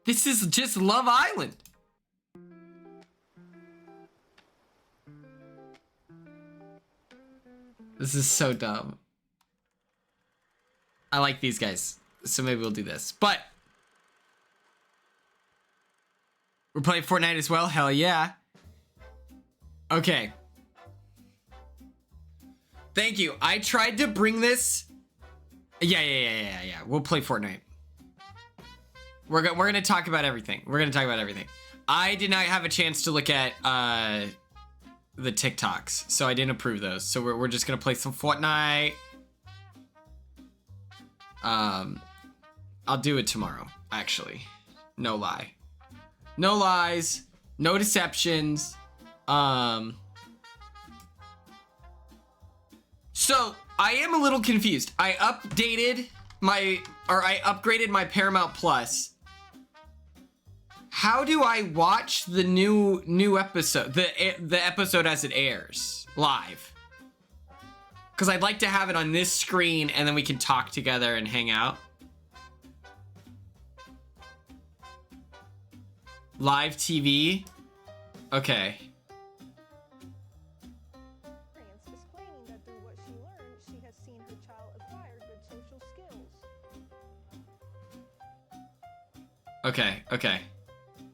This is just Love Island. This is so dumb. I like these guys, so maybe we'll do this. But we're playing Fortnite as well. Hell yeah. Okay. Thank you. I tried to bring this. Yeah. We'll play Fortnite. We're gonna talk about everything. I did not have a chance to look at the TikToks, so I didn't approve those. So we're just gonna play some Fortnite. I'll do it tomorrow, actually. No lie. No lies. No deceptions. So I am a little confused. I upgraded my Paramount Plus. How do I watch the new episode, the episode as it airs live? Because I'd like to have it on this screen and then we can talk together and hang out. Live TV. Okay. Explaining that through what she learned, she has seen her child acquire good social skills. Okay.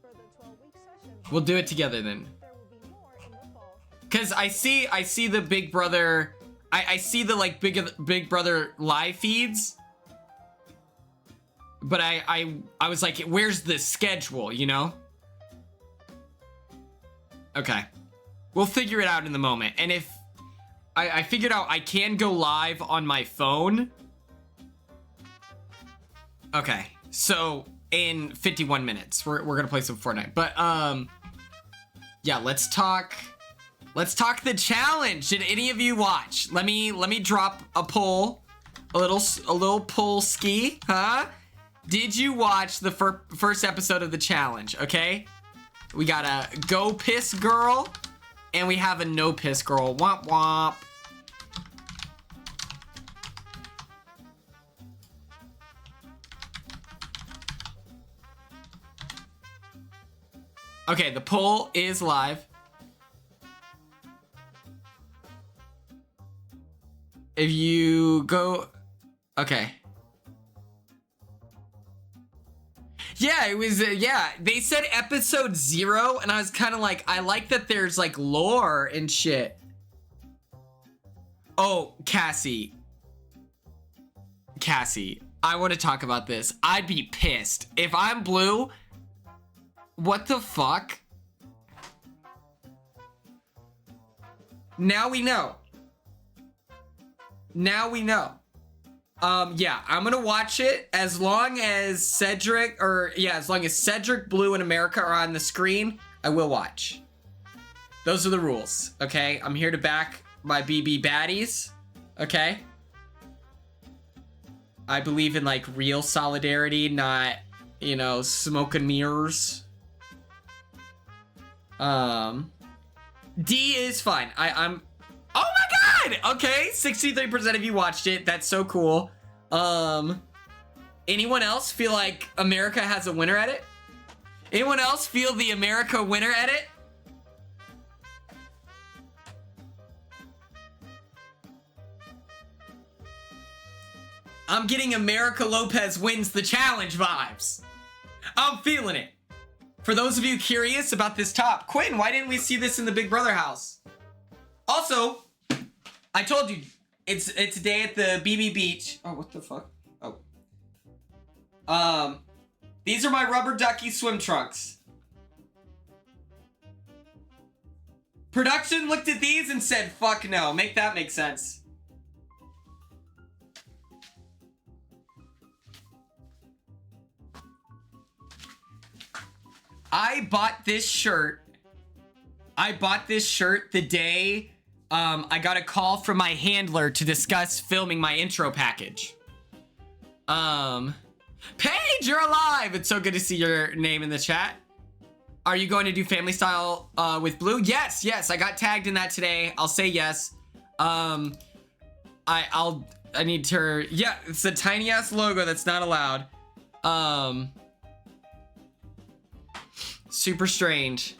For the 12-week session, We'll do it together then. there will be more in the fall. Cause I see the Big Brother, I see the like Big Brother live feeds, but I was like, where's the schedule, you know? Okay, we'll figure it out in the moment. And if I figured out I can go live on my phone. Okay, so in 51 minutes, we're gonna play some Fortnite. But yeah, let's talk the challenge. Did any of you watch? Let me drop a poll, a little poll ski, huh? Did you watch the first episode of the challenge? Okay, we got a go piss girl, and we have a no piss girl. Womp womp. Okay, the poll is live. If you go, okay. Yeah, it was, yeah, they said episode 0, and I was kind of like, I like that there's like lore and shit. Oh, Cassie, I want to talk about this. I'd be pissed. If I'm blue, what the fuck? Now we know. Yeah, I'm gonna watch it as long as Cedric, Blue, and America are on the screen. I will watch. Those are the rules, okay? I'm here to back my BB baddies, okay? I believe in like real solidarity, not, you know, smoke and mirrors. D is fine. I'm. Oh my god! Okay, 63% of you watched it. That's so cool. Anyone else feel like America has a winner edit? Anyone else feel the America winner edit? I'm getting America Lopez wins the challenge vibes. I'm feeling it. For those of you curious about this top, Quinn, why didn't we see this in the Big Brother house? Also, I told you, it's a day at the BB Beach. Oh, what the fuck? Oh. These are my rubber ducky swim trunks. Production looked at these and said, fuck no, make that make sense. I bought this shirt the day I got a call from my handler to discuss filming my intro package. Paige, you're alive! It's so good to see your name in the chat. Are you going to do family style with Blue? Yes, I got tagged in that today. I'll say yes. I need to, yeah, it's a tiny ass logo that's not allowed. Super strange.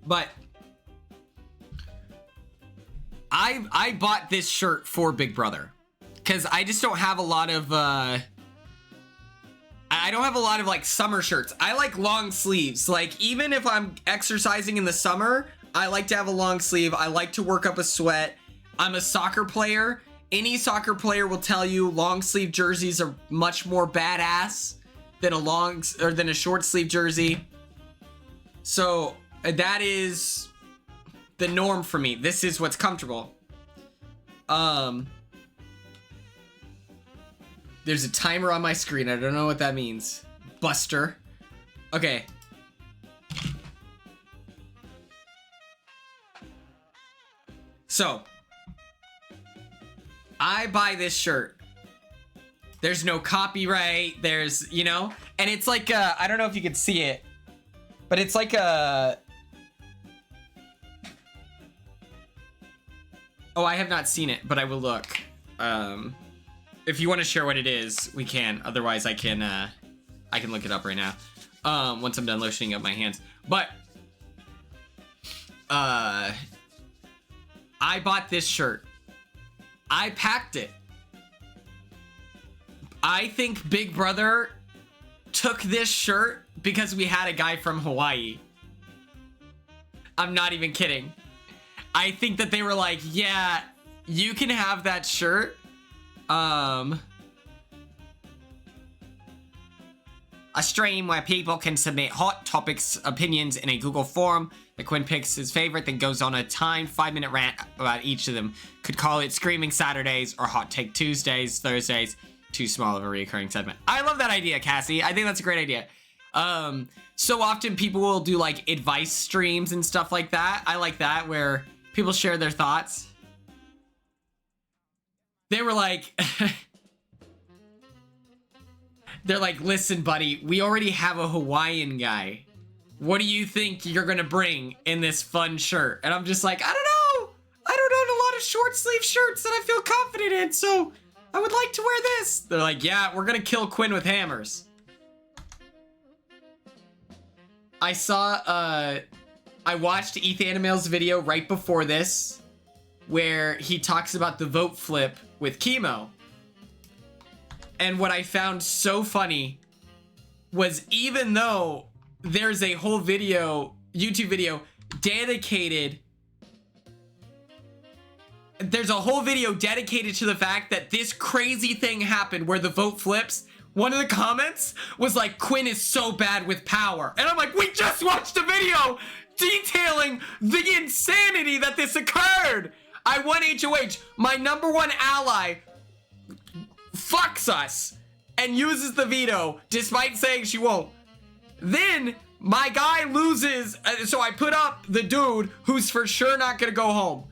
But I bought this shirt for Big Brother because I just don't have a lot of I don't have a lot of like summer shirts. I like long sleeves. Like even if I'm exercising in the summer, I like to have a long sleeve. I like to work up a sweat. I'm a soccer player. Any soccer player will tell you long sleeve jerseys are much more badass than a short sleeve jersey. So that is the norm for me. This is what's comfortable. There's a timer on my screen. I don't know what that means. Buster. Okay. So, I buy this shirt. There's no copyright. There's, you know, and it's like I don't know if you can see it, but it's like a. Oh, I have not seen it, but I will look. If you want to share what it is, we can. Otherwise, I can look it up right now. Once I'm done lotioning up my hands. But I bought this shirt. I packed it. I think Big Brother took this shirt because we had a guy from Hawaii. I'm not even kidding. I think that they were like, yeah, you can have that shirt. A stream where people can submit hot topics, opinions in a Google form. The Quinn picks his favorite, then goes on a timed 5-minute rant about each of them. Could call it Screaming Saturdays or Hot Take Tuesdays, Thursdays. Too small of a recurring segment. I love that idea, Cassie. I think that's a great idea. So often people will do like advice streams and stuff like that. I like that, where people share their thoughts. They were like, they're like, listen, buddy, we already have a Hawaiian guy. What do you think you're gonna bring in this fun shirt? And I'm just like, I don't know. I don't own a lot of short sleeve shirts that I feel confident in, so I would like to wear this. They're like, yeah, we're gonna kill Quinn with hammers. I watched Ethan Animale's video right before this, where he talks about the vote flip with chemo. And what I found so funny was, even though there's a whole video, YouTube video dedicated, there's a whole video dedicated to the fact that this crazy thing happened where the vote flips, one of the comments was like, Quinn is so bad with power. And I'm like, we just watched a video detailing the insanity that this occurred. I won HOH. My #1 ally fucks us and uses the veto despite saying she won't. Then my guy loses, so I put up the dude who's for sure not gonna go home.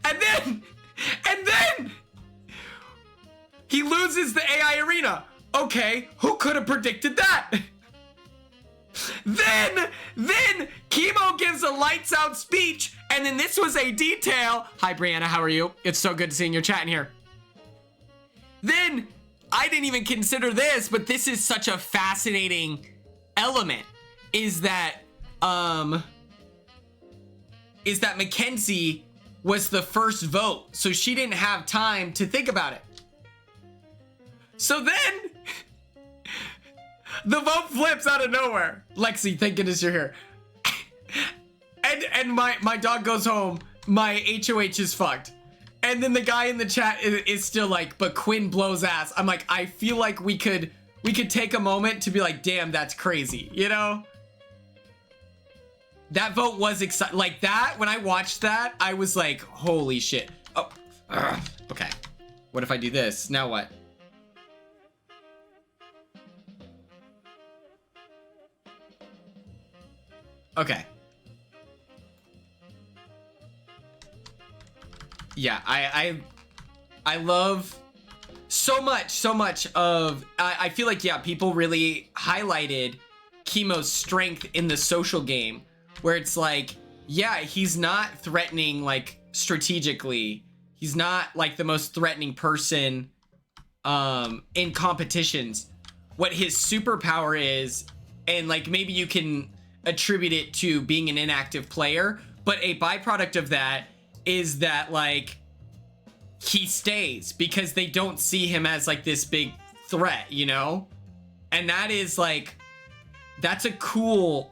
And then he loses the AI arena. Okay, who could have predicted that? Then Chemo gives a lights out speech, and then this was a detail. Hi Brianna, how are you? It's so good to see your chat in here. Then I didn't even consider this, but this is such a fascinating element, is that Mackenzie was the first vote, so she didn't have time to think about it. So then the vote flips out of nowhere. Lexi, thank goodness you're here. And my dog goes home. My HOH is fucked. And then the guy in the chat is still like, but Quinn blows ass. I'm like, I feel like we could take a moment to be like, damn, that's crazy, you know? That vote was exciting. Like that, when I watched that, I was like, holy shit. Oh, okay. What if I do this? Now what? Okay. Yeah, I love so much of, I feel like, yeah, people really highlighted Chemo's strength in the social game, where it's like, yeah, he's not threatening like strategically. He's not like the most threatening person in competitions. What his superpower is, and like maybe you can attribute it to being an inactive player, but a byproduct of that is that like he stays because they don't see him as like this big threat, you know? And that is like, that's cool.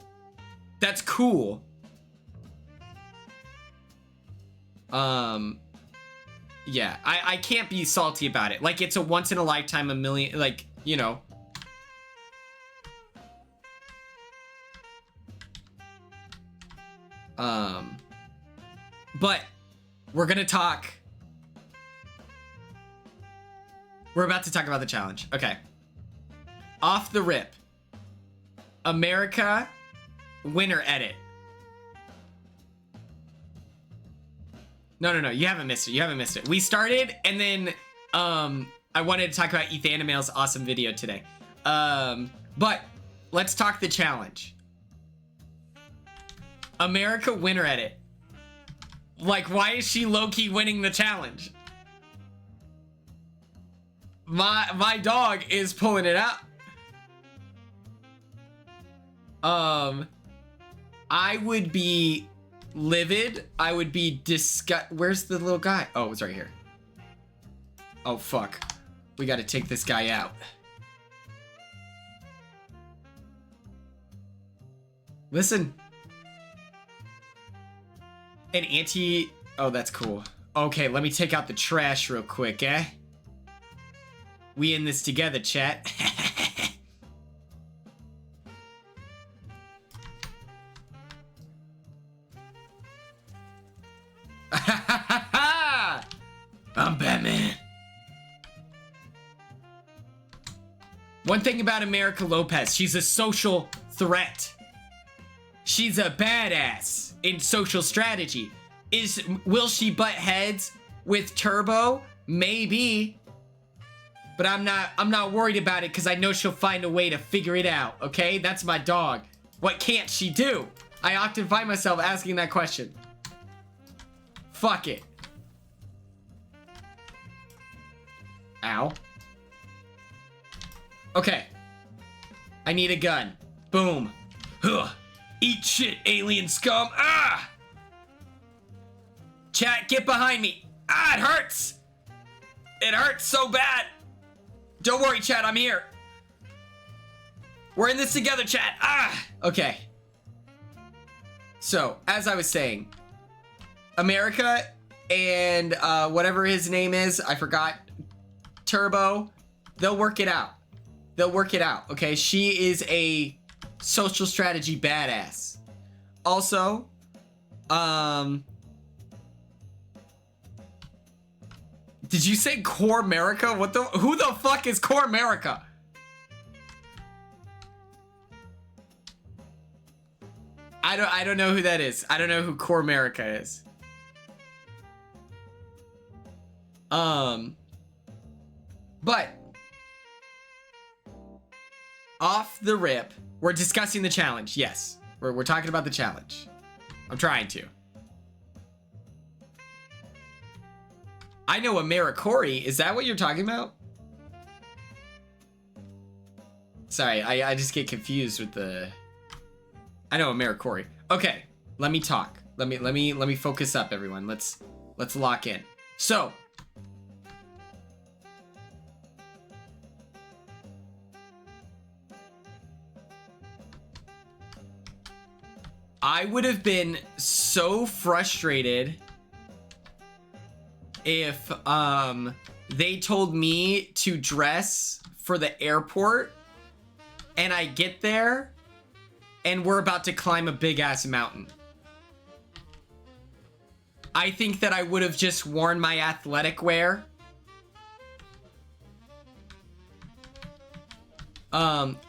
Yeah, I can't be salty about it. Like, it's a once in a lifetime, a million, like, you know. But we're gonna talk. We're about to talk about the challenge. Okay. Off the rip. America winner edit. No, you haven't missed it. We started, and then I wanted to talk about Eth Animale's awesome video today. But let's talk the challenge. America winner edit. Like, why is she low-key winning the challenge? My dog is pulling it out. I would be livid. I would be Where's the little guy? Oh, it's right here. Oh, fuck. We gotta take this guy out. Listen. An anti... Oh, that's cool. Okay, let me take out the trash real quick, eh? We in this together, chat. I'm Batman. One thing about America Lopez, she's a social threat. She's a badass in social strategy. Will she butt heads with Turbo? Maybe. But I'm not worried about it because I know she'll find a way to figure it out, okay? That's my dog. What can't she do? I often find myself asking that question. Fuck it. Ow. Okay. I need a gun. Boom. Huh. Eat shit, alien scum. Ah! Chat, get behind me. Ah, it hurts. It hurts so bad. Don't worry, chat, I'm here. We're in this together, chat. Ah! Okay. So, as I was saying, America and whatever his name is, I forgot, Turbo, they'll work it out. They'll work it out, okay? She is a social strategy badass. Also, did you say Core America? Who the fuck is Core America? I don't know who that is. I don't know who Core America is. But off the rip, we're discussing the challenge. Yes, we're talking about the challenge. I'm trying to. I know Amira Cory. Is that what you're talking about? Sorry, I just get confused with the. I know Amira Cory. Okay, let me talk. Let me focus up, everyone. Let's lock in. So. I would have been so frustrated if they told me to dress for the airport and I get there and we're about to climb a big ass mountain. I think that I would have just worn my athletic wear.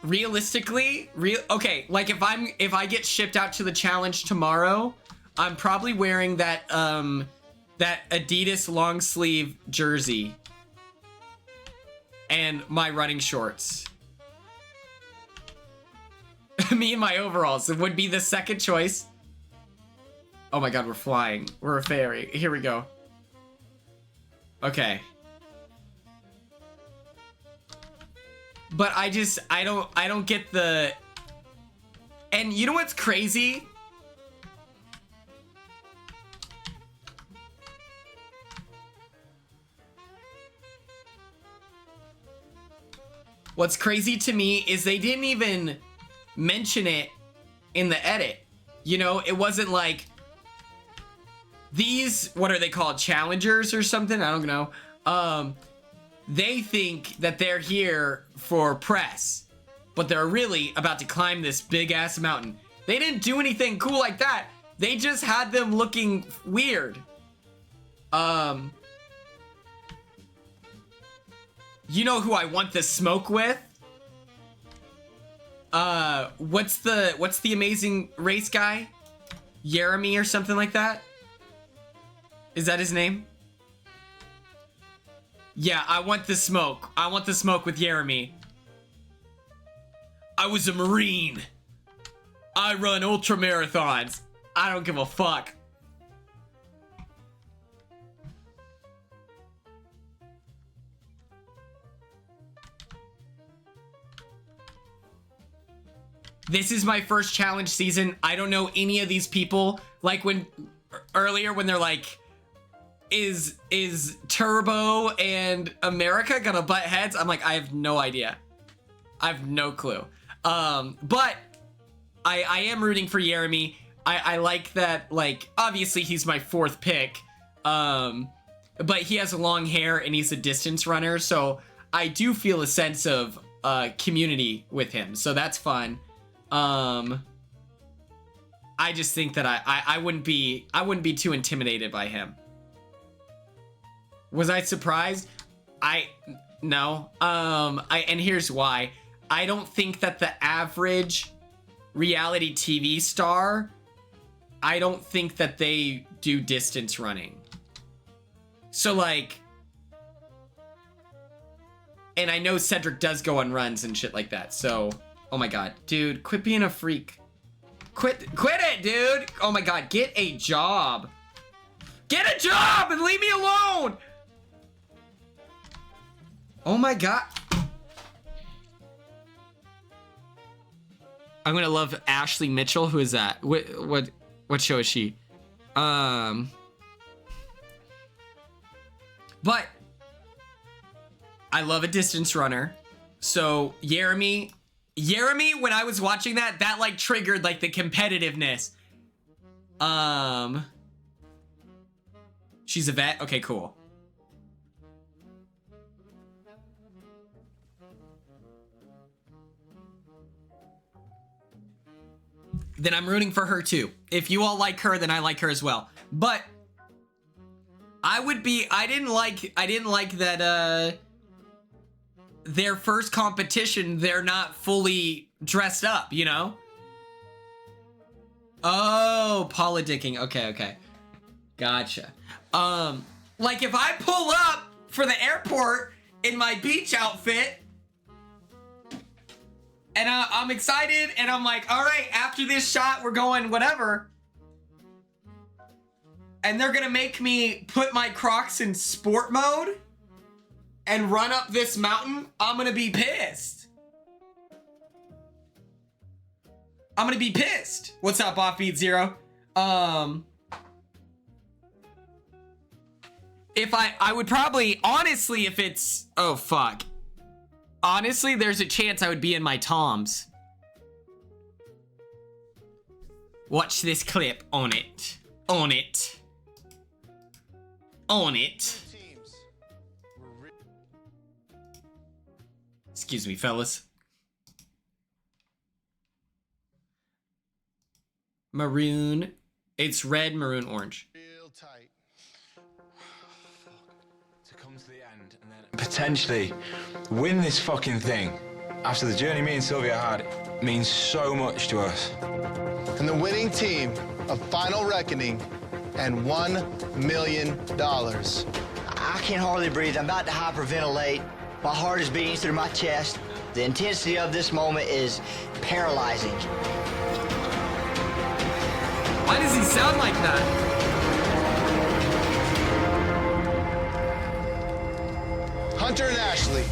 Realistically, okay, like if I get shipped out to the challenge tomorrow, I'm probably wearing that that Adidas long sleeve jersey and my running shorts. Me and my overalls would be the second choice. Oh my god, we're flying. We're a fairy. Here we go. Okay. But I don't get the... And you know what's crazy? What's crazy to me is they didn't even mention it in the edit. You know, it wasn't like these, what are they called? Challengers or something? I don't know. They think that they're here for press, but they're really about to climb this big ass mountain. They didn't do anything cool like that. They just had them looking weird. You know who I want the smoke with? What's the amazing race guy? Jeremy or something like that? Is that his name? Yeah, I want the smoke. I want the smoke with Jeremy. I was a Marine. I run ultra marathons. I don't give a fuck. This is my first challenge season. I don't know any of these people. Like when earlier when they're like, is Turbo and America gonna butt heads? I'm like, I have no idea. I have no clue. But I am rooting for Jeremy. I like that, like, obviously he's my fourth pick. But he has long hair and he's a distance runner, so I do feel a sense of community with him. So that's fun. I just think that I wouldn't be too intimidated by him. Was I surprised? No. And here's why. I don't think that the average reality TV star, I don't think that they do distance running. So like, and I know Cedric does go on runs and shit like that. So, oh my God, dude, quit being a freak. Quit it, dude. Oh my God, get a job. Get a job and leave me alone. Oh my God. I'm gonna love Ashley Mitchell. Who is that? What show is she? But I love a distance runner. So Jeremy, when I was watching that like triggered like the competitiveness. She's a vet. Okay, cool. Then I'm rooting for her too. If you all like her, then I like her as well. But I didn't like that their first competition, they're not fully dressed up, you know? Oh, politicking. Okay. Gotcha. Like if I pull up for the airport in my beach outfit, and I'm excited, and I'm like, all right, after this shot, we're going whatever. And they're gonna make me put my Crocs in sport mode and run up this mountain. I'm gonna be pissed. I'm gonna be pissed. What's up, Offbeat Zero? If I would probably, honestly, if it's, oh fuck. Honestly, there's a chance I would be in my Toms. Watch this clip. On it. On it. On it. Excuse me, fellas. Maroon. It's red, maroon, orange. Real tight. To come to the end and then potentially win this fucking thing after the journey me and Sylvia had means so much to us. And the winning team, a final reckoning and $1 million. I can hardly breathe. I'm about to hyperventilate. My heart is beating through my chest. The intensity of this moment is paralyzing. Why does he sound like that? Hunter and Ashley.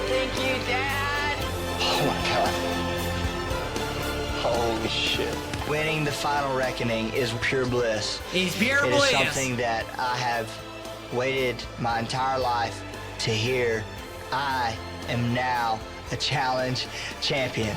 Thank you, Dad. Oh my God. Holy shit. Winning the final reckoning is pure bliss. He's pure It bliss. is something that I have waited my entire life to hear. I am now a challenge champion.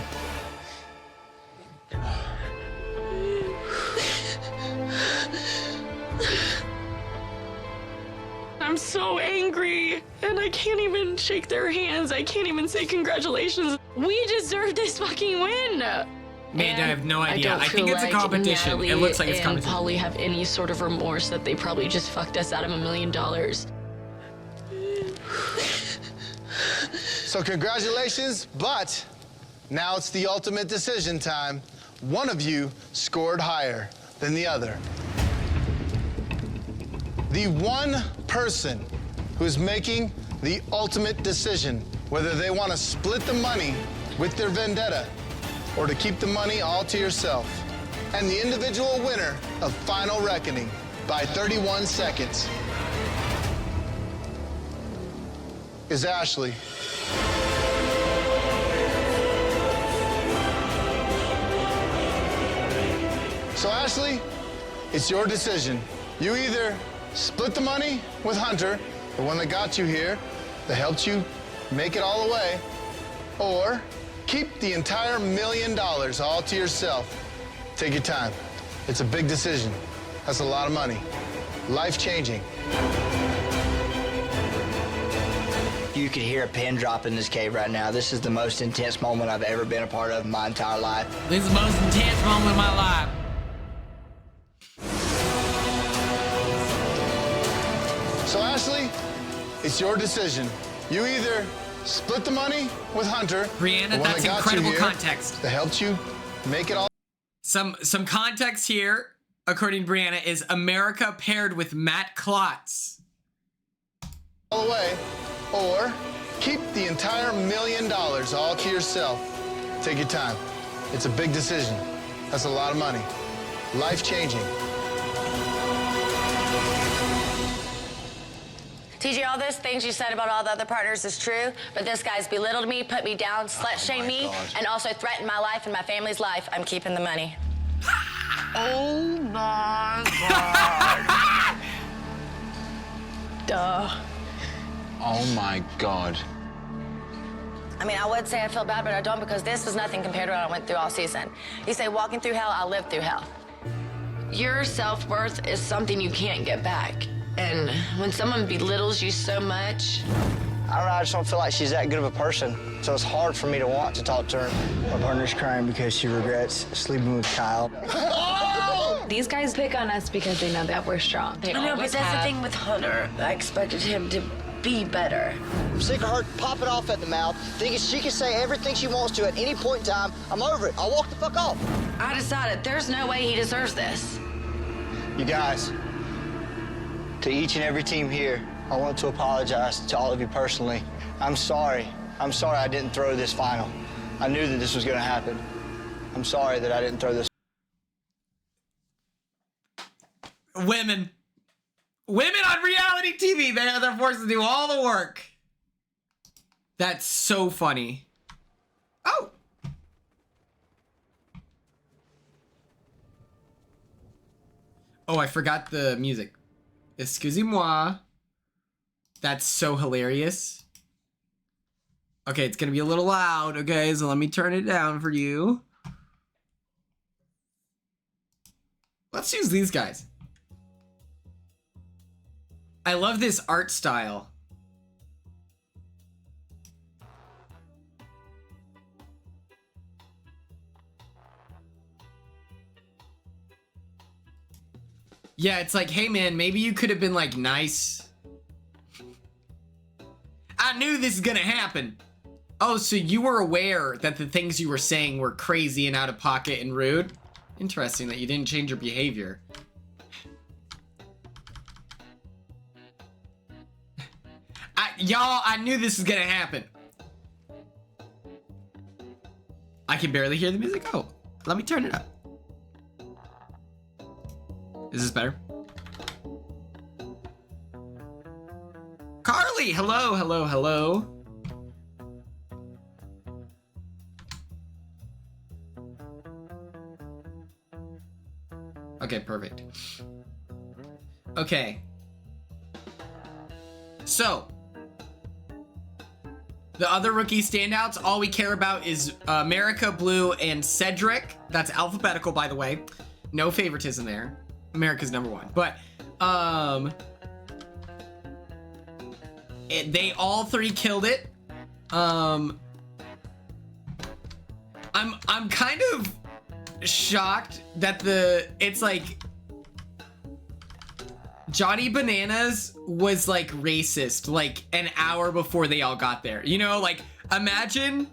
I'm so angry, and I can't even shake their hands. I can't even say congratulations. We deserve this fucking win. Man, I have no idea. don't I think feel it's a like competition. Natalie It looks like it's and competition. Polly have any sort of remorse that they probably just fucked us out of $1 million. So congratulations, but now it's the ultimate decision time. One of you scored higher than the other. The one person who's making the ultimate decision, whether they want to split the money with their vendetta or to keep the money all to yourself. And the individual winner of Final Reckoning by 31 seconds is Ashley. So Ashley, it's your decision. You either split the money with Hunter, the one that got you here, that helped you make it all the way, or keep the entire $1 million all to yourself. Take your time. It's a big decision. That's a lot of money. Life-changing. You could hear a pin drop in this cave right now. This is the most intense moment I've ever been a part of in my entire life. This is the most intense moment of my life. So Ashley, it's your decision. You either split the money with Hunter, Brianna, the one that's that got incredible you here, context. that helped you make it all Some context here, according to Brianna, is America paired with Matt Klotz. away, or keep the entire $1 million all to yourself. Take your time. It's a big decision. That's a lot of money. Life-changing. TJ, all those things you said about all the other partners is true, but this guy's belittled me, put me down, slut-shamed me, and also threatened my life and my family's life. I'm keeping the money. Oh my God. Duh. Oh my God. I mean, I would say I feel bad, but I don't, because this was nothing compared to what I went through all season. You say walking through hell, I lived through hell. Your self-worth is something you can't get back. And when someone belittles you so much, I don't know, I just don't feel like she's that good of a person. So it's hard for me to want to talk to her. My partner's crying because she regrets sleeping with Kyle. These guys pick on us because they know that we're strong. They I know, but always that's have. the thing with Hunter. I expected him to be better. I'm sick of her popping off at the mouth, thinking she can say everything she wants to at any point in time. I'm over it. I'll walk the fuck off. I decided there's no way he deserves this. You guys, to each and every team here, I want to apologize to all of you personally. I'm sorry. I'm sorry I didn't throw this final. I knew that this was going to happen. I'm sorry that I didn't throw this. Women on reality TV, they're forced to do all the work. That's so funny. Oh. Oh, I forgot the music. Excusez-moi. That's so hilarious. Okay, it's gonna be a little loud, okay, so let me turn it down for you. Let's use these guys. I love this art style. Yeah, it's like, hey man, maybe you could have been like nice. I knew this is gonna happen. Oh, so you were aware that the things you were saying were crazy and out of pocket and rude? Interesting that you didn't change your behavior. Y'all, I knew this was gonna happen. I can barely hear the music. Oh, let me turn it up. Is this better? Carly, hello, hello, hello. Okay, perfect. Okay. So, the other rookie standouts, all we care about is America, Blue, and Cedric. That's alphabetical, by the way. No favoritism there. America's number one. But, they all three killed it. I'm kind of shocked that it's like Johnny Bananas was like racist like an hour before they all got there. You know, like imagine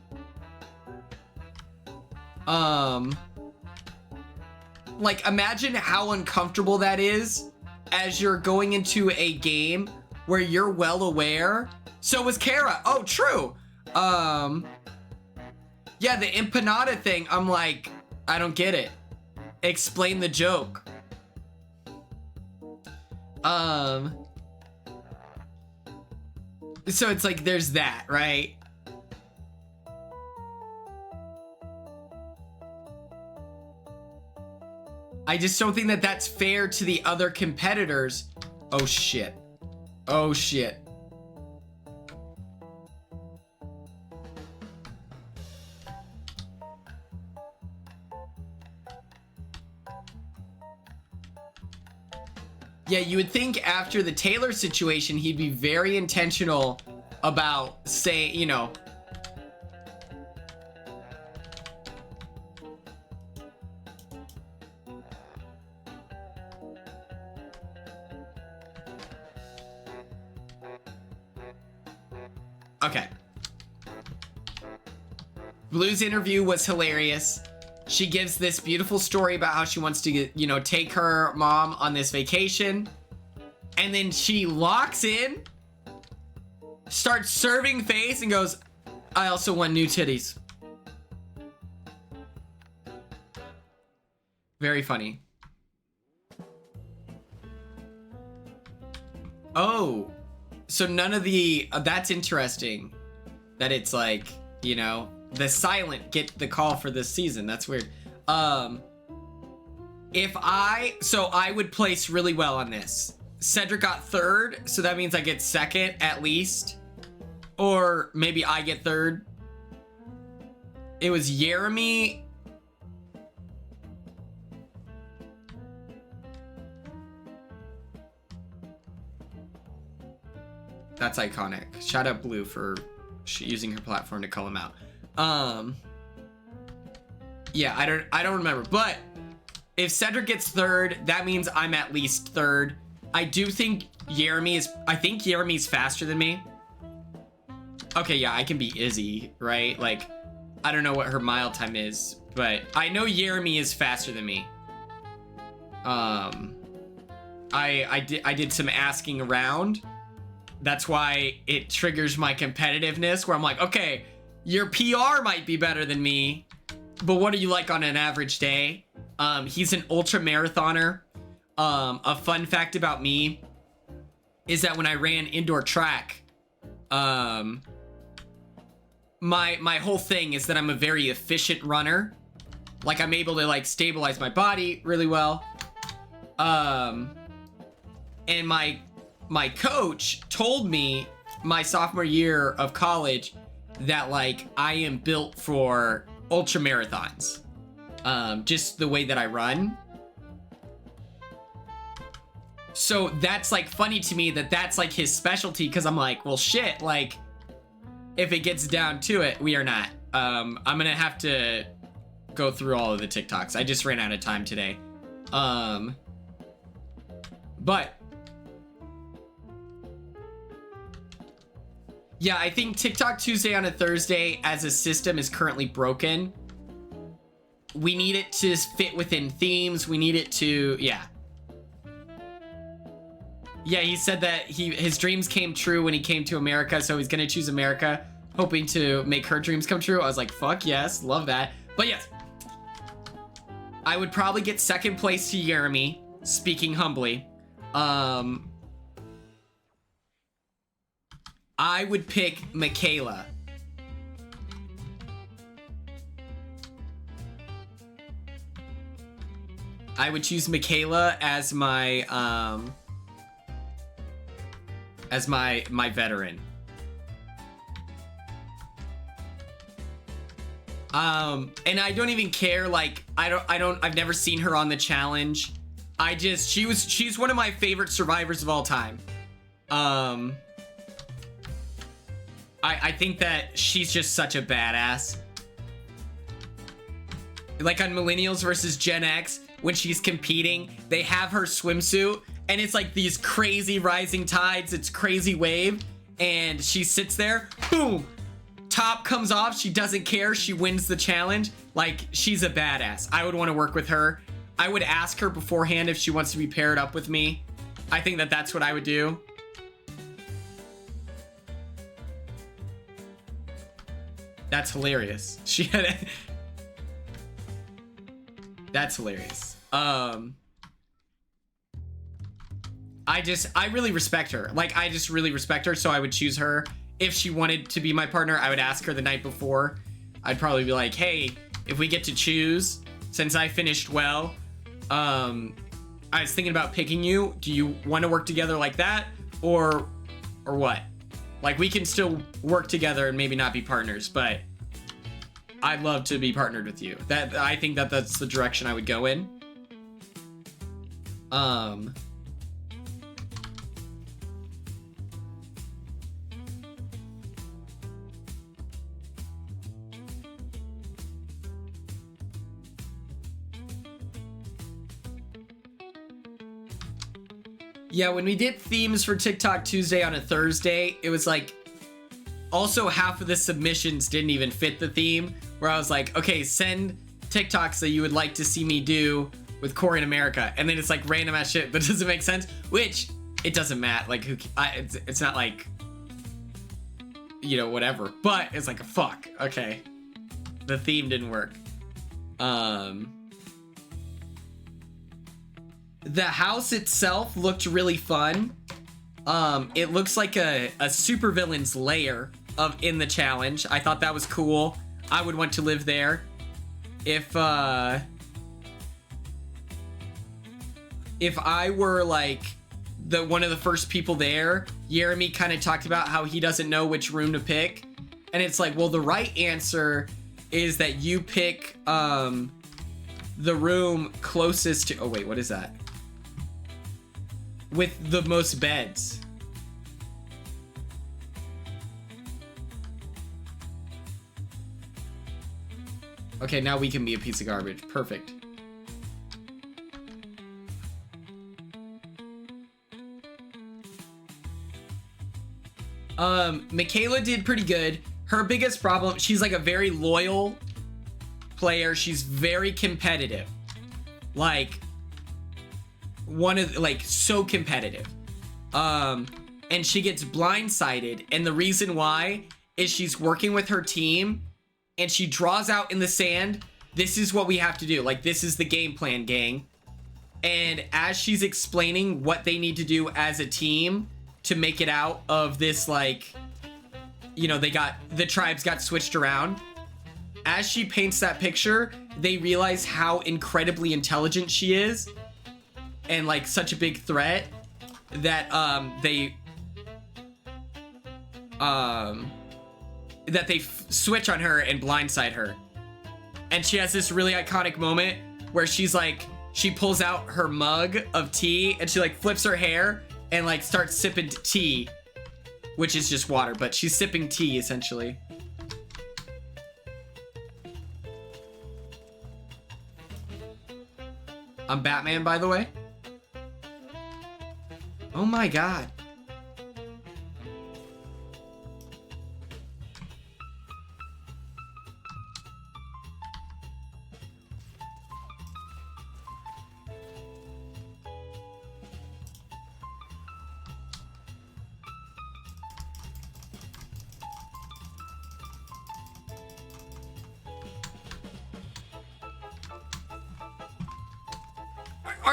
imagine how uncomfortable that is as you're going into a game where you're well aware. So was Kara. Oh, true. Yeah, the empanada thing, I'm like, I don't get it. Explain the joke. So it's like there's that, right? I just don't think that that's fair to the other competitors. Oh shit. Oh shit. Yeah, you would think after the Taylor situation, he'd be very intentional about saying, you know. Okay. Blue's interview was hilarious. She gives this beautiful story about how she wants to get, you know, take her mom on this vacation. And then she locks in, starts serving face, and goes, I also want new titties. Very funny. Oh, so none of the, that's interesting. That it's like, you know, the silent get the call for this season. That's weird. So I would place really well on this. Cedric got third, so that means I get second at least. Or maybe I get third. It was Jeremy. That's iconic. Shout out Blue for using her platform to call him out. Yeah, I don't remember, but if Cedric gets third, that means I'm at least third. I do think Jeremy's faster than me. Okay, yeah, I can be Izzy, right? Like, I don't know what her mile time is, but I know Jeremy is faster than me. I did some asking around. That's why it triggers my competitiveness where I'm like, okay, your PR might be better than me, but what are you like on an average day? He's an ultra marathoner. A fun fact about me is that when I ran indoor track, my whole thing is that I'm a very efficient runner. Like I'm able to like stabilize my body really well. And my coach told me my sophomore year of college that like I am built for ultra marathons. Just the way that I run. So that's like funny to me that that's like his specialty, because I'm like, well shit, like if it gets down to it, we are not. I'm gonna have to go through all of the TikToks. I just ran out of time today. But yeah, I think TikTok Tuesday on a Thursday as a system is currently broken. We need it to fit within themes. We need it to, yeah. Yeah, he said that his dreams came true when he came to America, so he's gonna choose America, hoping to make her dreams come true. I was like, fuck yes, love that. But yes, I would probably get second place to Jeremy, speaking humbly. I would pick Michaela. I would choose Michaela as my veteran. And I don't even care, like, I've never seen her on the challenge. She's one of my favorite survivors of all time. I think that she's just such a badass. Like on Millennials versus Gen X, when she's competing, they have her swimsuit and it's like these crazy rising tides, it's crazy wave, and she sits there, boom, top comes off, she doesn't care, she wins the challenge. Like, she's a badass. I would want to work with her. I would ask her beforehand if she wants to be paired up with me. I think that that's what I would do. That's hilarious. That's hilarious. I really respect her. Like, I just really respect her, so I would choose her. If she wanted to be my partner, I would ask her the night before. I'd probably be like, hey, if we get to choose, since I finished well, I was thinking about picking you. Do you want to work together like that? Or what? Like, we can still work together and maybe not be partners, but I'd love to be partnered with you. I think that that's the direction I would go in. Yeah, when we did themes for TikTok Tuesday on a Thursday, it was like, also half of the submissions didn't even fit the theme, where I was like, okay, send TikToks that you would like to see me do with Cory in America. And then it's like random ass shit that doesn't make sense, which it doesn't matter. Like, it's not like, you know, whatever, but it's like, fuck, okay. The theme didn't work. The house itself looked really fun. It looks like a supervillain's lair in the challenge. I thought that was cool. I would want to live there. If I were like one of the first people there, Jeremy kind of talked about how he doesn't know which room to pick. And it's like, well, the right answer is that you pick the room closest to, oh wait, what is that? With the most beds. Okay, now we can be a piece of garbage. Perfect. Michaela did pretty good. Her biggest problem, she's like a very loyal player. She's very competitive. Like, so competitive. And she gets blindsided, and the reason why is she's working with her team and she draws out in the sand, this is what we have to do, like, this is the game plan, gang. And as she's explaining what they need to do as a team to make it out of this, like, you know, the tribes got switched around, as she paints that picture, they realize how incredibly intelligent she is and like such a big threat that they switch on her and blindside her. And she has this really iconic moment where she's like, she pulls out her mug of tea and she like flips her hair and like starts sipping tea, which is just water, but she's sipping tea essentially. I'm Batman, by the way. Oh my god.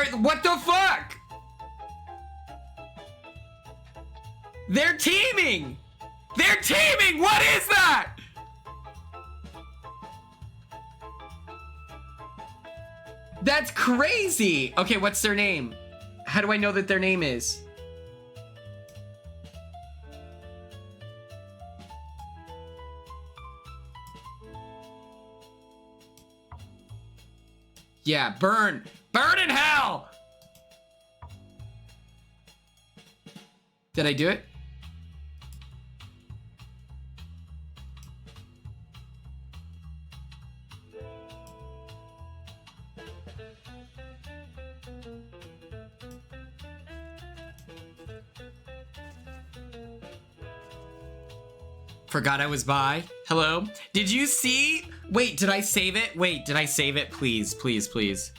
What the fuck? They're teaming! They're teaming! What is that? That's crazy! Okay, what's their name? How do I know that their name is? Yeah, burn! Burn in hell! Did I do it? Forgot I was by. Hello? Did you see? Wait, did I save it? Wait, did I save it? Please, please, please.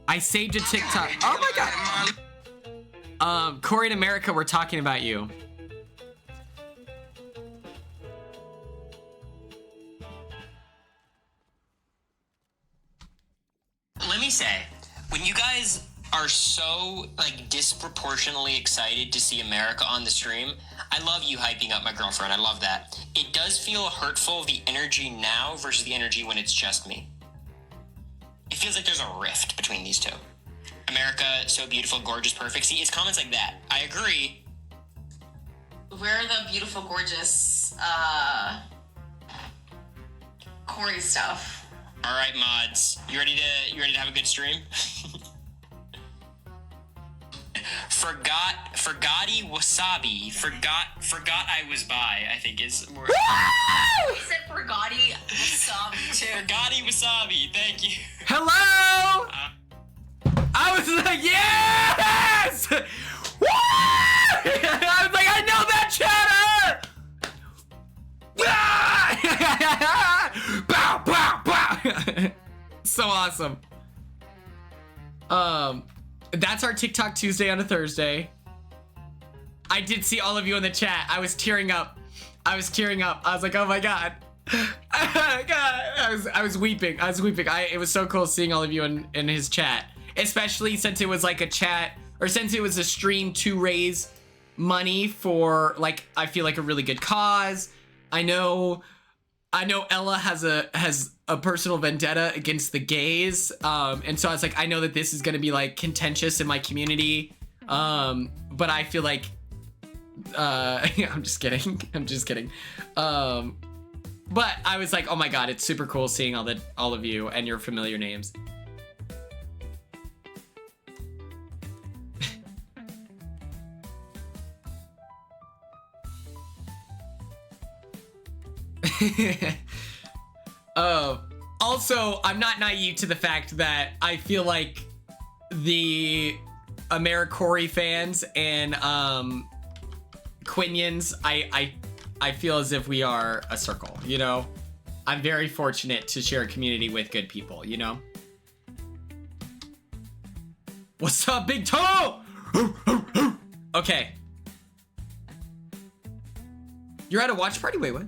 I saved a TikTok. Oh my god. Cory in America, we're talking about you. Let me say, when you guys are so like disproportionately excited to see America on the stream, I love you hyping up my girlfriend. I love that. It does feel hurtful, the energy now versus the energy when it's just me. It feels like there's a rift between these two. America, so beautiful, gorgeous, perfect. See, it's comments like that. I agree. Where are the beautiful, gorgeous, Cory stuff? All right, mods. You ready to have a good stream? Forgotti wasabi. Forgot I was by, I think is more. I said Forgotti wasabi too. Forgotti wasabi, thank you. Hello? I was like, yes! Woo! I was like, I know that chatter! Bow, bow, bow! So awesome. That's our TikTok Tuesday on a Thursday. I did see all of you in the chat. I was tearing up. I was like, oh my god. I was weeping. It was so cool seeing all of you in his chat. Especially since it was like a chat, or since it was a stream to raise money for, like, I feel like a really good cause. I know Ella has a personal vendetta against the gays, and so I was like, I know that this is gonna be like contentious in my community, but I feel like, I'm just kidding. But I was like, oh my god, it's super cool seeing all of you and your familiar names. Also, I'm not naive to the fact that I feel like the AmeriCory fans and Quinians, I feel as if we are a circle, you know? I'm very fortunate to share a community with good people, you know? What's up, big toe? Okay. You're at a watch party? Wait, what?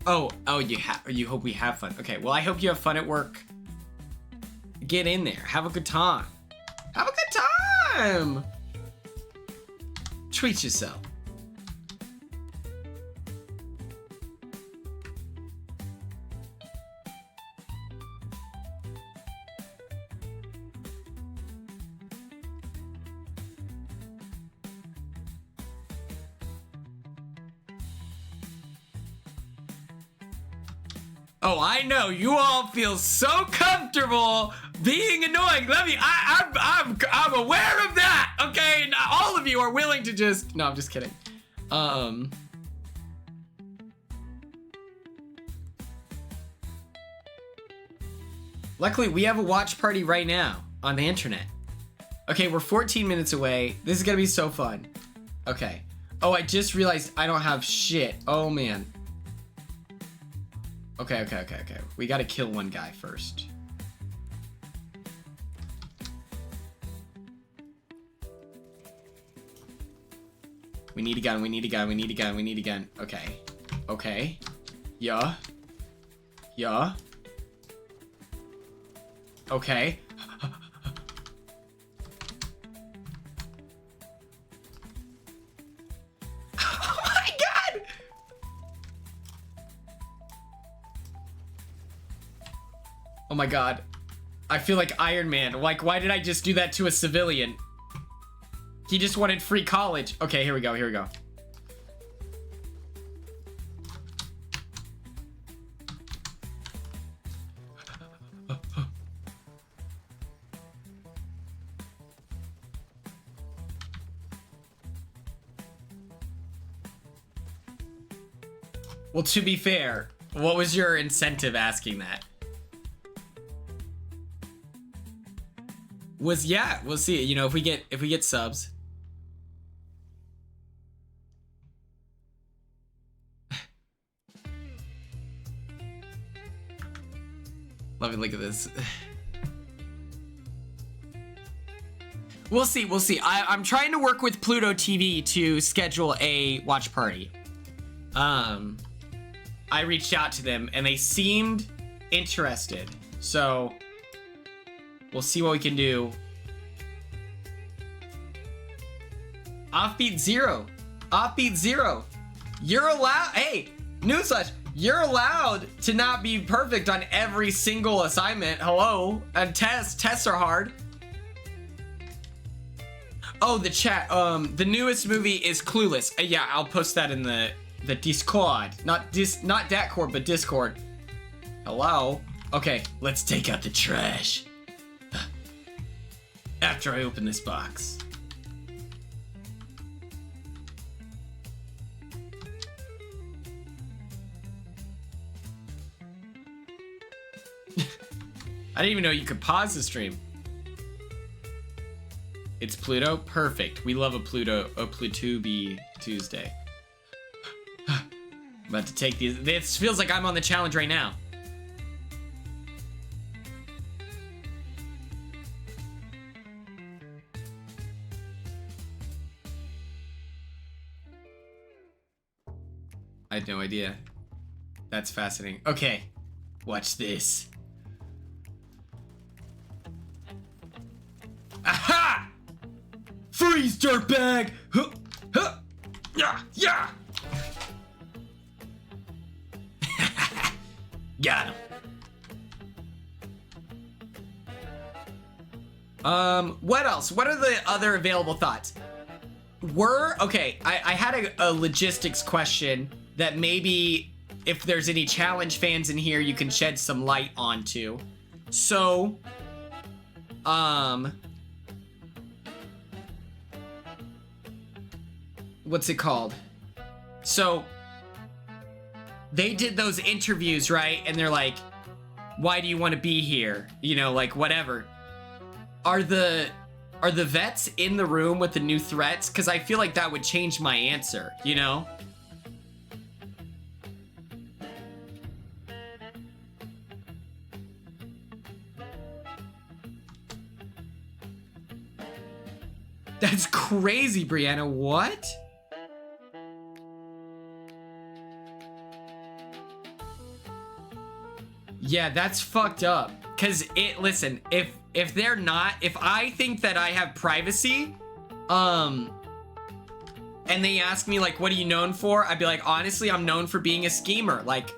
Oh, you hope we have fun. Okay, well, I hope you have fun at work. Get in there. Have a good time. Have a good time! Treat yourself. Oh, I know you all feel so comfortable being annoying. I'm aware of that. Okay, now all of you are willing to just. No, I'm just kidding. Luckily, we have a watch party right now on the internet. Okay, we're 14 minutes away. This is gonna be so fun. Okay. Oh, I just realized I don't have shit. Oh man. Okay. We gotta kill one guy first. We need a gun. Okay. Yeah. Okay. Oh my god! Oh my god. I feel like Iron Man. Like, why did I just do that to a civilian? He just wanted free college. Okay, here we go, here we go. Well, to be fair, what was your incentive asking that? Yeah, we'll see. You know, if we get subs. Let me look at this. We'll see, we'll see. I'm trying to work with Pluto TV to schedule a watch party. I reached out to them and they seemed interested. So we'll see what we can do. Offbeat Zero. Offbeat Zero. You're allowed. Hey, newsflash. You're allowed to not be perfect on every single assignment. Hello. And tests are hard. Oh, the chat. The newest movie is Clueless. Yeah, I'll post that in the Discord. Not Discord, but Discord. Hello. Okay, let's take out the trash. After I open this box. I didn't even know you could pause the stream. It's Pluto? Perfect. We love a Pluto-be Tuesday. I'm about to take these. This feels like I'm on the challenge right now. I had no idea. That's fascinating. Okay, watch this. Aha! Freeze, dirtbag! Huh, huh, yeah, yeah! Got him. What else? What are the other available thoughts? Okay, I had a logistics question that maybe if there's any challenge fans in here, you can shed some light onto. So, what's it called? So, they did those interviews, right? And they're like, why do you want to be here? You know, like whatever. Are the vets in the room with the new threats? Because I feel like that would change my answer, you know? That's crazy, Brianna. What? Yeah, that's fucked up. Cause listen, if they're not, if I think that I have privacy, and they ask me like, what are you known for? I'd be like, honestly, I'm known for being a schemer. Like,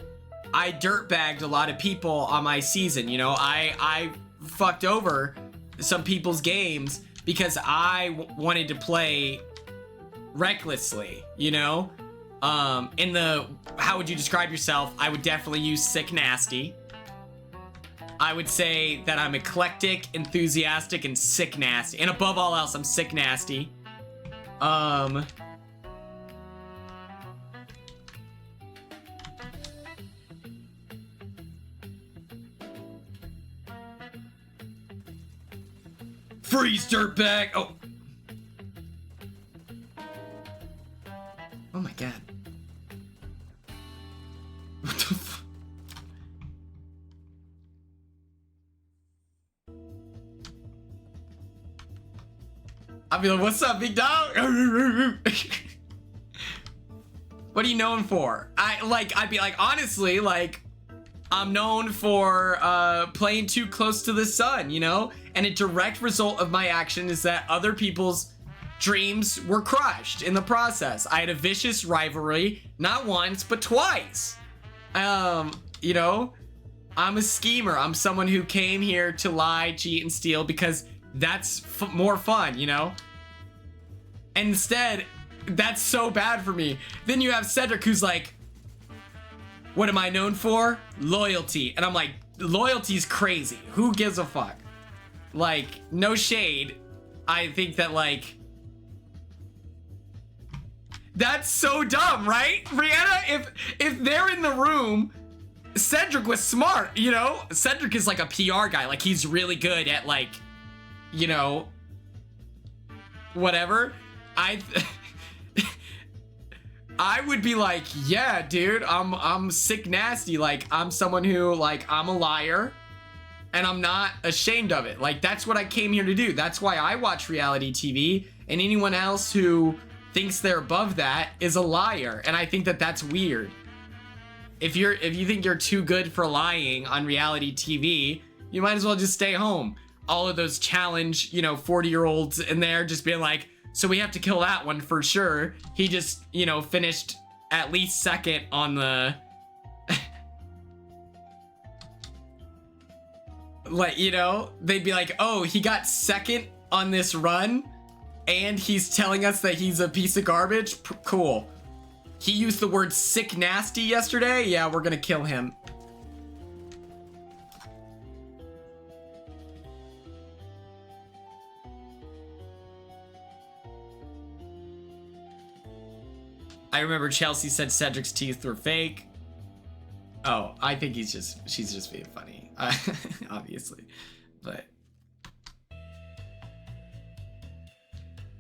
I dirtbagged a lot of people on my season, you know? I fucked over some people's games because I wanted to play recklessly, you know? In the, how would you describe yourself? I would definitely use sick nasty. I would say that I'm eclectic, enthusiastic, and sick nasty. And above all else, I'm sick nasty. Freeze, dirtbag! Oh. Oh my god. What the fuck? I'll be like, what's up, big dog? What are you known for? I'd be like, honestly, like, I'm known for playing too close to the sun, you know? And a direct result of my action is that other people's dreams were crushed in the process. I had a vicious rivalry, not once, but twice. You know, I'm a schemer. I'm someone who came here to lie, cheat, and steal because that's more fun, you know? And instead, that's so bad for me. Then you have Cedric who's like, what am I known for? Loyalty. And I'm like, loyalty's crazy. Who gives a fuck? Like, no shade. I think that, like, that's so dumb, right? Brianna, if they're in the room, Cedric was smart, you know? Cedric is like a PR guy. Like, he's really good at, like, you know, whatever. I would be like, yeah, dude, I'm sick nasty. Like, I'm someone who, like, I'm a liar and I'm not ashamed of it. Like, that's what I came here to do. That's why I watch reality TV, and anyone else who thinks they're above that is a liar. And I think that that's weird. If you think you're too good for lying on reality TV, you might as well just stay home. All of those challenge, you know, 40-year-olds in there just being like, so we have to kill that one for sure. He just, you know, finished at least second on the... like, you know, they'd be like, oh, he got second on this run and he's telling us that he's a piece of garbage? Cool. He used the word sick nasty yesterday? Yeah, we're gonna kill him. I remember Chelsea said Cedric's teeth were fake. Oh, I think she's just being funny, obviously, but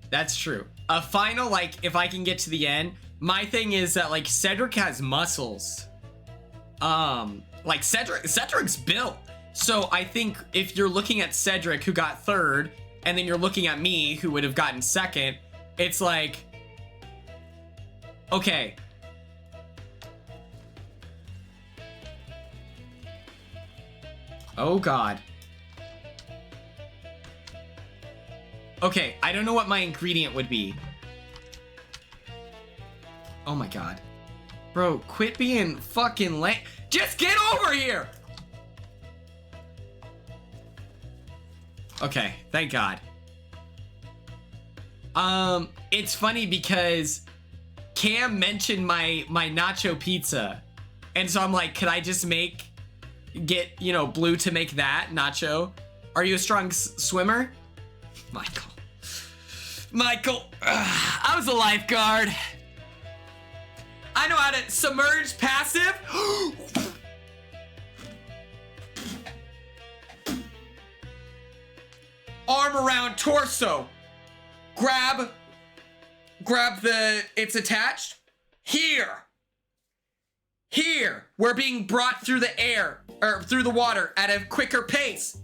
that's true. A final, like, if I can get to the end, my thing is that, like, Cedric has muscles. Like, Cedric's built. So I think if you're looking at Cedric, who got third, and then you're looking at me, who would have gotten second, it's like, okay. Oh, God. Okay, I don't know what my ingredient would be. Oh, my God. Bro, quit being fucking lame. Just get over here! Okay, thank God. It's funny because Cam mentioned my nacho pizza, and so I'm like, could I just get, you know, Blue to make that nacho? Are you a strong swimmer? Michael, I was a lifeguard. I know how to submerge passive. Arm around torso. Grab it's attached. Here. We're being brought through the air, or through the water at a quicker pace.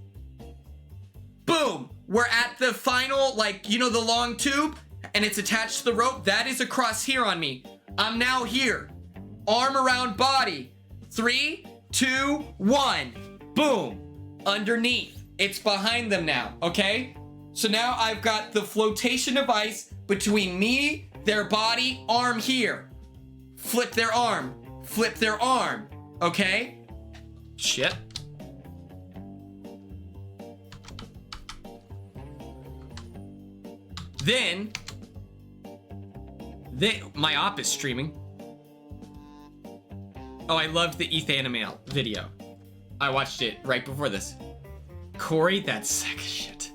Boom. We're at the final, like, you know, the long tube, and it's attached to the rope. That is across here on me. I'm now here. Arm around body. 3, 2, 1. Boom. Underneath. It's behind them now, okay? So now I've got the flotation device between me, their body, arm here. Flip their arm. Flip their arm. Okay? Shit. Then my op is streaming. Oh, I loved the Ethanimale video. I watched it right before this. Cory, that sack of shit.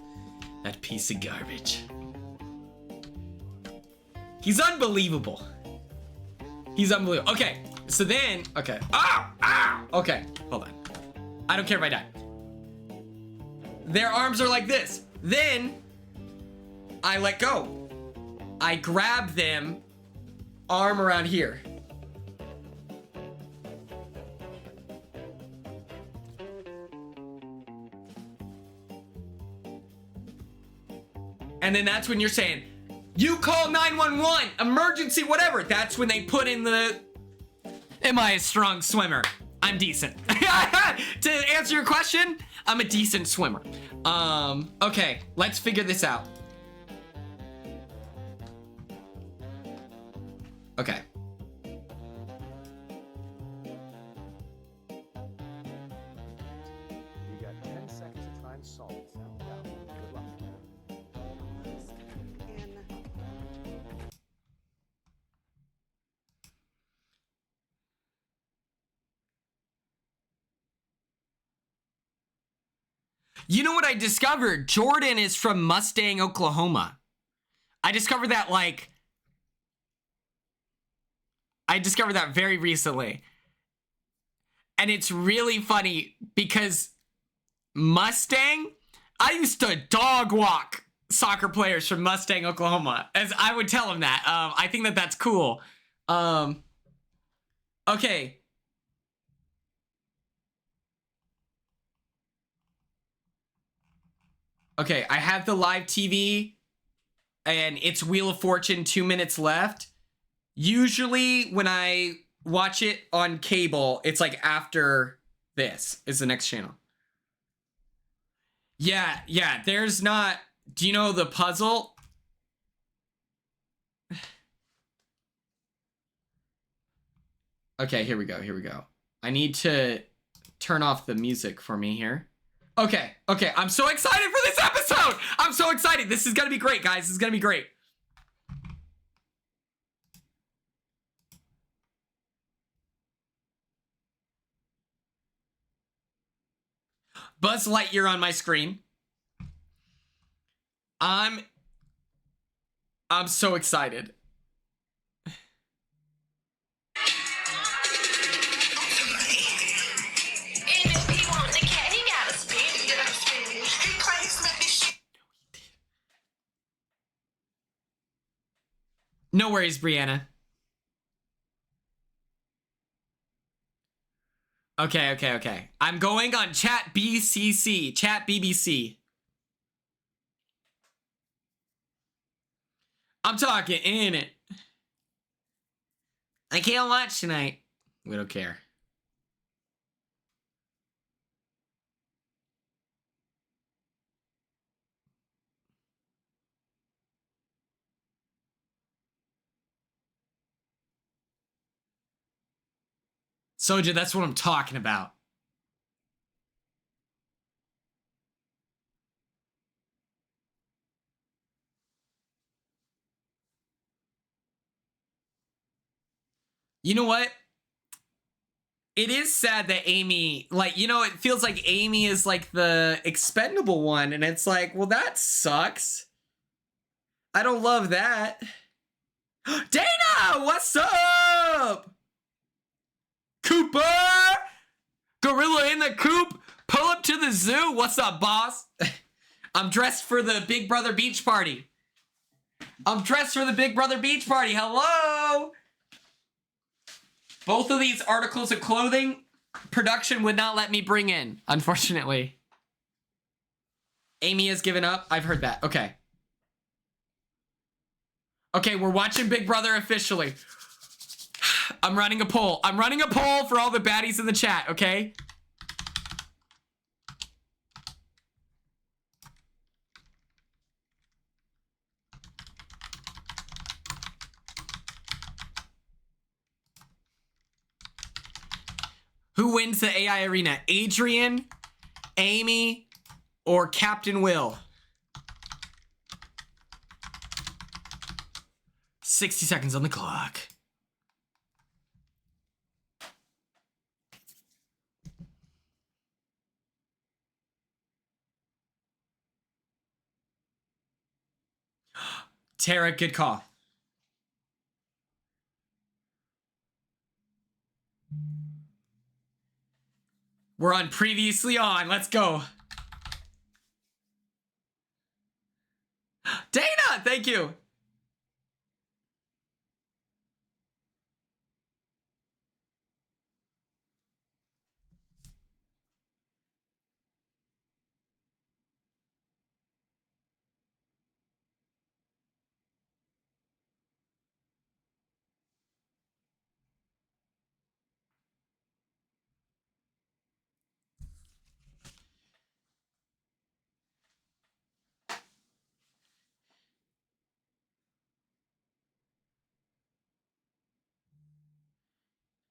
That piece of garbage. He's unbelievable. He's unbelievable. Okay, so then, okay. Ow! Ow! Okay, hold on. I don't care if I die. Their arms are like this. Then I let go. I grab them, arm around here. And then that's when you're saying, you call 911, emergency, whatever. That's when they put in the, am I a strong swimmer? I'm decent. To answer your question, I'm a decent swimmer. Okay, let's figure this out. Okay. You got 10 seconds to try and solve this. Now, good luck. You know what I discovered? Jordan is from Mustang, Oklahoma. I discovered that very recently. And it's really funny because Mustang, I used to dog walk soccer players from Mustang, Oklahoma, as I would tell them that. I think that that's cool. Okay. Okay, I have the live TV and it's Wheel of Fortune, 2 minutes left. Usually when I watch it on cable, it's like after this is the next channel. Yeah, there's not... Do you know the puzzle? Okay, here we go. I need to turn off the music for me here. Okay, I'm so excited for this episode! I'm so excited! This is gonna be great, guys. This is gonna be great. Buzz Lightyear on my screen. I'm so excited. No worries, Brianna. Okay. I'm going on chat BCC, chat BBC. I'm talking in it. I can't watch tonight. We don't care. Soja, that's what I'm talking about. You know what? It is sad that Amy, like, you know, it feels like Amy is like the expendable one, and it's like, well, that sucks. I don't love that. Dana, what's up? Cooper! Gorilla in the coop! Pull up to the zoo! What's up, boss? I'm dressed for the Big Brother beach party. Hello! Both of these articles of clothing, production would not let me bring in, unfortunately. Amy has given up. I've heard that. Okay. Okay, we're watching Big Brother officially. I'm running a poll. For all the baddies in the chat, okay? Who wins the AI arena? Adrian, Amy, or Captain Will? 60 seconds on the clock. Tara, good call. We're on previously on. Let's go. Dana, thank you.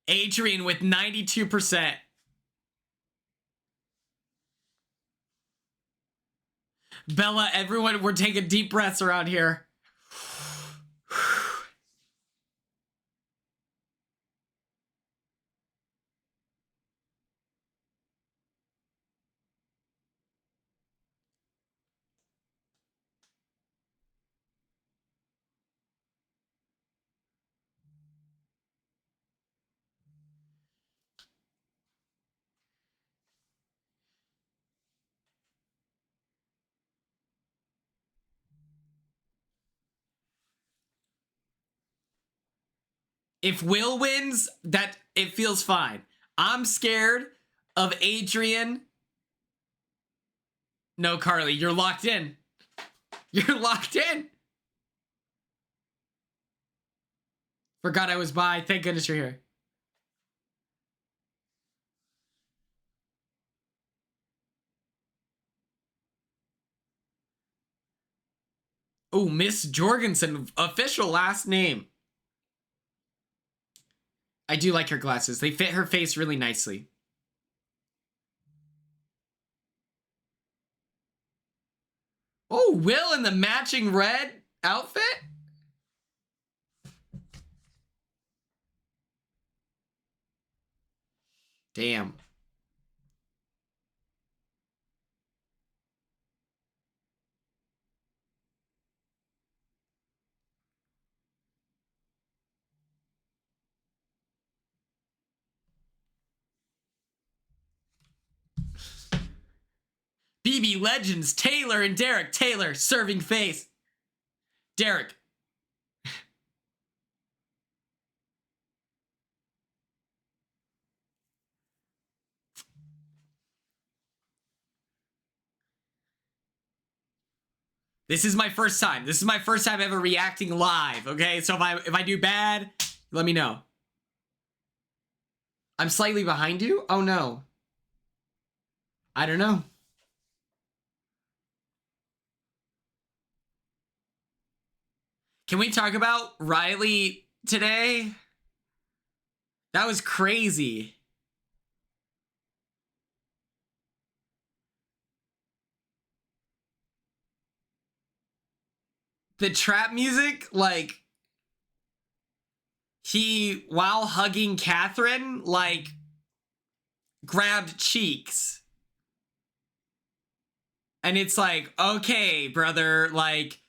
Adrian with 92%. Bella, everyone, we're taking deep breaths around here. If Will wins, that it feels fine. I'm scared of Adrian. No, Carly, you're locked in. You're locked in. Forgot I was by. Thank goodness you're here. Oh, Miss Jorgensen, official last name. I do like her glasses. They fit her face really nicely. Oh, Will in the matching red outfit? Damn. BB Legends, Taylor and Derek. Taylor, serving face. Derek. This is my first time. This is my first time ever reacting live, okay? So if I do bad, let me know. I'm slightly behind you? Oh no. I don't know. Can we talk about Riley today? That was crazy. The trap music, like, he, while hugging Catherine, like, grabbed cheeks. And it's like, okay, brother, like,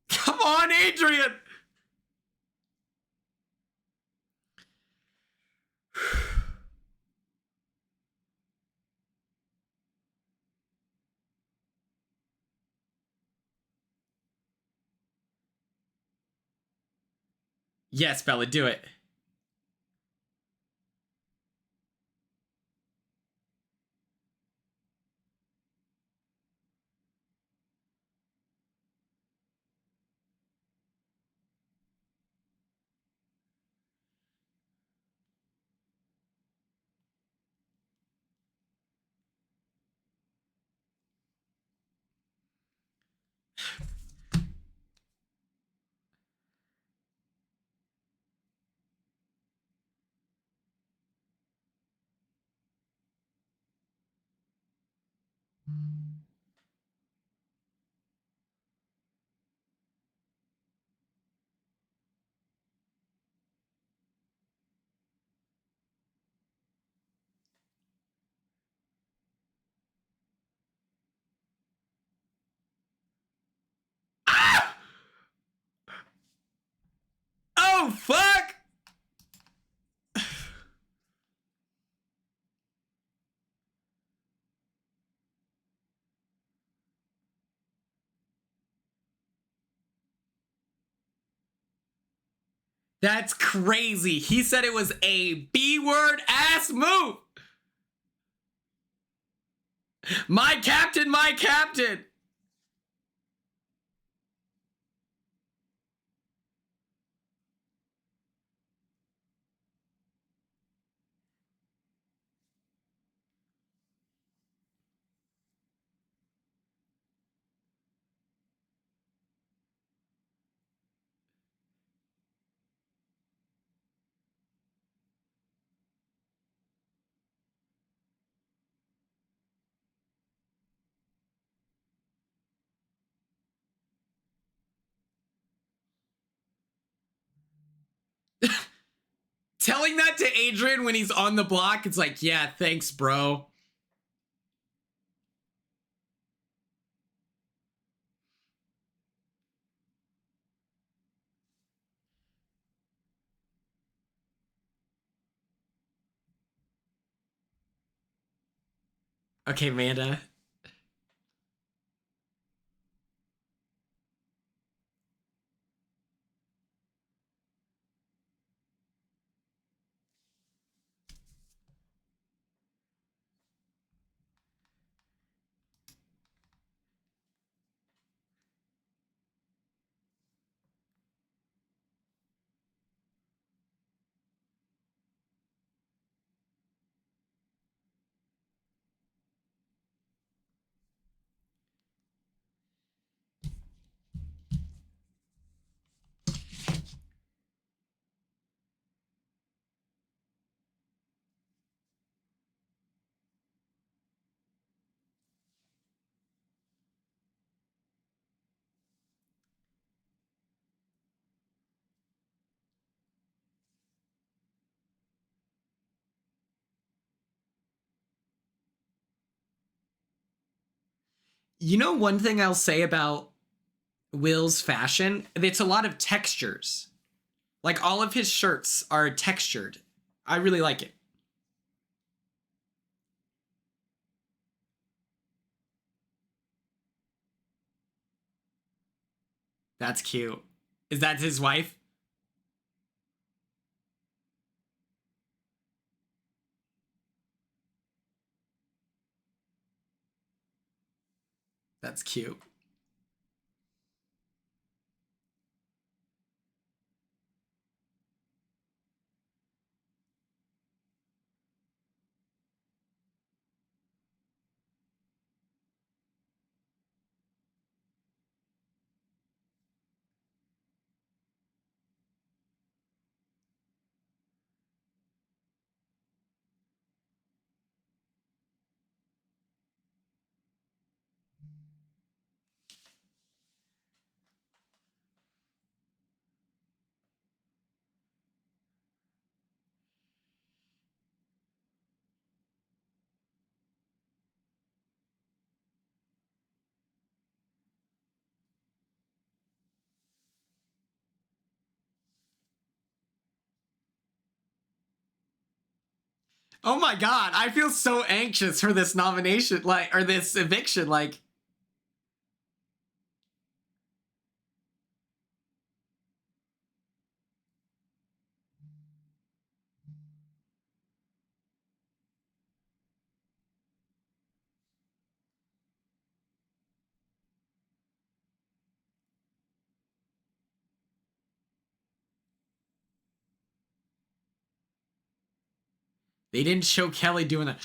come on, Adrian! Yes, Bella, do it. Oh, fuck! That's crazy. He said it was a B-word ass move. My captain, my captain. Telling that to Adrian when he's on the block, it's like, yeah, thanks, bro. Okay, Amanda. You know, one thing I'll say about Will's fashion, it's a lot of textures. Like all of his shirts are textured. I really like it. That's cute. Is that his wife? That's cute. Oh my god, I feel so anxious for this nomination, like, or this eviction, like. They didn't show Kelly doing that.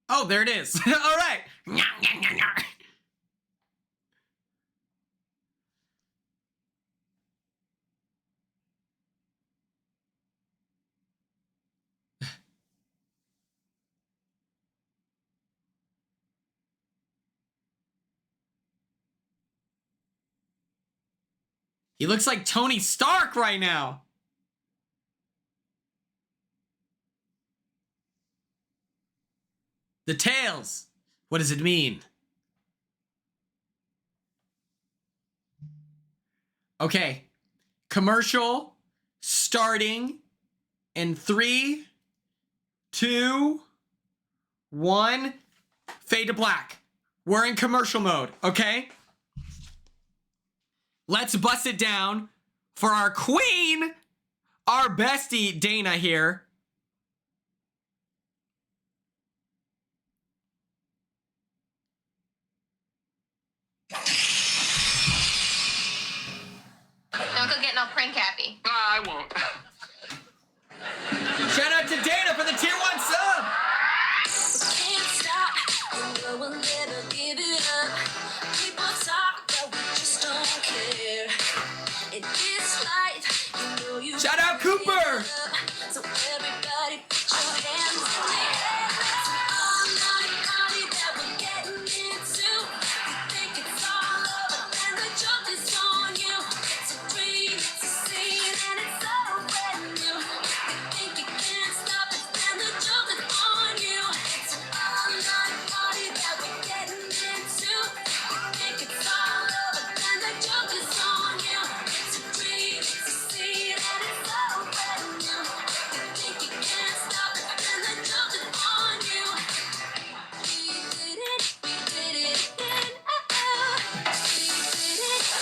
Oh, there it is. All right. He looks like Tony Stark right now. The tails. What does it mean? Okay. Commercial starting in 3, 2, 1. Fade to black. We're in commercial mode, okay? Let's bust it down for our queen, our bestie Dana here. Don't go get no prank happy. I won't. Shout out to Dana for the tier 1 sub. Can't stop, we'll never give it up. People talk, but we just don't care. In this life, you know you Shout out Cooper. so everybody put your hands in the air. It's an all-night party that we're getting into. You think it's all over, and the joke is on you. It's a dream, it's a scene, and it's so brand new. You think you can't stop it, and the joke is on you. It's an all-night party that we're getting into. You think it's all over, and the joke is on you. It's a dream, it's a scene, and it's so brand new. You think you can't stop it, and the joke is on you. We did it again, oh. We did it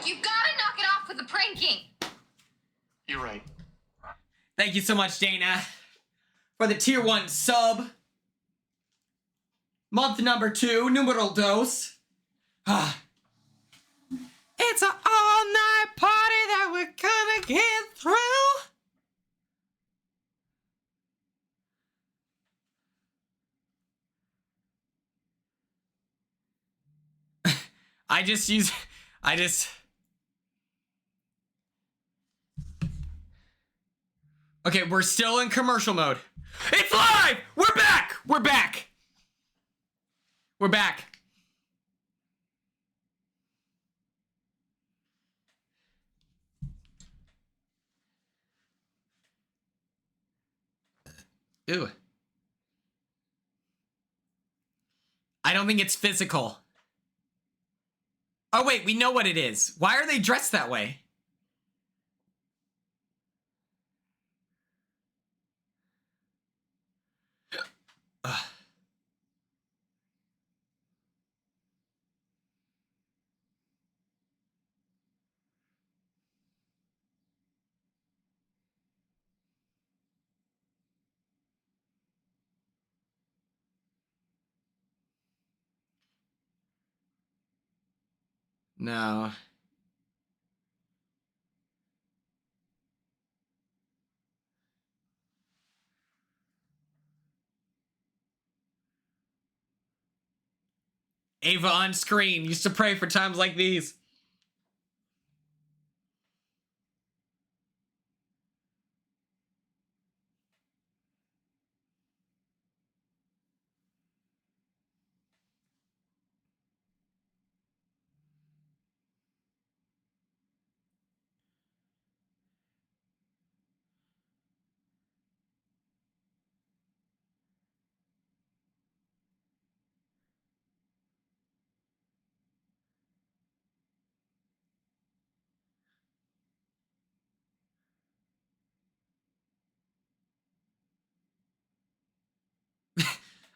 You gotta knock it off with the pranking. You're right. Thank you so much, Dana, for the tier 1 sub. Month number 2, numero dos. It's an all-night party that we're gonna get through. Okay, we're still in commercial mode. It's live! We're back! We're back! We're back. Ew. I don't think it's physical. Oh wait, we know what it is. Why are they dressed that way? Ugh. No. Ava on screen used to pray for times like these.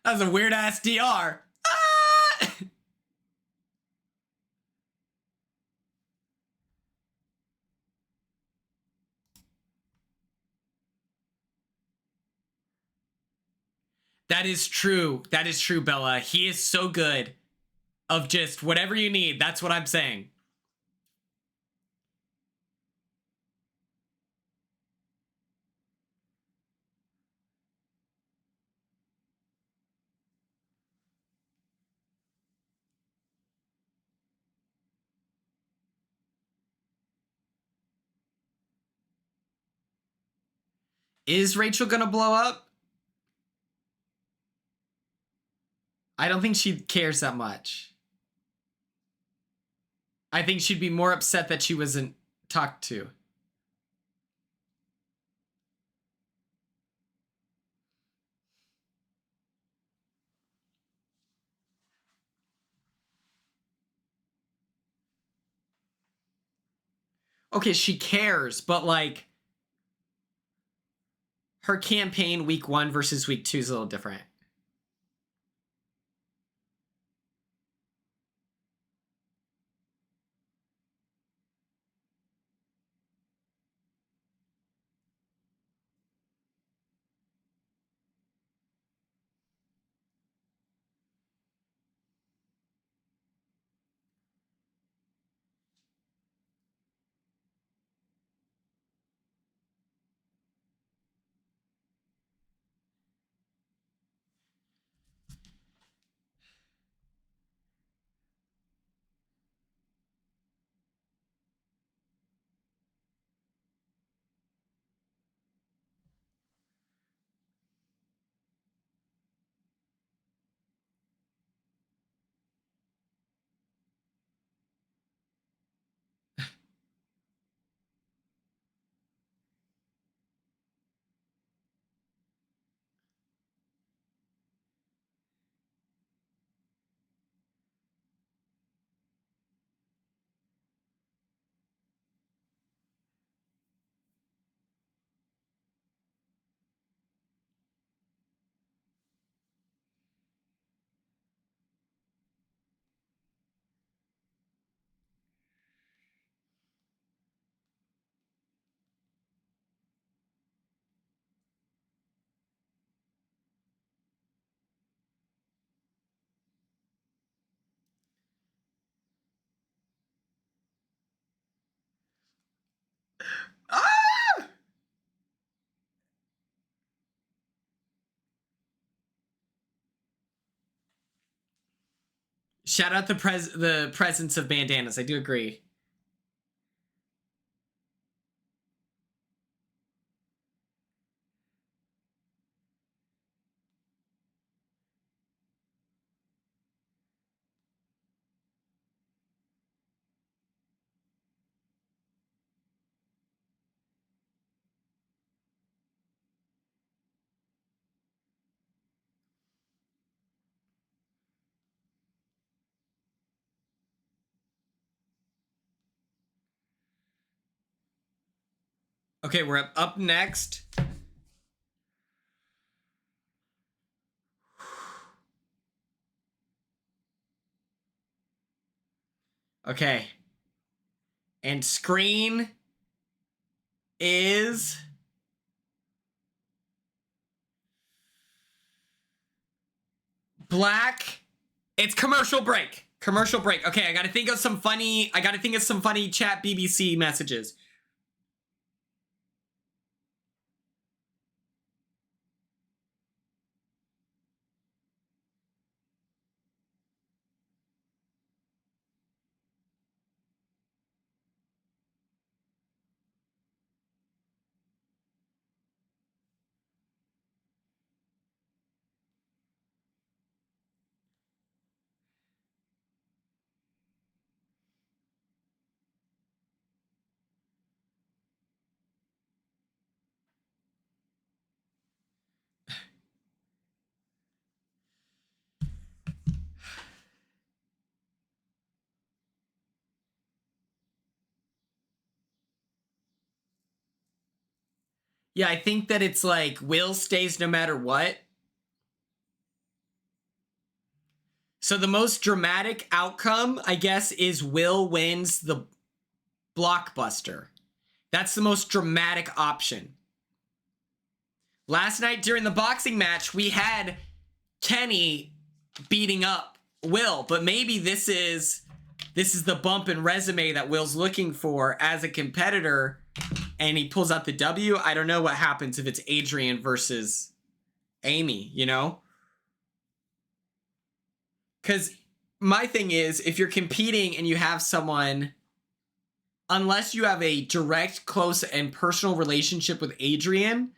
That was a weird ass DR. Ah! That is true. That is true, Bella. He is so good of just whatever you need. That's what I'm saying. Is Rachel gonna blow up? I don't think she cares that much. I think she'd be more upset that she wasn't talked to. Okay, she cares, but like her campaign week 1 versus week 2 is a little different. Ah! Shout out the presence of bandanas. I do agree. Okay, we're up next. Okay. And screen is black. It's commercial break. Commercial break. Okay, I gotta think of some funny chat BBC messages. Yeah, I think that it's like Will stays no matter what. So the most dramatic outcome, I guess, is Will wins the blockbuster. That's the most dramatic option. Last night during the boxing match, we had Kenny beating up Will, but maybe this is the bump in resume that Will's looking for as a competitor, and he pulls out the W. I don't know what happens if it's Adrian versus Amy, you know? Because my thing is, if you're competing and you have someone, unless you have a direct, close, and personal relationship with Adrian,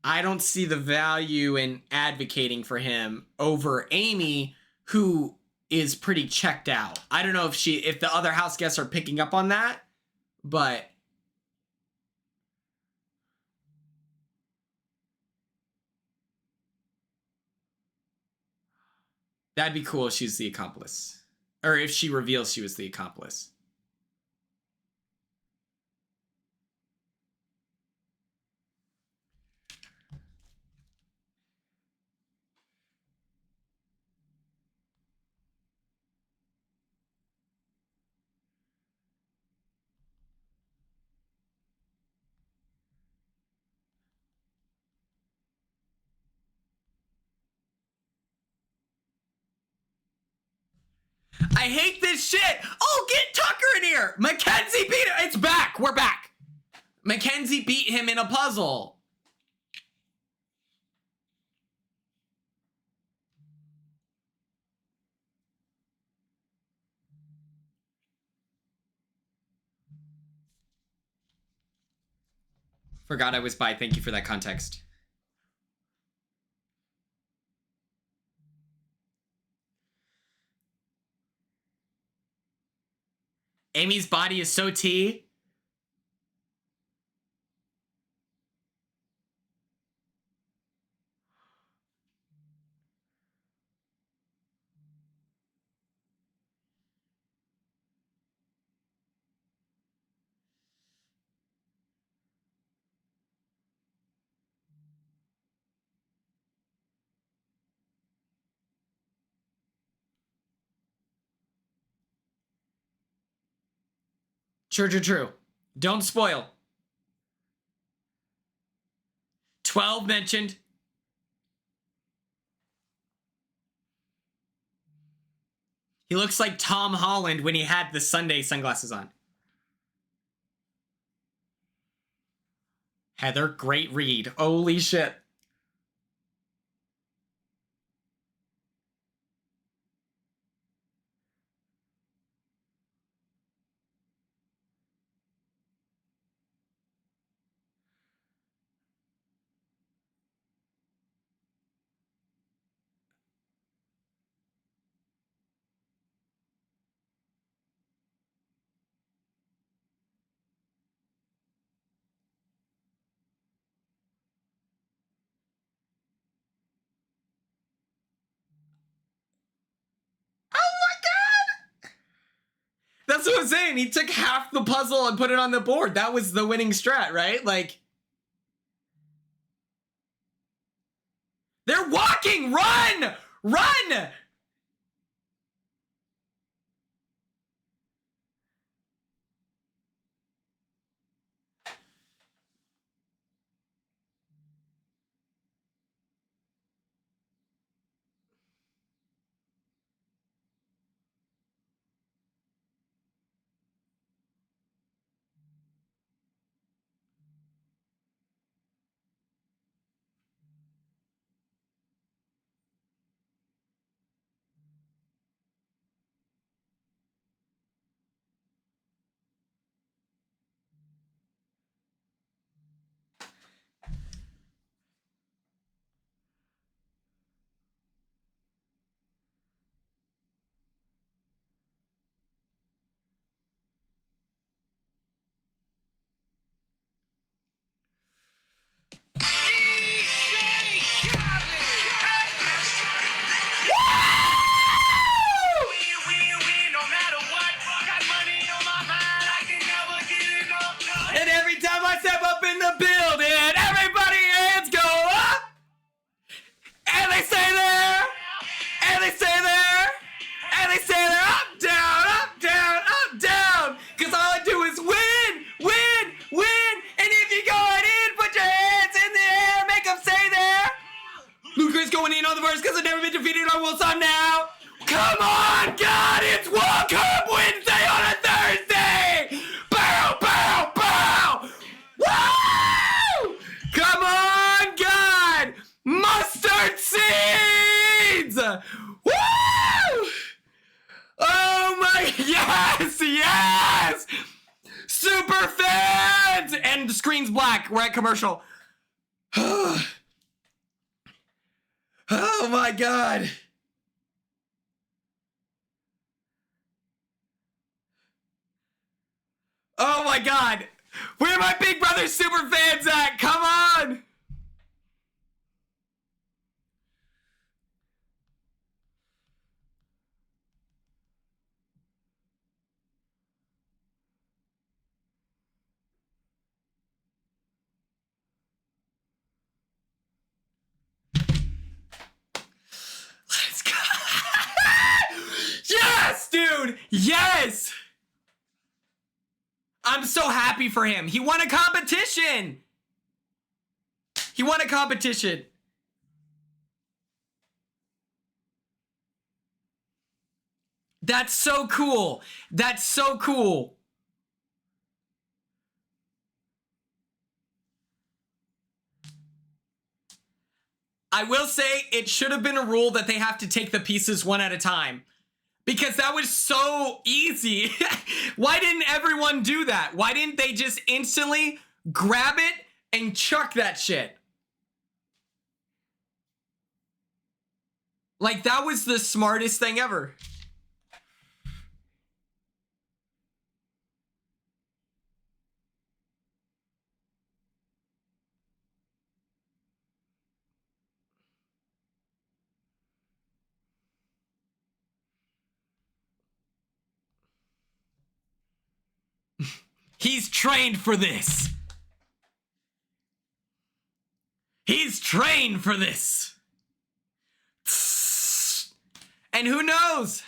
I don't see the value in advocating for him over Amy, who is pretty checked out. I don't know if the other house guests are picking up on that, but that'd be cool if she's the accomplice. Or if she reveals she was the accomplice. I hate this shit. Oh, get Tucker in here. Mackenzie beat him. It's back. We're back. Mackenzie beat him in a puzzle. Forgot I was by. Thank you for that context. Amy's body is so tea. True. Don't spoil. 12 mentioned. He looks like Tom Holland when he had the Sunday sunglasses on. Heather, great read. Holy shit. That's what I'm saying. He took half the puzzle and put it on the board. That was the winning strat, right? Like, they're walking. Run! Run! Yes! Super fans! And the screen's black. We're at commercial. Oh my God. Oh my God. Where are my Big Brother super fans at? Come on. Let's go. Yes, dude. Yes. I'm so happy for him. He won a competition. He won a competition. That's so cool. That's so cool. I will say it should have been a rule that they have to take the pieces one at a time. Because that was so easy. Why didn't everyone do that? Why didn't they just instantly grab it and chuck that shit? Like, that was the smartest thing ever. He's trained for this. He's trained for this. And who knows?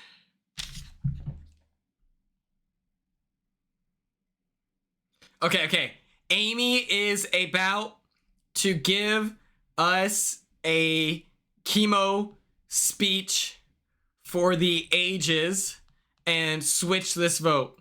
Okay. Amy is about to give us a chemo speech for the ages and switch this vote.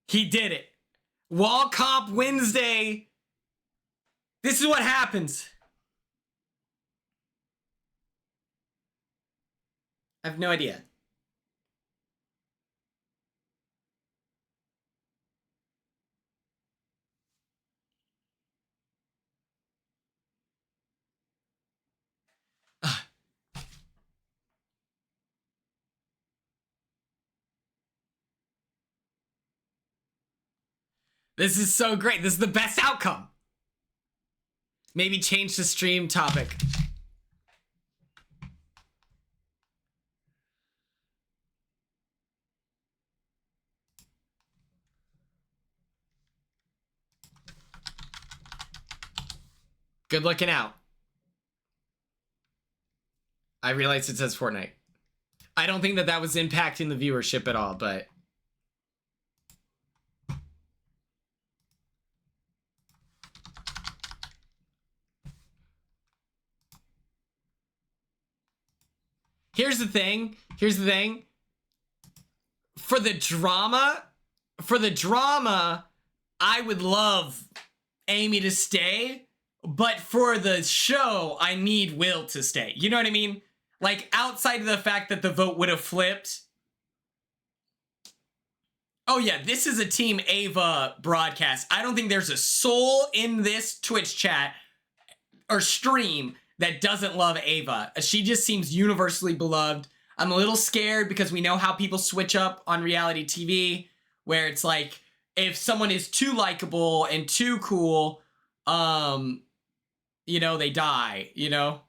He did it. Wall Comp Wednesday. This is what happens. I have no idea. This is so great. This is the best outcome. Maybe change the stream topic. Good looking out. I realize it says Fortnite. I don't think that that was impacting the viewership at all, but... Here's the thing. For the drama, I would love Amy to stay, but for the show, I need Will to stay. You know what I mean? Like, outside of the fact that the vote would have flipped. Oh yeah, this is a Team Ava broadcast. I don't think there's a soul in this Twitch chat or stream that doesn't love Ava. She just seems universally beloved. I'm a little scared because we know how people switch up on reality TV, where it's like, if someone is too likable and too cool, you know, they die, you know?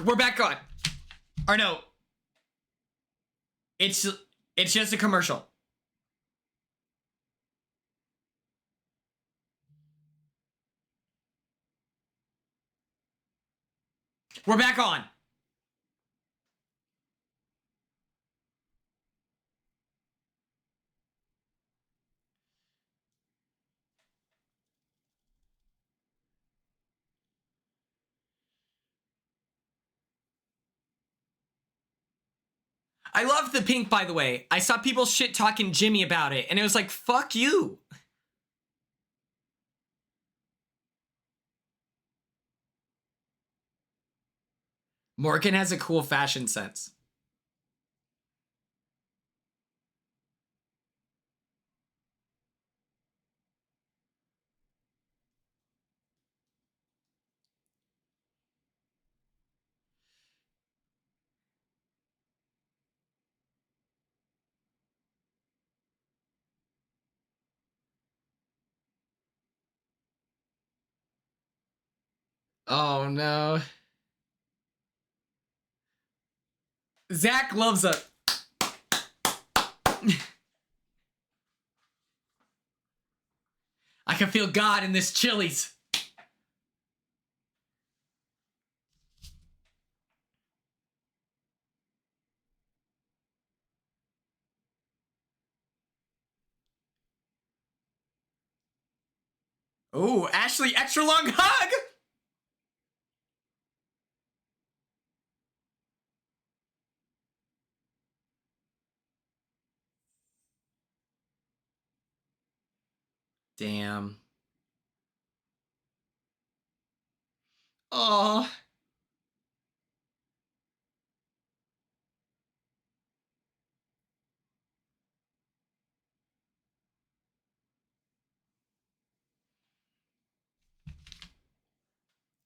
We're back on. Or no. It's just a commercial. We're back on. I love the pink, by the way. I saw people shit talking Jimmy about it, and it was like, fuck you. Morgan has a cool fashion sense. Oh no. Zach loves a... I can feel God in this Chili's. Ooh, Ashley, extra long hug! Damn. Oh.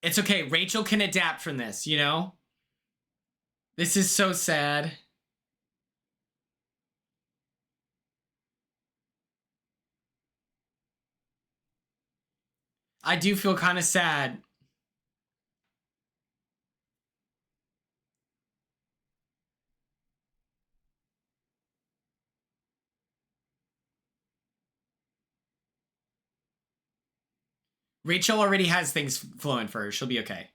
It's okay. Rachel can adapt from this, you know? This is so sad. I do feel kind of sad. Rachel already has things flowing for her. She'll be okay.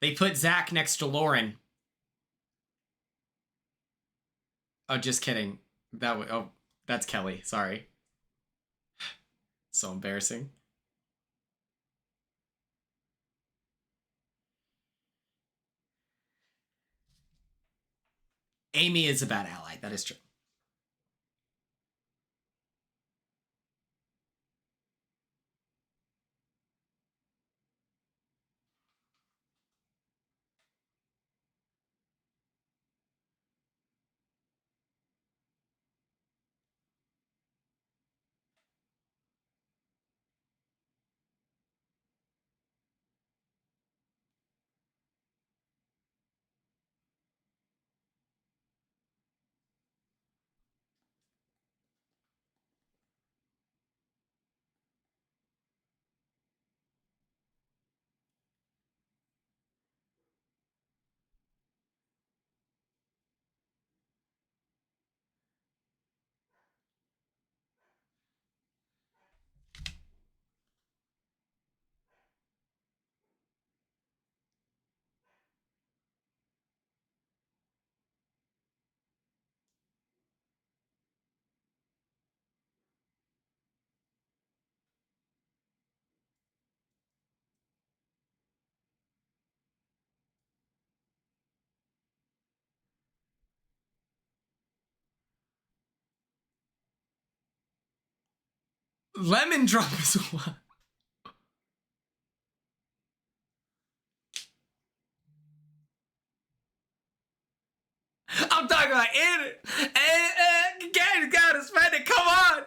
They put Zach next to Lauren. Oh, just kidding. Oh, that's Kelly. Sorry. So embarrassing. Amy is a bad ally. That is true. Lemon drop is what? I'm talking about it. And guys gotta spend it. Come on.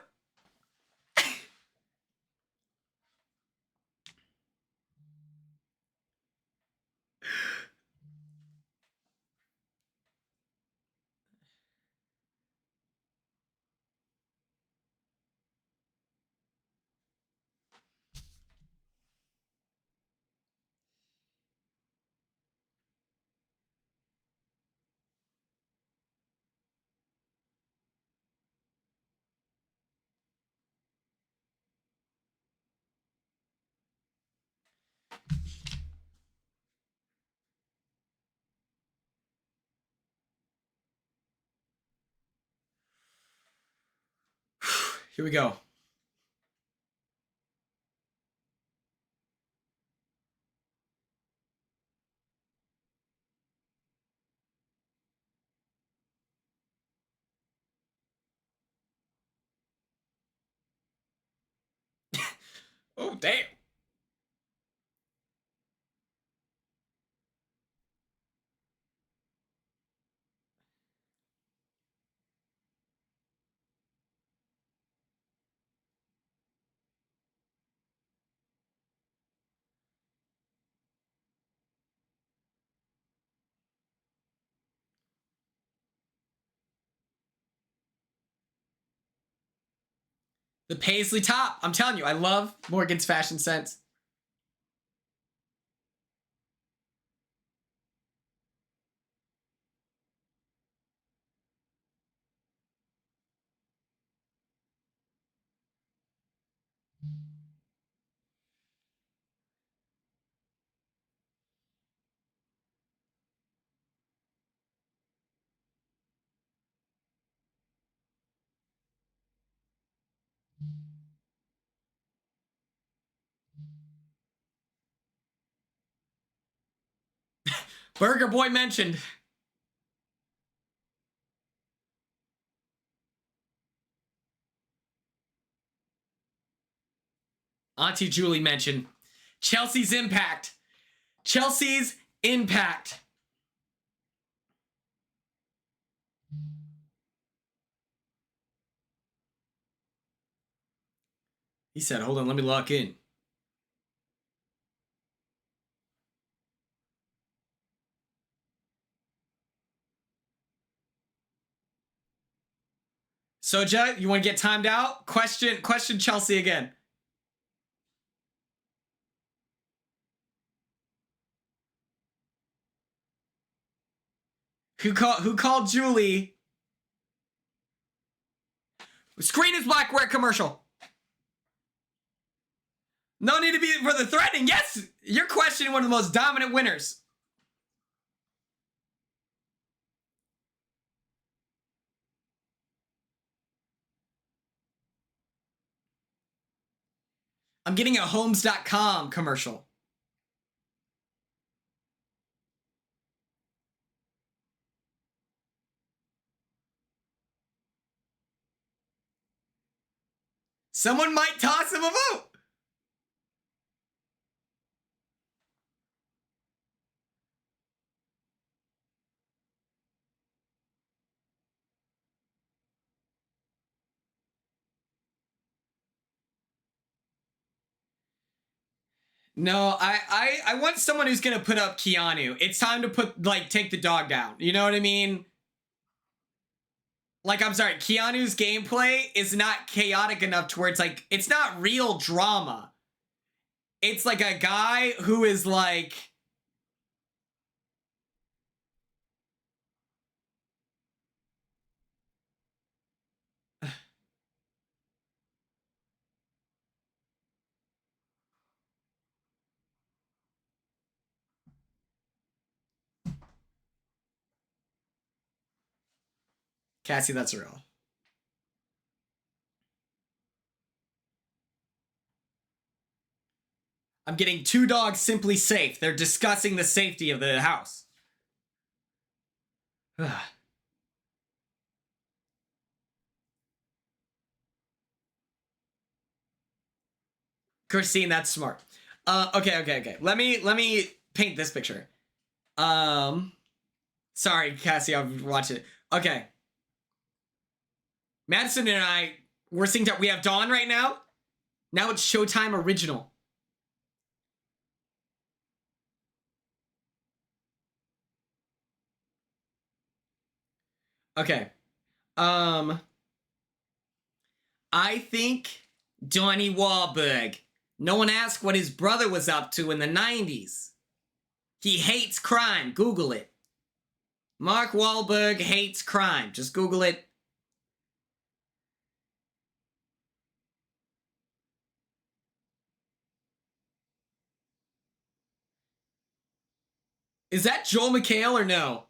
Here we go. Oh, damn. The paisley top. I'm telling you, I love Morgan's fashion sense. Burger Boy mentioned. Auntie Julie mentioned. Chelsea's impact. Chelsea's impact. He said, hold on, let me lock in. Soja, you want to get timed out? Question Chelsea again. Who called Julie? Screen is Blackware commercial. No need to be for the threatening. Yes, you're questioning one of the most dominant winners. I'm getting a homes.com commercial. Someone might toss him a vote. No, I want someone who's gonna put up Keanu. It's time to take the dog down. You know what I mean? Like, I'm sorry, Keanu's gameplay is not chaotic enough to where it's not real drama. It's like a guy who is like... Cassie, that's real. I'm getting 2 dogs simply safe. They're discussing the safety of the house. Christine, that's smart. Okay. Let me paint this picture. Sorry, Cassie, I've watched it. Okay. Madison and I, we're synced up. We have Dawn right now. Now it's Showtime Original. Okay. I think Donnie Wahlberg. No one asked what his brother was up to in the 90s. He hates crime. Google it. Mark Wahlberg hates crime. Just Google it. Is that Joel McHale or no?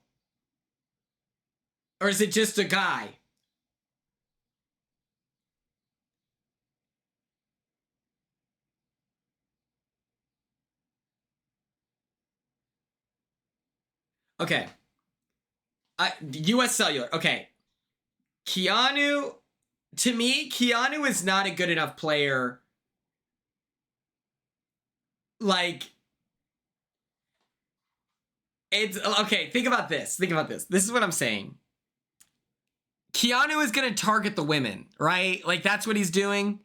Or is it just a guy? Okay. US Cellular. Okay. Keanu, to me, Keanu is not a good enough player. Like, it's okay. Think about this. Think about this. This is what I'm saying. Keanu is going to target the women, right? Like, that's what he's doing.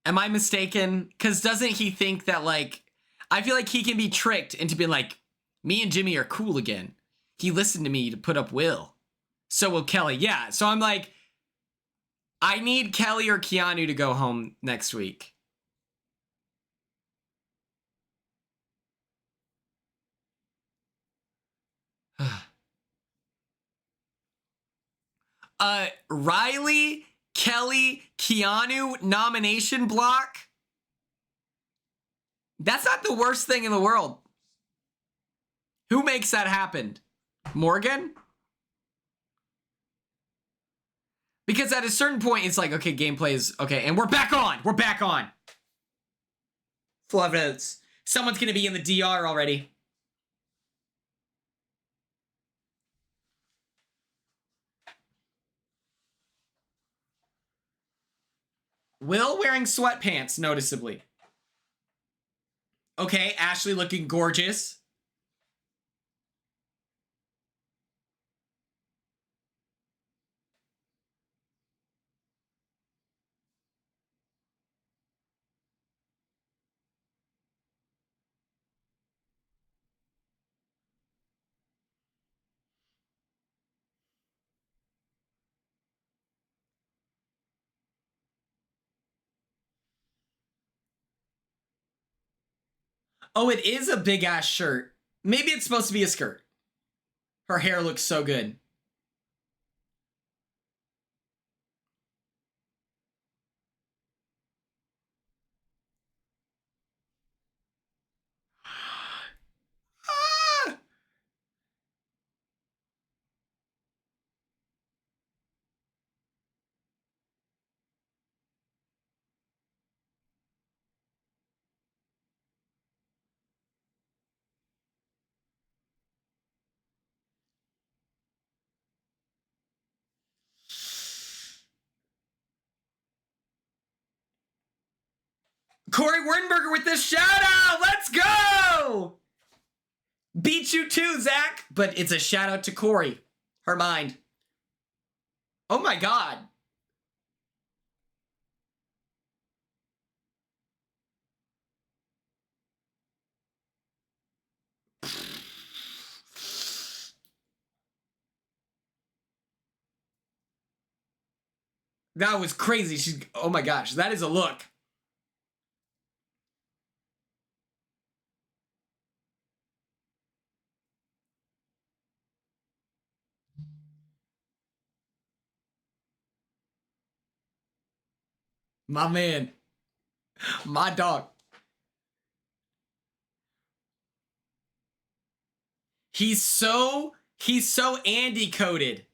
Am I mistaken? Because doesn't he think that, like, I feel like he can be tricked into being like, me and Jimmy are cool again. He listened to me to put up Will. So will Kelly. Yeah. So I'm like, I need Kelly or Keanu to go home next week. Riley, Kelly, Keanu nomination block. That's not the worst thing in the world. Who makes that happen? Morgan? Because at a certain point, it's like, okay, gameplay is okay, and we're back on. We're back on. Full evidence. Someone's gonna be in the DR already. Will wearing sweatpants, noticeably. Okay, Ashley looking gorgeous. Oh, it is a big ass shirt. Maybe it's supposed to be a skirt. Her hair looks so good. Ah! Cory Wernberger with this shout out. Let's go. Beat you too, Zach. But it's a shout out to Cory. Her mind. Oh my God. That was crazy. She's, oh my gosh, that is a look. My man. My dog. He's so Andy coded.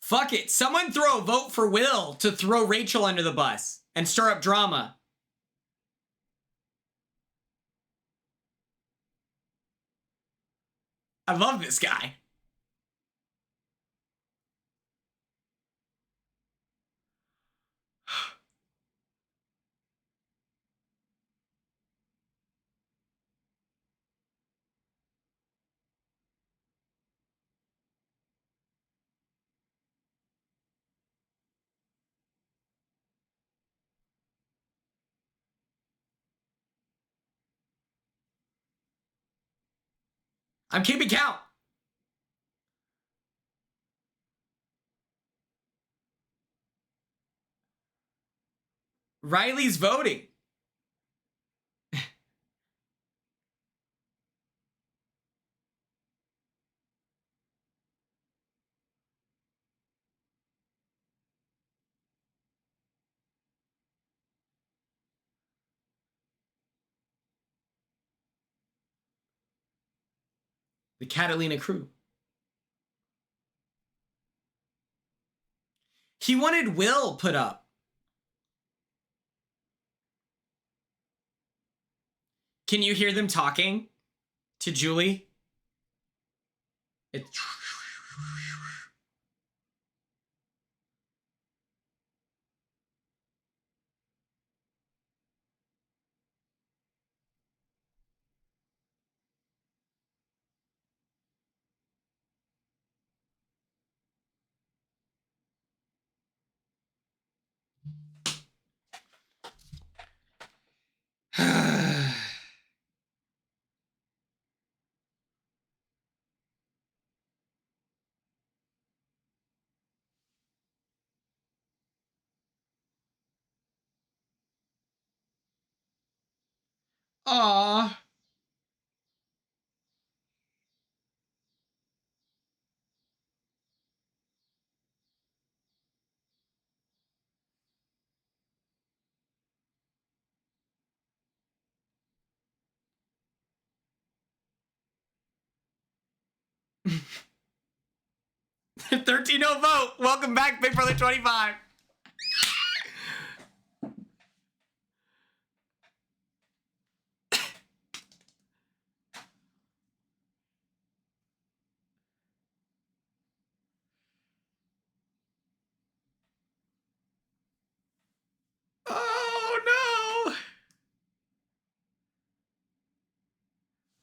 Fuck it. Someone throw a vote for Will to throw Rachel under the bus and stir up drama. I love this guy. I'm keeping count. Riley's voting. The Catalina crew. He wanted Will put up. Can you hear them talking to Julie? It's... Aww. $13 vote. Welcome back, Big Brother 25. Oh no!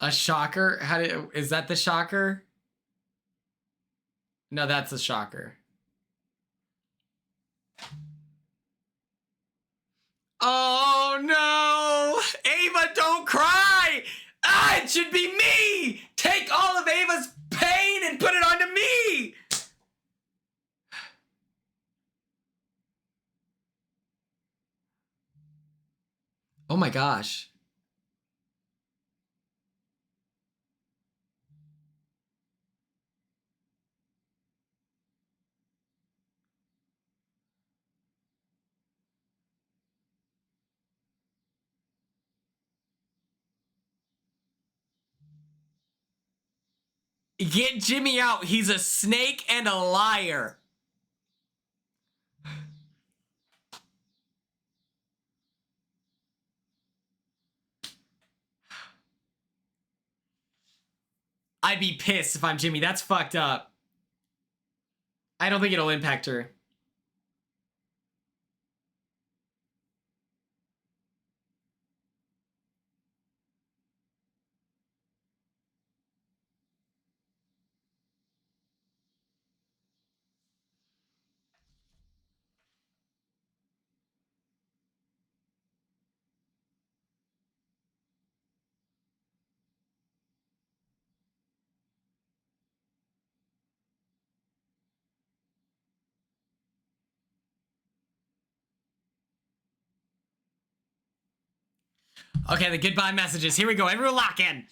A shocker? Is that the shocker? No, that's a shocker. Oh no! Ava, don't cry! Ah, it should be me! Take all of Ava's pain and put it onto me! Oh my gosh. Get Jimmy out. He's a snake and a liar. I'd be pissed if I'm Jimmy. That's fucked up. I don't think it'll impact her. Okay, the goodbye messages. Here we go. Everyone lock in.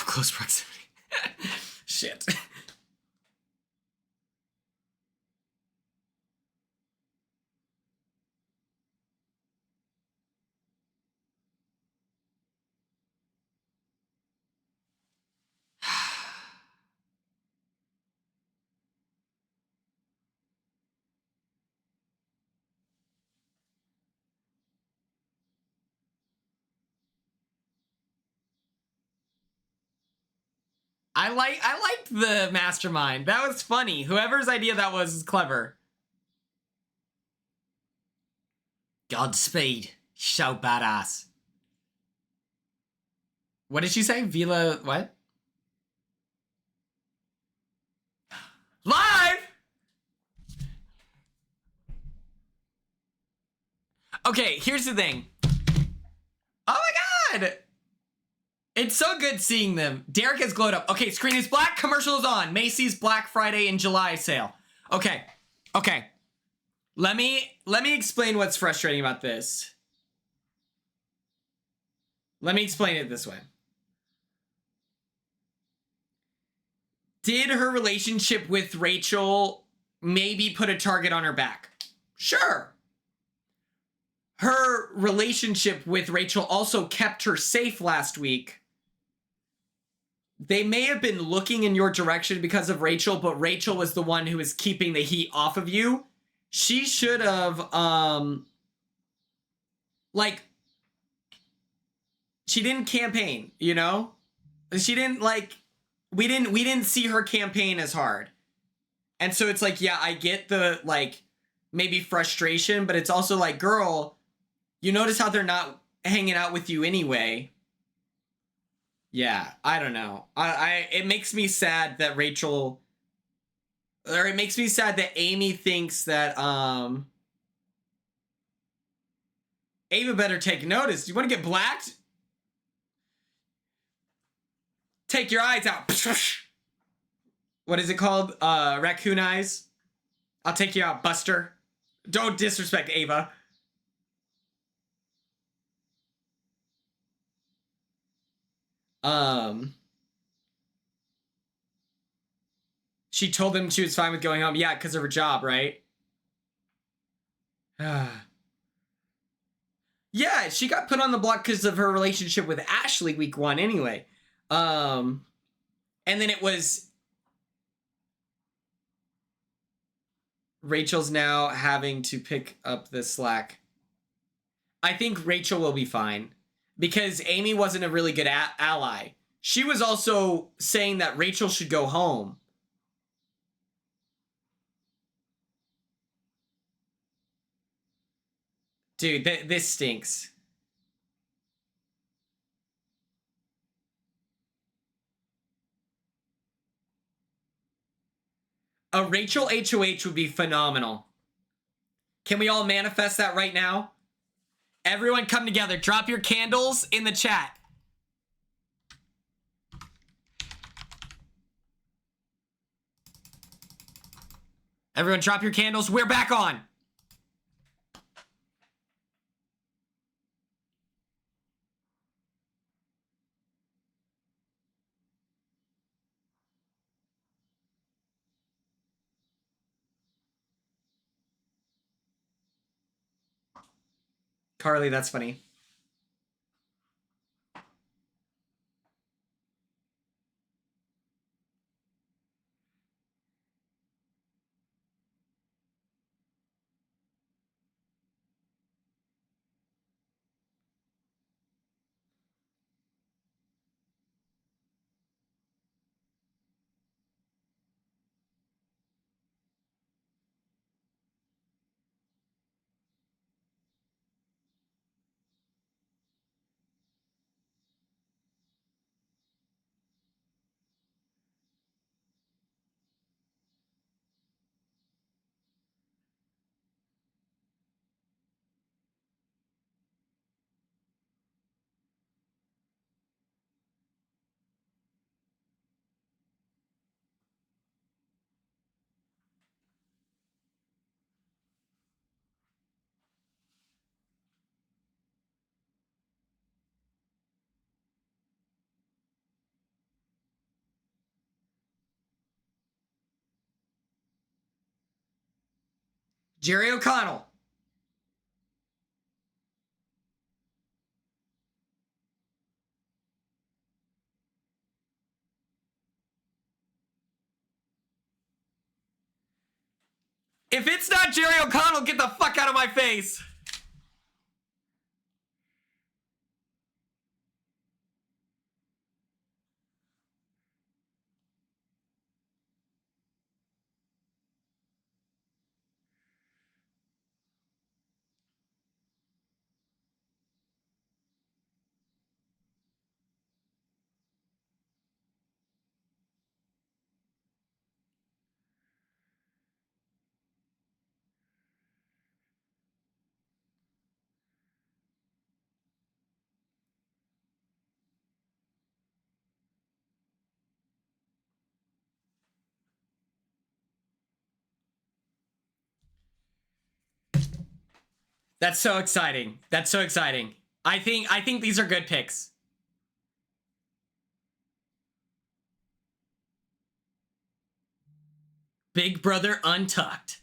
Close proximity. Shit. I liked the mastermind. That was funny. Whoever's idea that was clever. Godspeed. So badass. What did she say? Vila what? Okay, here's the thing. Oh my god! It's so good seeing them. Derek has glowed up. Okay, screen is black, commercial is on. Macy's Black Friday and July sale. Okay, okay. Let me explain what's frustrating about this. Let me explain it this way. Did her relationship with Rachel maybe put a target on her back? Sure. Her relationship with Rachel also kept her safe last week. They may have been looking in your direction because of Rachel, but Rachel was the one who was keeping the heat off of you. She should have, like, she didn't campaign, you know? She didn't, like, we didn't see her campaign as hard. And so it's like, yeah, I get the, like, maybe frustration, but it's also like, girl, you notice how they're not hanging out with you anyway. Yeah, I don't know. It makes me sad that Rachel, or it makes me sad that Amy thinks that, Ava better take notice. You want to get blacked? Take your eyes out. What is it called? Raccoon eyes? I'll take you out, Buster. Don't disrespect Ava. She told him she was fine with going home. Yeah, because of her job, right? Yeah, she got put on the block because of her relationship with Ashley week 1 anyway. And then it was Rachel's now having to pick up the slack. I think Rachel will be fine because Amy wasn't a really good ally. She was also saying that Rachel should go home. Dude, this stinks. A Rachel HOH would be phenomenal. Can we all manifest that right now? Everyone come together. Drop your candles in the chat. Everyone drop your candles. We're back on. Carly, that's funny. Jerry O'Connell. If it's not Jerry O'Connell, get the fuck out of my face. That's so exciting. That's so exciting. I think these are good picks. Big Brother Untucked.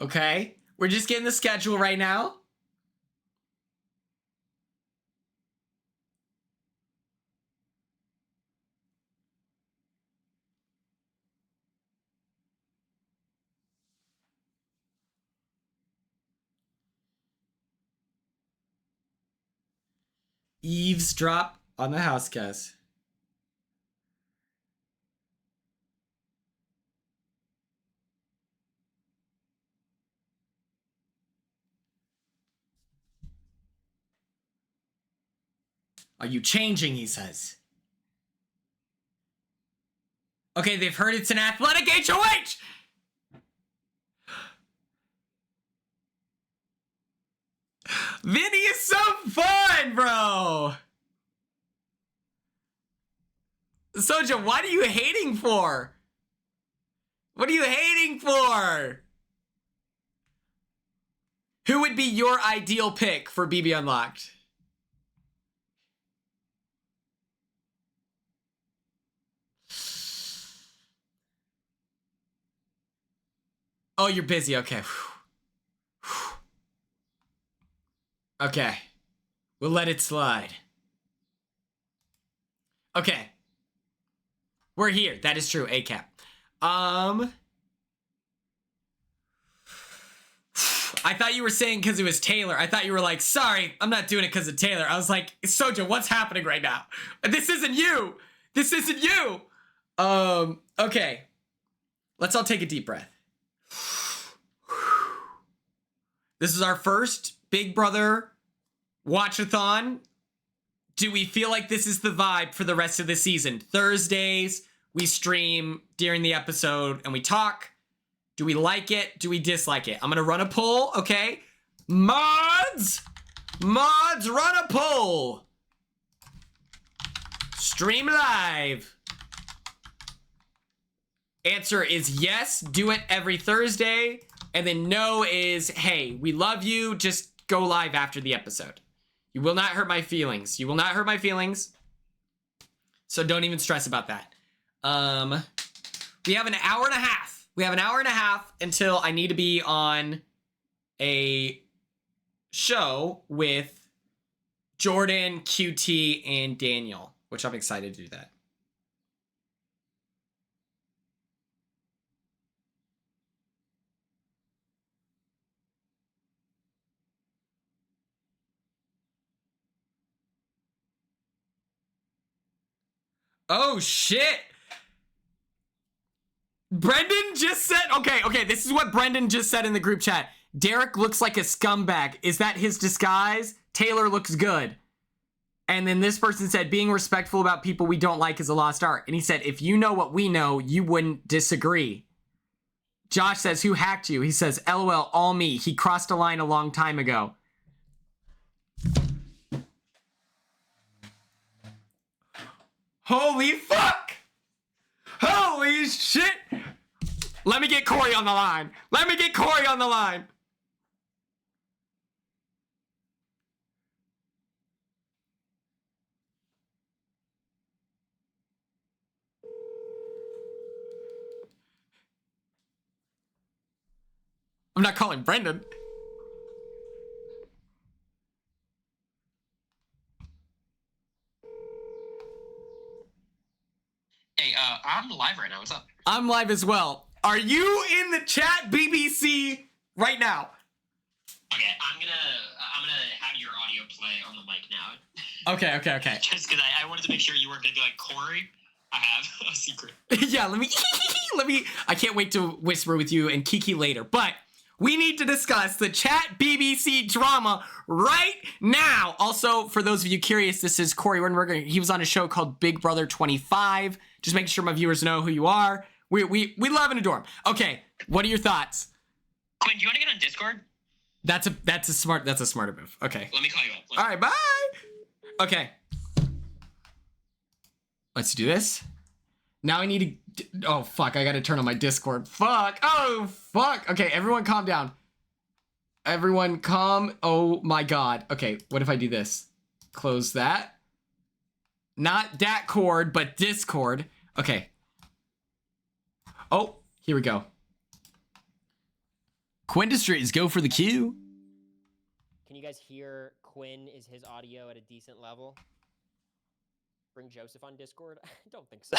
Okay, we're just getting the schedule right now. Eavesdrop on the house guest. Are you changing, he says. Okay, they've heard it's an athletic HOH! Vinny is so fun, bro! Soja, what are you hating for? What are you hating for? Who would be your ideal pick for BB Unlocked? Oh, you're busy. Okay. Okay. We'll let it slide. Okay. We're here. That is true. ACAP. I thought you were saying because it was Taylor. I thought you were like, sorry, I'm not doing it because of Taylor. I was like, Soja, what's happening right now? This isn't you. This isn't you. Okay. Let's all take a deep breath. This is our first Big Brother watch-a-thon. Do we feel like this is the vibe for the rest of the season? Thursdays, we stream during the episode and we talk. Do we like it? Do we dislike it? I'm gonna run a poll, okay? Mods, run a poll. Stream live. Answer is yes, do it every Thursday. And then no is, hey, we love you, just go live after the episode. You will not hurt my feelings. You will not hurt my feelings. So don't even stress about that. We have an hour and a half. We have an hour and a half until I need to be on a show with Jordan, QT, and Daniel, which I'm excited to do that. Oh, shit. Brendan just said, okay, this is what Brendan just said in the group chat. Derek looks like a scumbag. Is that his disguise? Taylor looks good. And then this person said, being respectful about people we don't like is a lost art. And he said, if you know what we know, you wouldn't disagree. Josh says, who hacked you? He says, LOL, all me. He crossed a line a long time ago. Holy fuck! Holy shit! Let me get Cory on the line. Let me get Cory on the line. I'm not calling Brendan. Hey, I'm live right now. What's up? I'm live as well. Are you in the chat, BBC, right now? Okay, I'm gonna have your audio play on the mic now. Okay. Just because I wanted to make sure you weren't gonna be like, Cory, I have a secret. Yeah, let me, I can't wait to whisper with you and Kiki later. But We need to discuss the chat BBC drama right now. Also, for those of you curious, this is Cory Wittenberger. He was on a show called Big Brother 25. Just making sure my viewers know who you are. We love and adore him. Okay, what are your thoughts? Quinn, do you want to get on Discord? That's a smarter move. Okay. Let me call you up. All right, bye. Okay. Let's do this. Now I need to... Oh, fuck. I got to turn on my Discord. Fuck. Oh, fuck. Okay, everyone calm down. Everyone calm. Oh, my God. Okay, what if I do this? Close that. Not Datcord, but Discord. Okay. Oh, here we go. Quindustries, go for the queue. Can you guys hear Quinn? Is his audio at a decent level? Bring Joseph on Discord? I don't think so.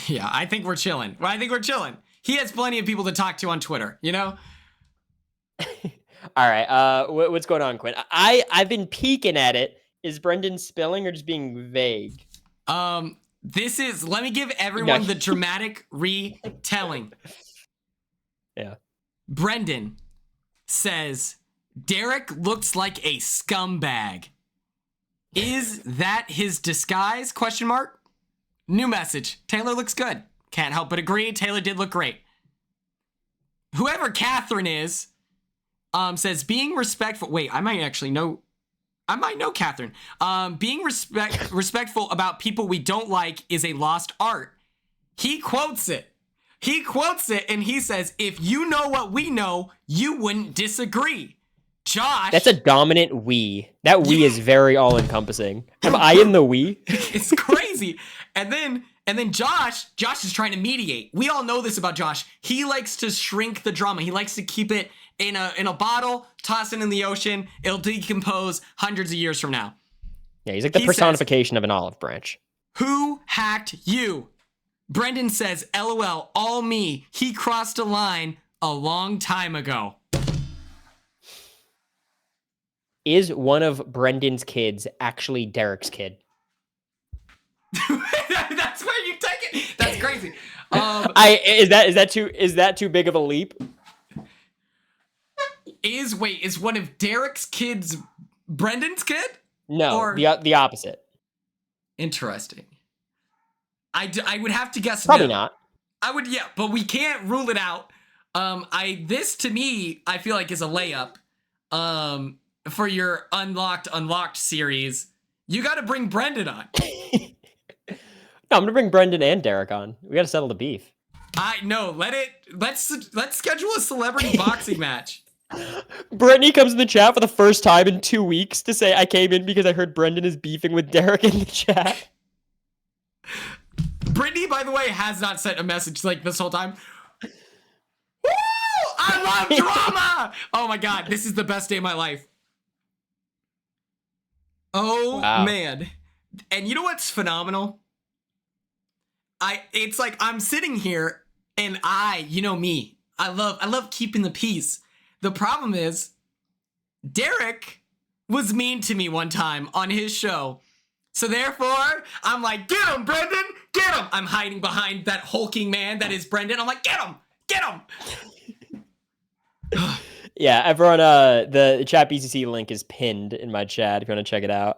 Yeah, I think we're chilling. Well, I think we're chilling. He has plenty of people to talk to on Twitter, you know? All right, what's going on, Quinn? I've been peeking at it. Is Brendan spilling or just being vague? This is... Let me give everyone the dramatic retelling. Yeah. Brendan says, Derek looks like a scumbag. Is that his disguise? Question mark. New message. Taylor looks good. Can't help but agree. Taylor did look great. Whoever Catherine is, says being respectful. Wait, I might know Catherine. Being respectful about people we don't like is a lost art. He quotes it. And he says, if you know what we know, you wouldn't disagree. Josh. That's a dominant we. That we is very all-encompassing. Am I in the we? It's crazy. And then Josh is trying to mediate. We all know this about Josh. He likes to shrink the drama. He likes to keep it in a bottle, toss it in the ocean. It'll decompose hundreds of years from now. Yeah, he's like the personification of an olive branch. Who hacked you? Brendan says, LOL, all me. He crossed a line a long time ago. Is one of Brendan's kids actually Derek's kid? That's where you take it. That's crazy. Is that too big of a leap? Is one of Derek's kids Brendan's kid? No, or... the opposite. Interesting. I would have to guess probably no. not. I would, yeah, but we can't rule it out. This to me, I feel like is a layup. For your unlocked series, you got to bring Brendan on. No, I'm gonna bring Brendan and Derek on. We got to settle the beef. Let's schedule a celebrity boxing match. Brittany comes in the chat for the first time in 2 weeks to say, I came in because I heard Brendan is beefing with Derek in the chat. Brittany, by the way, has not sent a message like this whole time. Woo! I love drama! Oh my God, this is the best day of my life. Oh, wow. Man. And you know what's phenomenal? It's like I'm sitting here and you know me. I love keeping the peace. The problem is Derek was mean to me one time on his show. So therefore, I'm like, get him, Brendan, get him. I'm hiding behind that hulking man that is Brendan. I'm like, get him. Yeah, everyone, the chat BCC link is pinned in my chat if you want to check it out.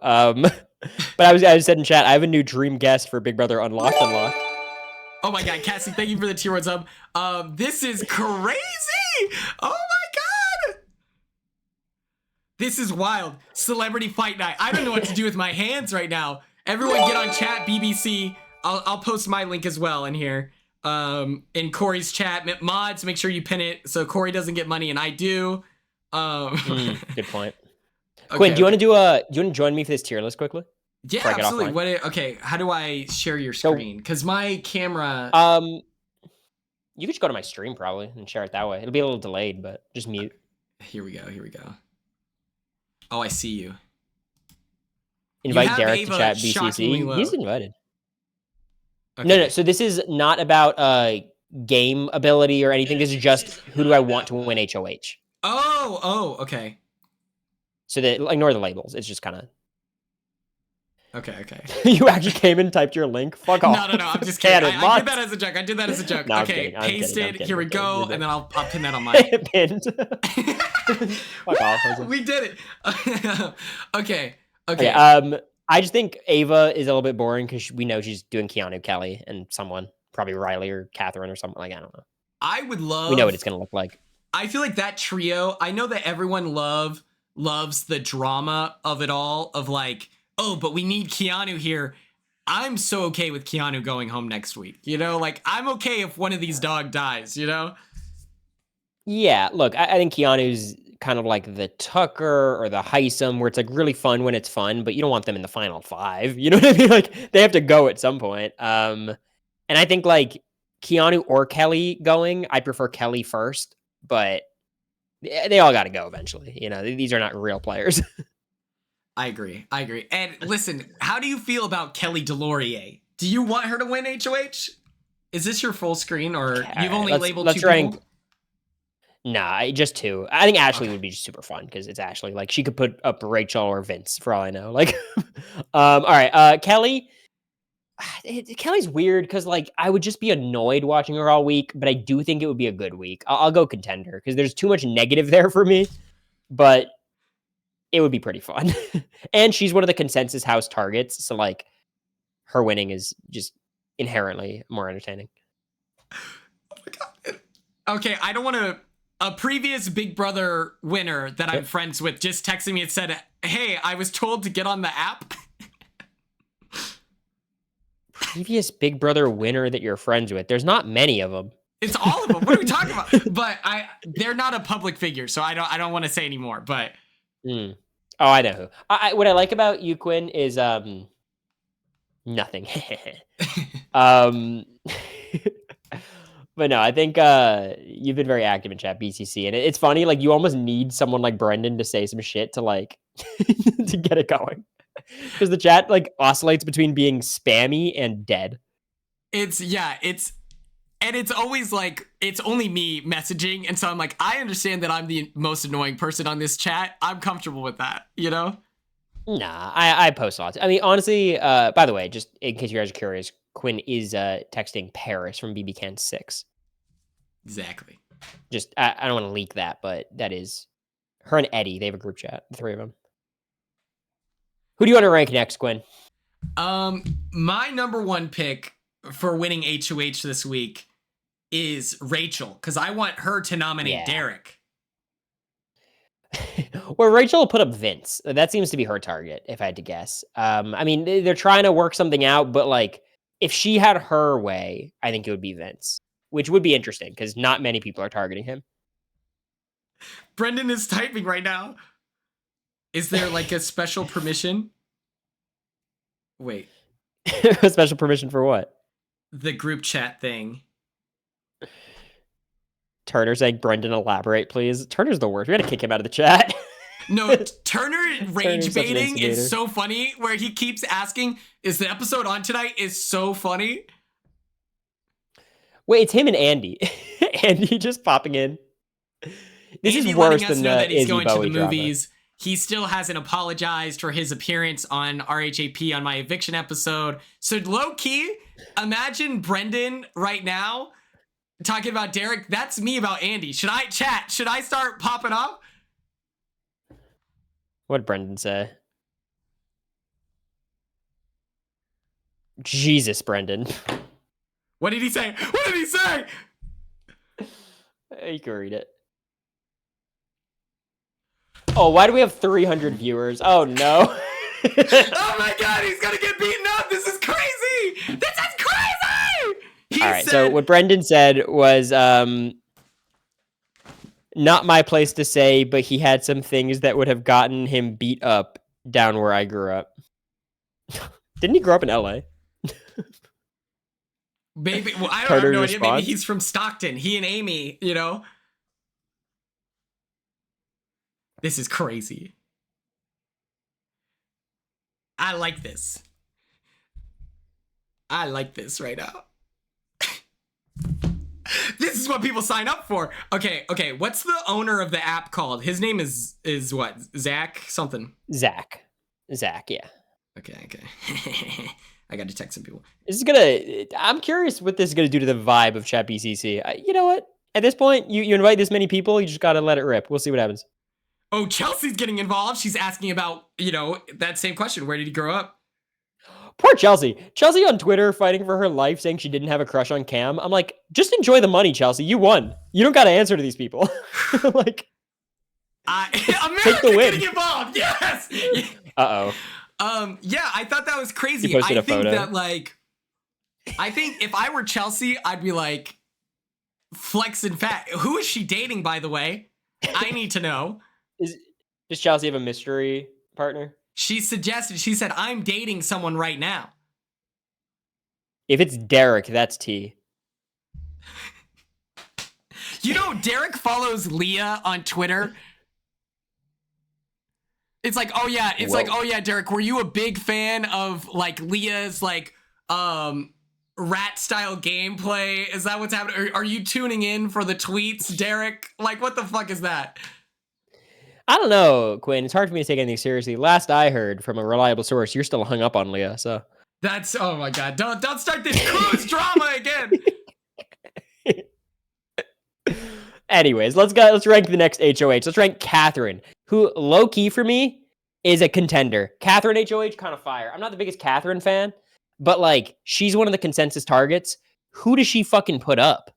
But I said in chat, I have a new dream guest for Big Brother Unlocked. Oh my God, Cassie, thank you for the tier 1 sub. This is crazy. Oh my God. This is wild. Celebrity fight night. I don't know what to do with my hands right now. Everyone get on chat BBC. I'll post my link as well in here. In Cory's chat. Mods, make sure you pin it so Cory doesn't get money and I do. Good point. Okay, Quinn, do you want to join me for this tier list quickly? Yeah, absolutely. Okay, how do I share your screen? Because my camera... You could just go to my stream probably and share it that way. It'll be a little delayed, but just mute. Here we go. Oh, I see you. Invite Derek to chat BCC. He's invited. Okay. No. So this is not about game ability or anything. This is just who do I want to win HOH. Oh, okay. So ignore the labels. It's just kind of... Okay. You actually came and typed your link? Fuck off. No. I'm just kidding. I did that as a joke. No, Okay, I'm pasted. kidding. Here we go, and then I'll pin that on my pinned. Fuck off. Jose. We did it. Okay. I just think Ava is a little bit boring because we know she's doing Keanu, Kelly, and someone, probably Riley or Catherine or something. Like, I don't know. I would love. We know what it's gonna look like. I feel like that trio. I know that everyone loves the drama of it all. Of like, oh, but we need Keanu here. I'm so okay with Keanu going home next week. You know, like I'm okay if one of these dog dies. You know. Yeah. Look, I think Keanu's kind of like the Tucker or the Heisem, where it's like really fun when it's fun, but you don't want them in the final 5. You know what I mean? Like they have to go at some point. And I think like Keanu or Kelly going, I prefer Kelly first, but they all got to go eventually. You know, these are not real players. I agree. And listen, how do you feel about Kelly Delorier? Do you want her to win HOH? Is this your full screen, or you've only labeled 2 people? Nah, just 2. I think Ashley would be just super fun because it's Ashley. Like she could put up Rachel or Vince for all I know. Like, all right, Kelly. Kelly's weird because like I would just be annoyed watching her all week, but I do think it would be a good week. I'll go contender because there's too much negative there for me, but it would be pretty fun. And she's one of the consensus house targets, so like her winning is just inherently more entertaining. Oh my god. Okay, I don't want to. A previous Big Brother winner that I'm friends with just texted me and said, "Hey, I was told to get on the app." Previous Big Brother winner that you're friends with. There's not many of them. It's all of them. What are we talking about? But they're not a public figure, so I don't want to say anymore. But Oh, I know who. What I like about you, Quinn, is nothing. But no, I think you've been very active in chat BCC, and it's funny. Like you almost need someone like Brendan to say some shit to like to get it going, because the chat like oscillates between being spammy and dead. It's always like it's only me messaging, and so I'm like, I understand that I'm the most annoying person on this chat. I'm comfortable with that, you know. Nah, I post lots. I mean, honestly, by the way, just in case you guys are curious, Quinn is texting Paris from BB Can 6. Exactly. Just I don't want to leak that, but that is her and Eddie. They have a group chat, the 3 of them. Who do you want to rank next, Quinn? My number 1 pick for winning HOH this week is Rachel, because I want her to nominate Derek. Well, Rachel will put up Vince. That seems to be her target, if I had to guess. I mean, they're trying to work something out, but like, if she had her way, I think it would be Vince, which would be interesting because not many people are targeting him. Brendan is typing right now. Is there like a special permission? Wait. A special permission for what? The group chat thing. Turner's saying, Brendan, elaborate, please. Turner's the worst. We gotta kick him out of the chat. No, Turner rage baiting is so funny, where he keeps asking, is the episode on tonight? Is so funny. Wait, it's him and Andy. Andy just popping in. This Andy is worse letting us than know that he's Izzy going Bowie to the drama. movies. He still hasn't apologized for his appearance on RHAP on my eviction episode. So low key, imagine Brendan right now talking about Derek. That's me about Andy. Should I start popping up? What'd Brendan say? Jesus, Brendan. What did he say? What did he say? You can read it. Oh, why do we have 300 viewers? Oh, no. Oh, my God. He's going to get beaten up. This is crazy. This is crazy. All right. So what Brendan said was not my place to say, but he had some things that would have gotten him beat up down where I grew up. Didn't he grow up in LA? Maybe. Well, I don't have no idea. Maybe he's from Stockton. He and Amy, you know. This is crazy. I like this. I like this right now. This is what people sign up for. Okay. What's the owner of the app called? His name is what? Zach something. Zach, yeah. Okay. I got to text some people. I'm curious what this is gonna do to the vibe of Chat BCC. You know what? At this point, you invite this many people, you just gotta let it rip. We'll see what happens. Oh, Chelsea's getting involved. She's asking about, that same question. Where did he grow up? Poor Chelsea. Chelsea on Twitter fighting for her life, saying she didn't have a crush on Cam. I'm like, just enjoy the money, Chelsea. You won. You don't got to answer to these people. Like, America getting involved. Yes. Uh-oh. Yeah, I thought that was crazy. He posted a photo. I think if I were Chelsea, I'd be like, flexing fat. Who is she dating, by the way? I need to know. Does Chelsea have a mystery partner? She said, I'm dating someone right now. If it's Derek, that's T. Derek follows Leah on Twitter. It's like, oh yeah, Derek, were you a big fan of Leah's rat style gameplay? Is that what's happening? Are you tuning in for the tweets, Derek? What the fuck is that? I don't know, Quinn. It's hard for me to take anything seriously. Last I heard from a reliable source, you're still hung up on Leah, so. That's, oh my God. Don't start this cruise drama again. Anyways, let's rank the next HOH. Let's rank Catherine, who low-key for me is a contender. Catherine HOH, kind of fire. I'm not the biggest Catherine fan, but she's one of the consensus targets. Who does she fucking put up?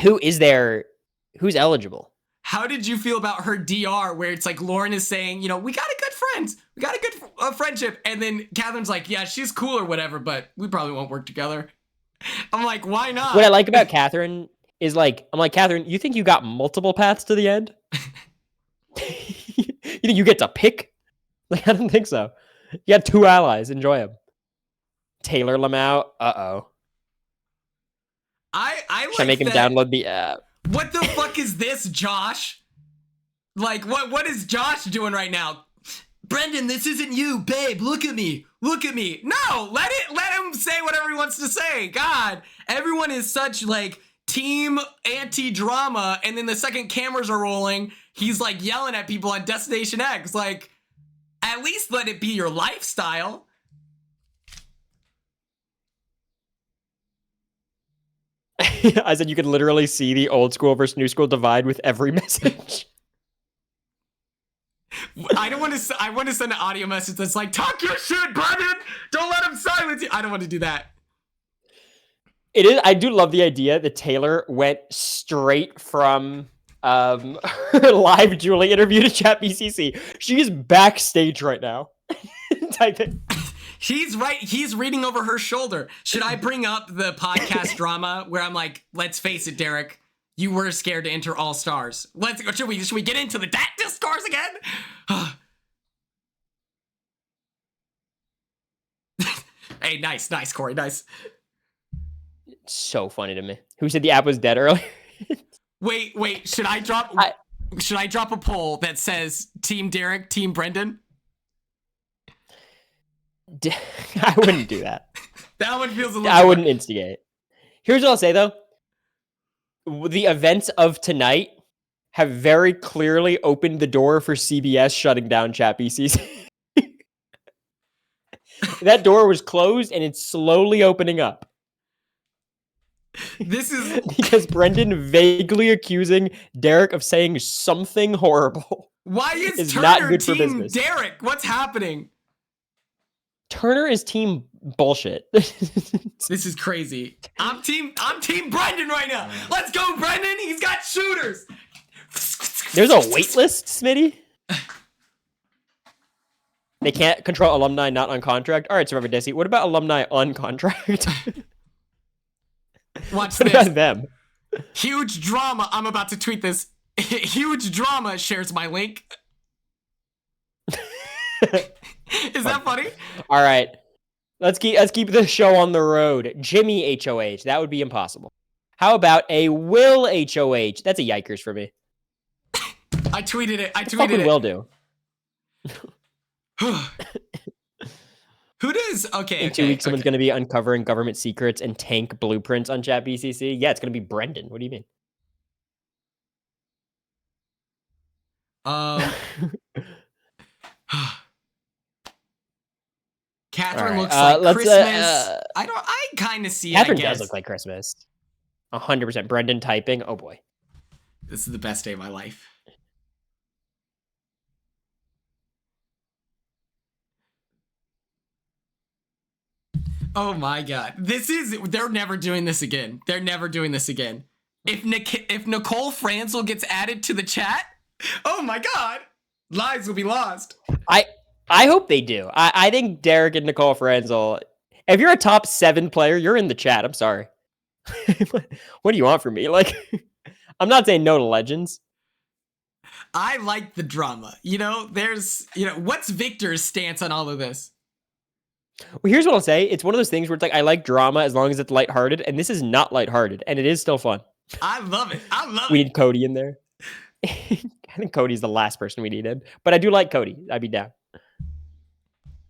Who is there? Who's eligible? How did you feel about her DR where it's Lauren is saying, we got a good friend. We got a good friendship. And then Catherine's like, yeah, she's cool or whatever, but we probably won't work together. I'm like, why not? What I like about Catherine is I'm like, Catherine, you think you got multiple paths to the end? You think you get to pick? I don't think so. You have 2 allies. Enjoy them. Taylor Lamau. Uh-oh. Should I make him download the app? What the fuck is this, Josh? What is Josh doing right now? Brendan, this isn't you, babe. Look at me. Look at me. No, let him say whatever he wants to say. God, everyone is such team anti-drama, and then the second cameras are rolling, he's yelling at people on Destination X. At least let it be your lifestyle. I said you could literally see the old school versus new school divide with every message. I want to send an audio message that's talk your shit, Brendan. Don't let him silence you. I don't want to do that. It is. I do love the idea that Taylor went straight from her live Julie interview to Chat BCC. She is backstage right now. Type it. He's right. He's reading over her shoulder. Should I bring up the podcast drama where I'm like, let's face it, Derek, you were scared to enter All Stars. Should we get into that discourse again? Hey, nice, Cory, nice. So funny to me. Who said the app was dead earlier? Wait. Should I drop a poll that says Team Derek, Team Brendan? I wouldn't do that. That one feels a little. I wouldn't instigate. Here's what I'll say though: the events of tonight have very clearly opened the door for CBS shutting down Chat BCC. That door was closed, and it's slowly opening up. This is because Brendan vaguely accusing Derek of saying something horrible. Why is Turner not good Team for business. Derek? What's happening? Turner is team bullshit. This is crazy. I'm team Brendan right now. Let's go, Brendan. He's got shooters. There's a wait list, Smitty. They can't control alumni not on contract. All right, Survivor Desi. What about alumni on contract? Watch what this. about them? Huge drama. I'm about to tweet this. Huge drama shares my link. Is that funny? All right. Let's keep the show on the road. Jimmy HOH. That would be impossible. How about a Will HOH? That's a yikers for me. I tweeted it. What would Will do? Who does? Okay. In 2 weeks, someone's going to be uncovering government secrets and tank blueprints on Chat BCC. Yeah, it's going to be Brendan. What do you mean? Catherine right, looks like let's, Christmas. I kind of see Catherine it, I guess. does look like Christmas. 100%. Brendan typing. Oh boy. This is the best day of my life. Oh my god. They're never doing this again. They're never doing this again. If Nicole Franzel gets added to the chat, oh my god, lives will be lost. I hope they do. I think Derek and Nicole Franzel, if you're a top 7 player, you're in the chat. I'm sorry. What do you want from me? Like, I'm not saying no to legends. I like the drama. What's Victor's stance on all of this? Well, here's what I'll say. It's one of those things where it's like, I like drama as long as it's lighthearted, and this is not lighthearted, and it is still fun. I love it. We need Cody in there. I think Cody's the last person we needed, but I do like Cody. I'd be down.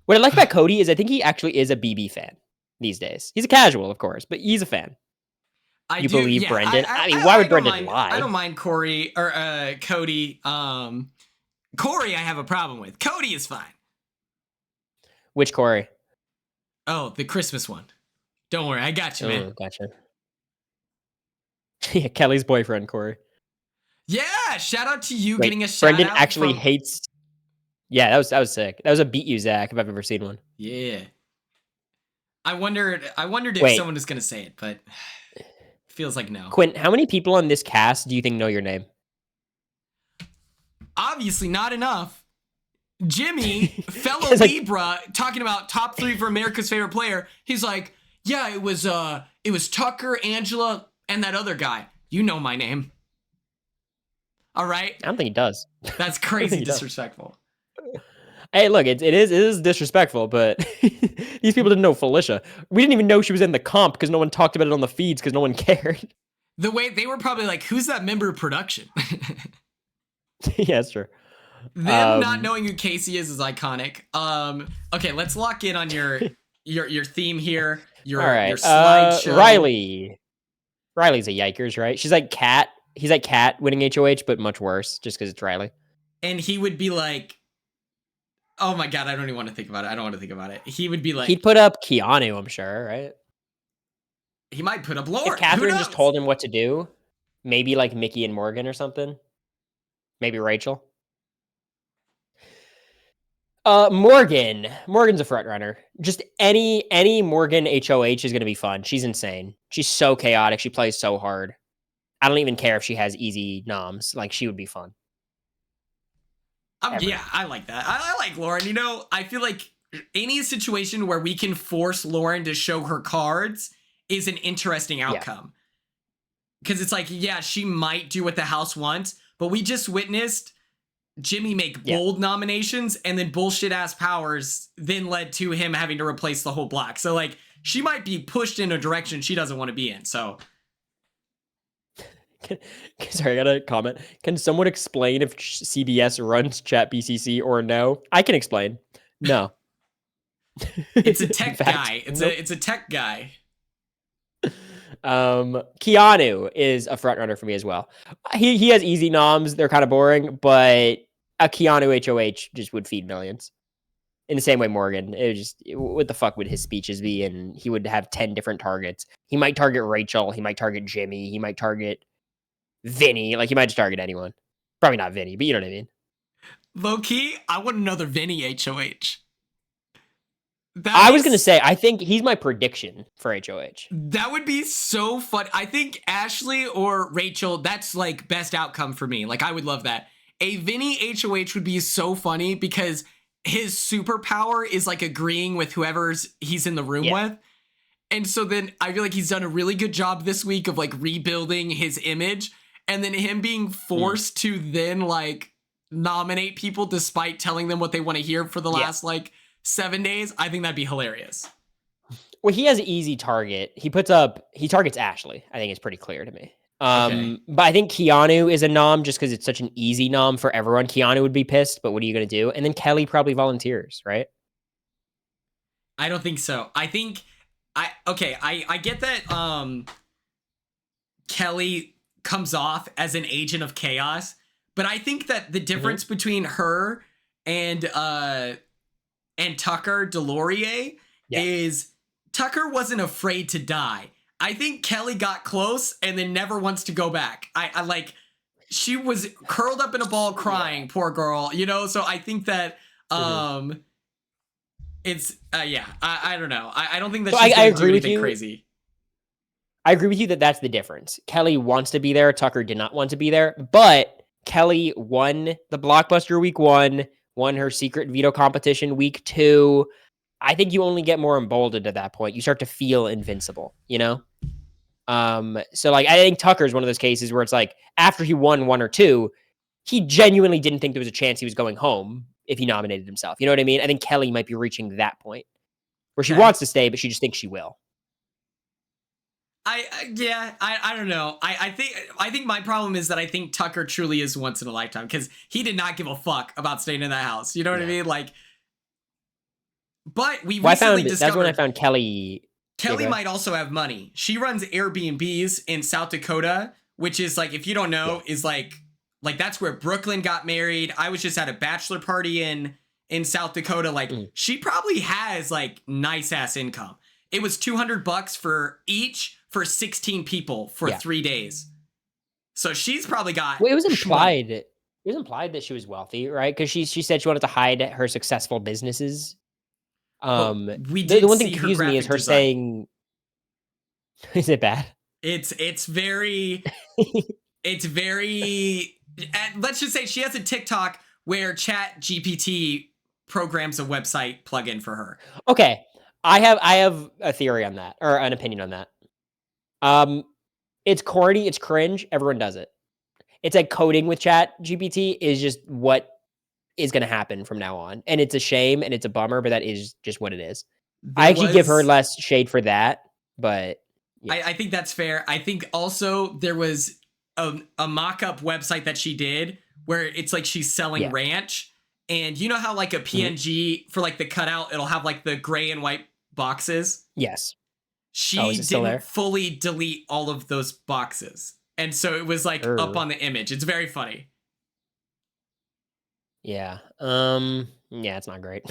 What I like about Cody is I think he actually is a BB fan these days. He's a casual, of course, but he's a fan. You believe Brendan? I mean, why would Brendan lie? I don't mind Corey or Cody. Corey, I have a problem with. Cody is fine. Which Corey? Oh, the Christmas one. Don't worry, I got you, man. Gotcha. Yeah, Kelly's boyfriend, Corey. Yeah, shout out to you getting a shout Brendan out. actually hates. Yeah, that was sick. That was a beat you, Zach, if I've ever seen one. Yeah. I wondered if someone was gonna say it, but feels like no. Quinn, how many people on this cast do you think know your name? Obviously not enough. Jimmy, fellow Libra, talking about top 3 for America's favorite player. He's like, yeah, it was Tucker, Angela, and that other guy. You know my name. All right? I don't think he does. That's crazy disrespectful. Hey, look, it is disrespectful, but these people didn't know Felicia. We didn't even know she was in the comp because no one talked about it on the feeds because no one cared. The way they were probably like, who's that member of production? Yeah, that's true. Them not knowing who Casey is iconic. Okay, let's lock in on your theme here. Your slideshow. Riley's a yikers, right? She's like Kat. He's like Kat winning HOH, but much worse, just because it's Riley. And he would be like, oh my god, I don't even want to think about it. He would be like, he'd put up Keanu, I'm sure, right? He might put up Lauren. If Catherine just told him what to do, maybe like Mickey and Morgan or something. Maybe Rachel. Morgan's a front runner. Just any Morgan HOH is going to be fun. She's insane. She's so chaotic. She plays so hard. I don't even care if she has easy noms. Like, she would be fun. Yeah, I like that. I like Lauren. I feel like any situation where we can force Lauren to show her cards is an interesting outcome. Because it's like, yeah, she might do what the house wants, but we just witnessed Jimmy make bold nominations, and then bullshit ass powers then led to him having to replace the whole block. So like, she might be pushed in a direction she doesn't want to be in. So sorry, I got a comment. Can someone explain if CBS runs chat BCC or no? I can explain. No. It's a tech guy. It's a tech guy. Keanu is a front runner for me as well. He has easy noms. They're kind of boring, but a Keanu HOH just would feed millions. In the same way Morgan, what the fuck would his speeches be? And he would have 10 different targets. He might target Rachel. He might target Jimmy. He might target Vinny. Like, he might just target anyone. Probably not Vinny, but you know what I mean. Low key, I want another Vinny HOH. I was going to say, I think he's my prediction for HOH. That would be so fun. I think Ashley or Rachel, that's like best outcome for me. Like, I would love that. A Vinny HOH would be so funny because his superpower is like agreeing with whoever's he's in the room with. And so then I feel like he's done a really good job this week of like rebuilding his image. And then him being forced to then like nominate people despite telling them what they want to hear for the last like 7 days. I think that'd be hilarious. Well, he has an easy target. He targets Ashley. I think it's pretty clear to me. But I think Keanu is a nom just because it's such an easy nom for everyone. Keanu would be pissed, but what are you going to do? And then Kelly probably volunteers, right? I don't think so. I think I get that Kelly comes off as an agent of chaos, but I think that the difference between her and and Tucker Delorier is Tucker wasn't afraid to die. I think Kelly got close and then never wants to go back. I like, she was curled up in a ball crying, poor girl, you know? So I think that, it's, I don't know. I don't think that she's going to do anything crazy. I agree with you that that's the difference. Kelly wants to be there. Tucker did not want to be there, but Kelly won the Blockbuster week 1, won her secret veto competition week 2. I think you only get more emboldened at that point. You start to feel invincible, you know? So like, I think Tucker's one of those cases where it's like, after he won 1 or 2, he genuinely didn't think there was a chance he was going home if he nominated himself. You know what I mean? I think Kelly might be reaching that point where she wants to stay, but she just thinks she will. I don't know. I think my problem is that I think Tucker truly is once in a lifetime because he did not give a fuck about staying in that house. You know what I mean? Like, but we recently discovered that's when I found Kelly. Kelly might also have money. She runs Airbnbs in South Dakota, which is like, if you don't know, is like that's where Brooklyn got married. I was just at a bachelor party in South Dakota. Like, she probably has like nice ass income. It was $200 for each for 16 people for 3 days. So she's probably got. Well, it was implied. It was implied that she was wealthy, right? Because she said she wanted to hide her successful businesses. We did the one thing see that confused me is her design. saying, "Is it bad?" It's very. It's very. Let's just say she has a TikTok where Chat GPT programs a website plugin for her. Okay. I have a theory on that, or an opinion on that. It's corny, it's cringe, everyone does it. It's like coding with Chat GPT is just what is going to happen from now on. And it's a shame and it's a bummer, but that is just what it is. I actually give her less shade for that, but yeah. I think that's fair. I think also there was a mock-up website that she did where it's like she's selling ranch. And you know how like a PNG for like the cutout, it'll have like the gray and white boxes? Yes. She didn't fully delete all of those boxes. And so it was like up on the image. It's very funny. Yeah. Yeah, it's not great.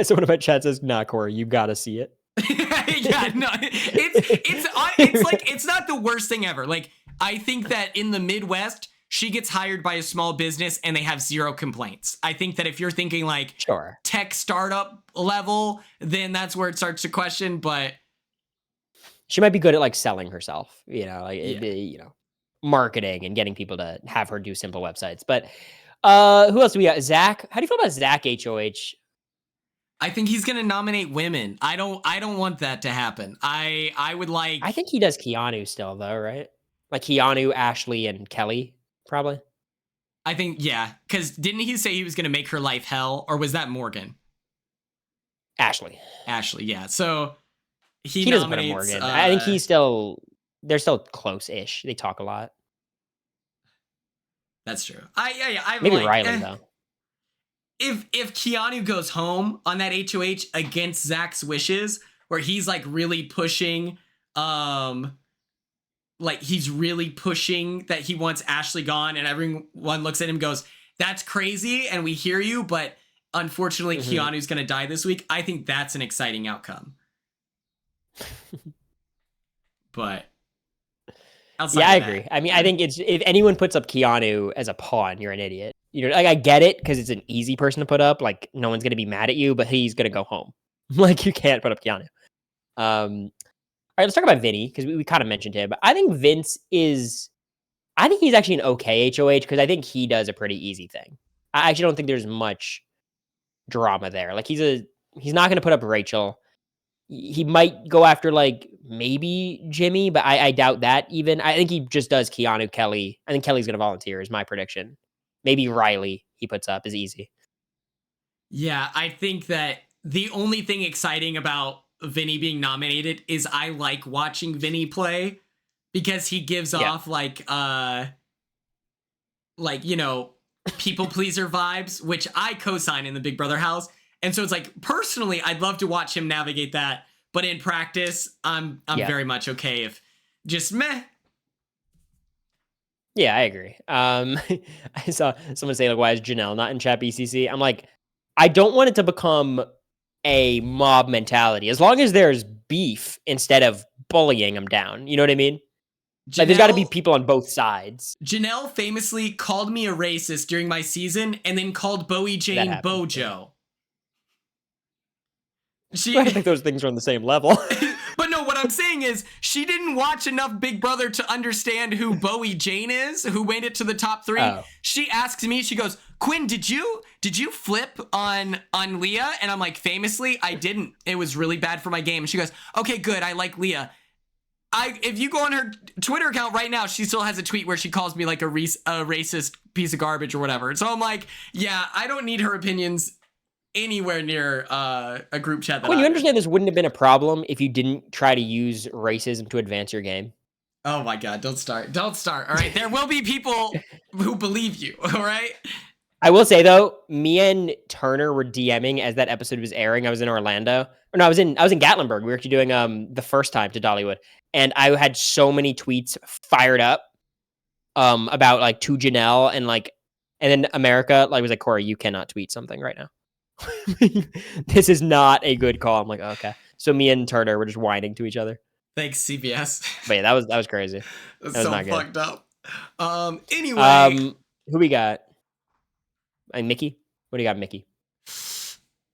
So one of my chat says, nah, Corey, you gotta see it. Yeah, no, it's like, it's not the worst thing ever. Like, I think that in the Midwest, she gets hired by a small business and they have 0 complaints. I think that if you're thinking like tech startup level, then that's where it starts to question, but she might be good at like selling herself, you know, like you know, marketing and getting people to have her do simple websites. But who else do we got? Zach. How do you feel about Zach HOH? I think he's gonna nominate women. I don't want that to happen. I would like. I think he does Keanu still though, right? Like Keanu, Ashley, and Kelly, probably. I think because didn't he say he was gonna make her life hell, or was that Morgan? Ashley, yeah. So he doesn't put a Morgan. I think they're still close-ish. They talk a lot. That's true. Maybe like, Riley though. If Keanu goes home on that HOH against Zach's wishes, where he's like really pushing, like he's really pushing that he wants Ashley gone, and everyone looks at him and goes, "That's crazy," and we hear you, but unfortunately, Keanu's gonna die this week. I think that's an exciting outcome. But I agree. I mean, I think it's if anyone puts up Keanu as a pawn, you're an idiot. You know, like I get it because it's an easy person to put up. Like no one's gonna be mad at you, but he's gonna go home. Like you can't put up Keanu. All right, let's talk about Vinny because we kind of mentioned him. I think Vince is. I think he's actually an okay HOH because I think he does a pretty easy thing. I actually don't think there's much drama there. Like he's not gonna put up Rachel. He might go after like maybe Jimmy, but I doubt that even. I think he just does Keanu, Kelly. I think Kelly's going to volunteer is my prediction. Maybe Riley he puts up is easy. Yeah, I think that the only thing exciting about Vinny being nominated is I like watching Vinny play because he gives off like, you know, people pleaser vibes, which I co-sign in the Big Brother house. And so it's like, personally, I'd love to watch him navigate that. But in practice, I'm very much okay if just meh. Yeah, I agree. I saw someone say, like, why is Janelle not in chat BCC? I'm like, I don't want it to become a mob mentality. As long as there's beef instead of bullying them down. You know what I mean? Like, there's got to be people on both sides. Janelle famously called me a racist during my season and then called Bowie Jane Bojo. I don't think those things are on the same level. But no, what I'm saying is she didn't watch enough Big Brother to understand who Bowie Jane is, who made it to the top 3. Oh. She asks me, she goes, Quinn, did you flip on Leah? And I'm like, famously, I didn't. It was really bad for my game. And she goes, okay, good. I like Leah. If you go on her Twitter account right now, she still has a tweet where she calls me like a racist piece of garbage or whatever. So I'm like, yeah, I don't need her opinions anywhere near a group chat. Well, you understand this wouldn't have been a problem if you didn't try to use racism to advance your game. Oh my God, don't start. All right, there will be people who believe you. All right. I will say though, me and Turner were DMing as that episode was airing. I was in Orlando. Or no, I was in Gatlinburg. We were actually doing the first time to Dollywood. And I had so many tweets fired up about like to Janelle and then America was like, Cory, you cannot tweet something right now. This is not a good call. I'm like, okay. So me and Turner were just whining to each other. Thanks, CBS. But yeah, that was crazy. That's so fucked up. Anyway, who we got? Mickey. What do you got, Mickey?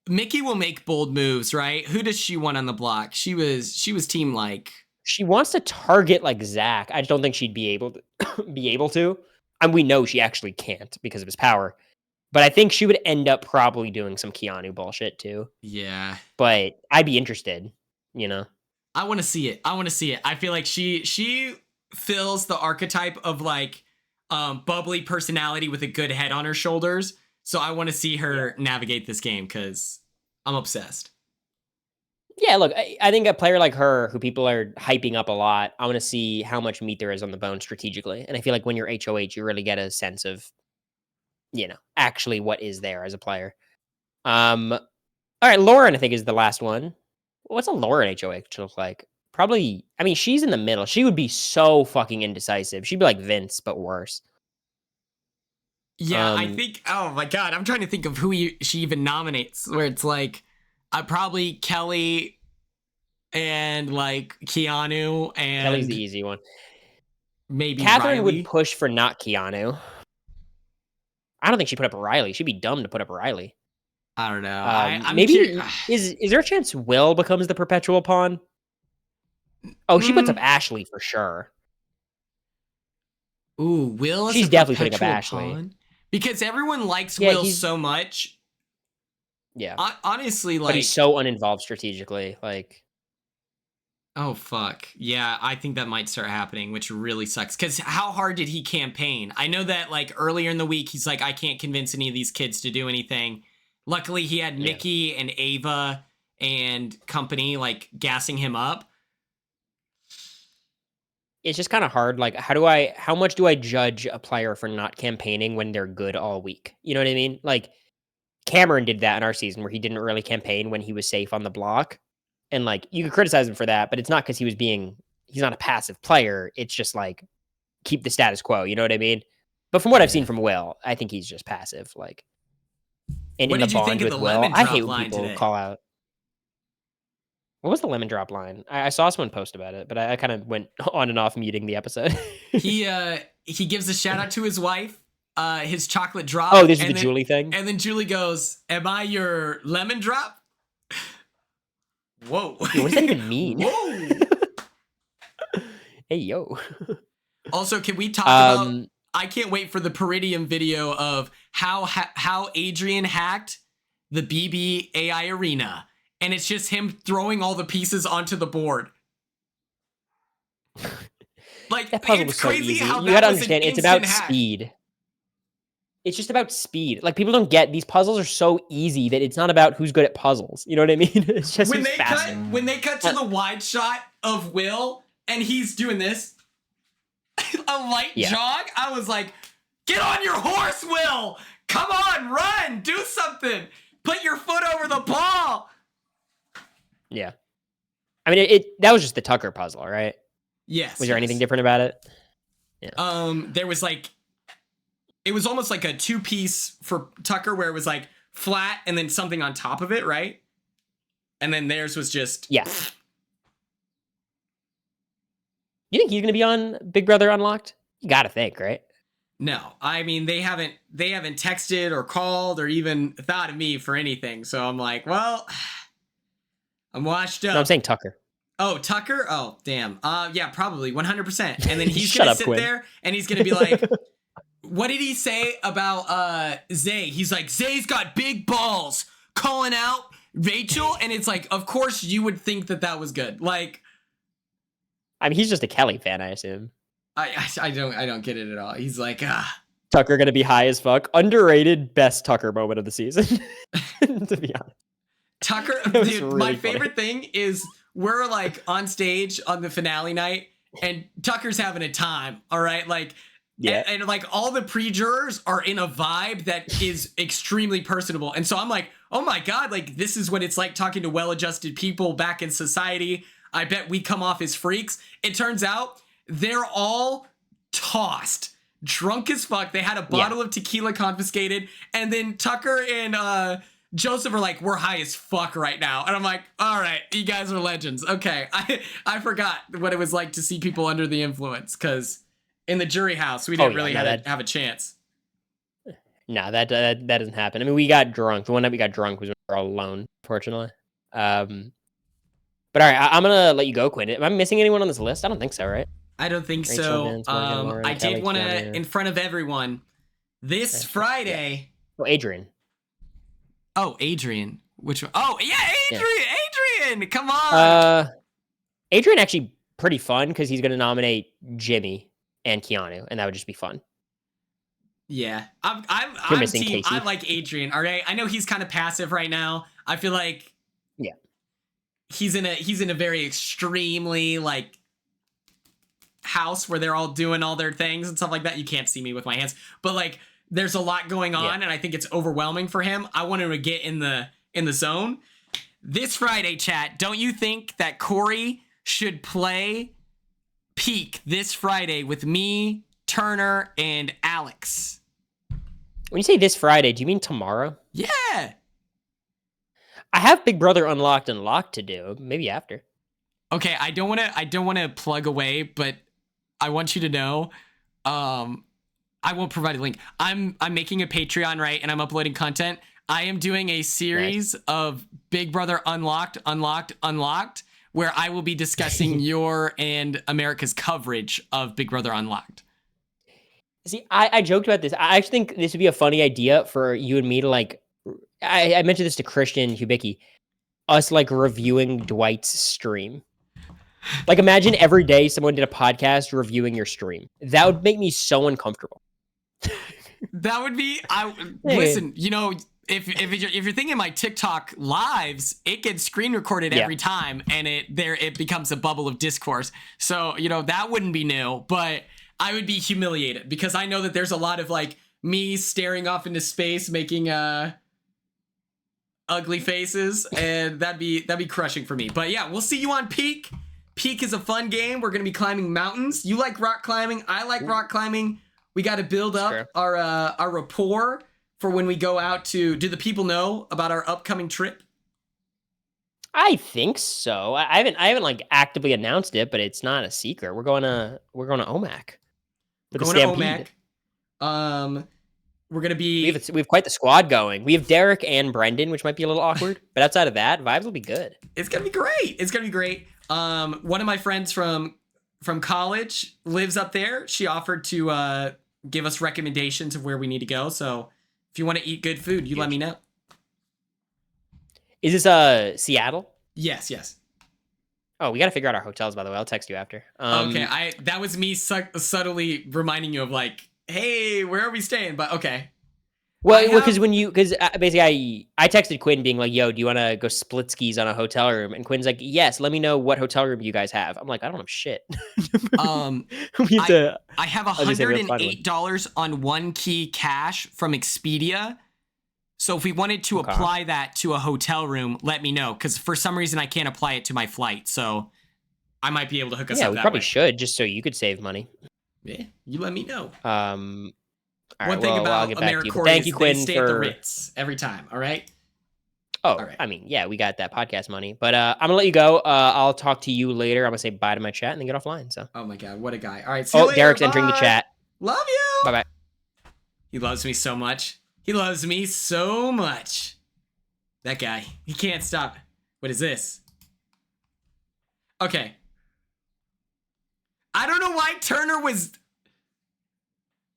Mickey will make bold moves, right? Who does she want on the block? She was team like. She wants to target like Zach. I just don't think she'd be able to. And we know she actually can't because of his power. But I think she would end up probably doing some Keanu bullshit too. Yeah. But I'd be interested, you know? I want to see it. I feel like she fills the archetype of like bubbly personality with a good head on her shoulders. So I want to see her navigate this game because I'm obsessed. Yeah, look, I think a player like her, who people are hyping up a lot, I want to see how much meat there is on the bone strategically. And I feel like when you're HOH, you really get a sense of, actually what is there as a player. All right, Lauren, I think, is the last one. What's a Lauren HOH look like? Probably, she's in the middle. She would be so fucking indecisive. She'd be like Vince, but worse. Yeah, I think, oh my God, I'm trying to think of who she even nominates, where it's like, probably Kelly and like Keanu and... Kelly's the easy one. Maybe Catherine Riley would push for not Keanu. I don't think she'd put up Riley. She'd be dumb to put up Riley. I don't know. Maybe is there a chance Will becomes the perpetual pawn? Oh, she puts up Ashley for sure. Ooh, Will is She's definitely putting up Ashley. Pawn? Because everyone likes Will so much. Yeah. Honestly, like... But he's so uninvolved strategically, like... Oh, fuck. Yeah, I think that might start happening, which really sucks. Because how hard did he campaign? I know that, like, earlier in the week, he's like, I can't convince any of these kids to do anything. Luckily, he had Mickey and Ava and company, like, gassing him up. It's just kind of hard. Like, how much do I judge a player for not campaigning when they're good all week? You know what I mean? Like, Cameron did that in our season where he didn't really campaign when he was safe on the block. And like, you could criticize him for that, but it's not because he's not a passive player. It's just like, keep the status quo. You know what I mean? But from what I've seen from Will, I think he's just passive. Like, and in the bond with Will, I hate when people call out. What was the lemon drop line? I saw someone post about it, but I kind of went on and off muting the episode. He gives a shout out to his wife, his chocolate drop. Oh, this is the Julie thing? And then Julie goes, am I your lemon drop? Whoa. Yo, what does that even mean? Whoa. Hey, yo. Also, can we talk about... I can't wait for the Peridium video of how Adrian hacked the BB AI arena. And it's just him throwing all the pieces onto the board. Like, that puzzle was so crazy easy. how you gotta understand, it's about speed. It's just about speed. Like, people don't get these puzzles are so easy that it's not about who's good at puzzles. You know what I mean? It's just when they cut to the wide shot of Will and he's doing this, a light jog, I was like, get on your horse, Will! Come on, run! Do something! Put your foot over the ball! Yeah. I mean, that was just the Tucker puzzle, right? Yes. Was there anything different about it? Yeah. There was like, it was almost like a 2-piece for Tucker where it was like flat and then something on top of it, right? And then theirs was just You think he's gonna be on Big Brother Unlocked? You gotta think, right? No, I mean they haven't texted or called or even thought of me for anything. So I'm like, well, I'm washed up. No, I'm saying Tucker. Oh, Tucker? Oh, damn. Yeah, probably 100%. And then he's Shut gonna up, sit Quinn. there and he's gonna be like, what did he say about Zay? He's like, Zay's got big balls, calling out Rachel, and it's like, of course you would think that was good. Like, I mean, he's just a Kelly fan, I assume. I don't get it at all. He's like, Tucker gonna be high as fuck. Underrated best Tucker moment of the season. To be honest. Tucker, It was dude, really my funny. favorite thing is we're like on stage on the finale night and Tucker's having a time. All right. Like, Yeah. and like all the pre-jurors are in a vibe that is extremely personable. And so I'm like, oh my God, like this is what it's like talking to well-adjusted people back in society. I bet we come off as freaks. It turns out they're all tossed, drunk as fuck. They had a bottle of tequila confiscated. And then Tucker and Joseph are like, we're high as fuck right now. And I'm like, all right, you guys are legends. Okay. I forgot what it was like to see people under the influence because in the jury house, we didn't really have a chance. No, that doesn't happen. I mean, we got drunk. The one night we got drunk was when we were all alone, fortunately. But all right, I'm gonna let you go, Quinn. Am I missing anyone on this list? I don't think so, right? I don't think Rachel, so. Vince, Morgan, Lauren, I Kelly, did want to, Keanu. in front of everyone, this Friday. Oh, Adrian. Oh, Adrian. Which one? Oh, yeah, Adrian. Come on. Adrian actually pretty fun because he's gonna nominate Jimmy and Keanu, and that would just be fun. Yeah, I'm missing team. Casey. I like Adrian. All right, I know he's kind of passive right now. I feel like he's in a very extremely like house where they're all doing all their things and stuff like that. You can't see me with my hands, but like there's a lot going on, and I think it's overwhelming for him. I want him to get in the zone. This Friday, chat. Don't you think that Cory should play Peak this Friday with me, Turner, and Alex? When you say this Friday, do you mean tomorrow? Yeah. I have Big Brother Unlocked and Locked to do. Maybe after. Okay, I don't want to plug away, but I want you to know, I won't provide a link. I'm making a Patreon, right, and I'm uploading content. I am doing a series of Big Brother Unlocked, where I will be discussing your and America's coverage of Big Brother Unlocked. See, I joked about this. I actually think this would be a funny idea for you and me to like. I mentioned this to Christian Hubicki. Us like reviewing Dwight's stream. Like imagine every day someone did a podcast reviewing your stream. That would make me so uncomfortable. That would be. Listen. You know, if you're thinking my TikTok lives, it gets screen recorded every time, and it becomes a bubble of discourse. So you know that wouldn't be new, but I would be humiliated because I know that there's a lot of like me staring off into space, making ugly faces, and that'd be crushing for me. But yeah, we'll see you on Peak. Peak is a fun game. We're gonna be climbing mountains. You like rock climbing. I like rock climbing. We got to build up our rapport for when we go out to. Do the people know about our upcoming trip? I think so. I haven't like actively announced it, but it's not a secret. We're going to OMAC. We're going to OMAC. We're gonna be. We have quite the squad going. We have Derek and Brendan, which might be a little awkward, but outside of that, vibes will be good. It's gonna be great. One of my friends from college lives up there. She offered to give us recommendations of where we need to go. So if you want to eat good food, you let me know. Is this Seattle? Yes. Oh, we got to figure out our hotels, by the way. I'll text you after. Okay, that was me subtly reminding you of like, hey, where are we staying? But okay. Well, because basically I texted Quinn being like, yo, do you want to go split skis on a hotel room? And Quinn's like, yes, let me know what hotel room you guys have. I'm like, I don't have shit. I have $108 on one key cash from Expedia. So if we wanted to apply that to a hotel room, let me know. Because for some reason I can't apply it to my flight. So I might be able to hook us up that way. Yeah, we probably should, just so you could save money. Yeah, you let me know. All One right, thing well, I'll about get back to you. AmeriCorey Thank is you, they Quinn, stay at the for. Ritz every time. All right. Oh, All right. I mean, yeah, we got that podcast money, but I'm gonna let you go. I'll talk to you later. I'm gonna say bye to my chat and then get offline. So. Oh my God, what a guy! All right. See you later. Derek's Bye. entering the chat. Love you. Bye bye. He loves me so much. He loves me so much. That guy. He can't stop. What is this? Okay. I don't know why Turner was...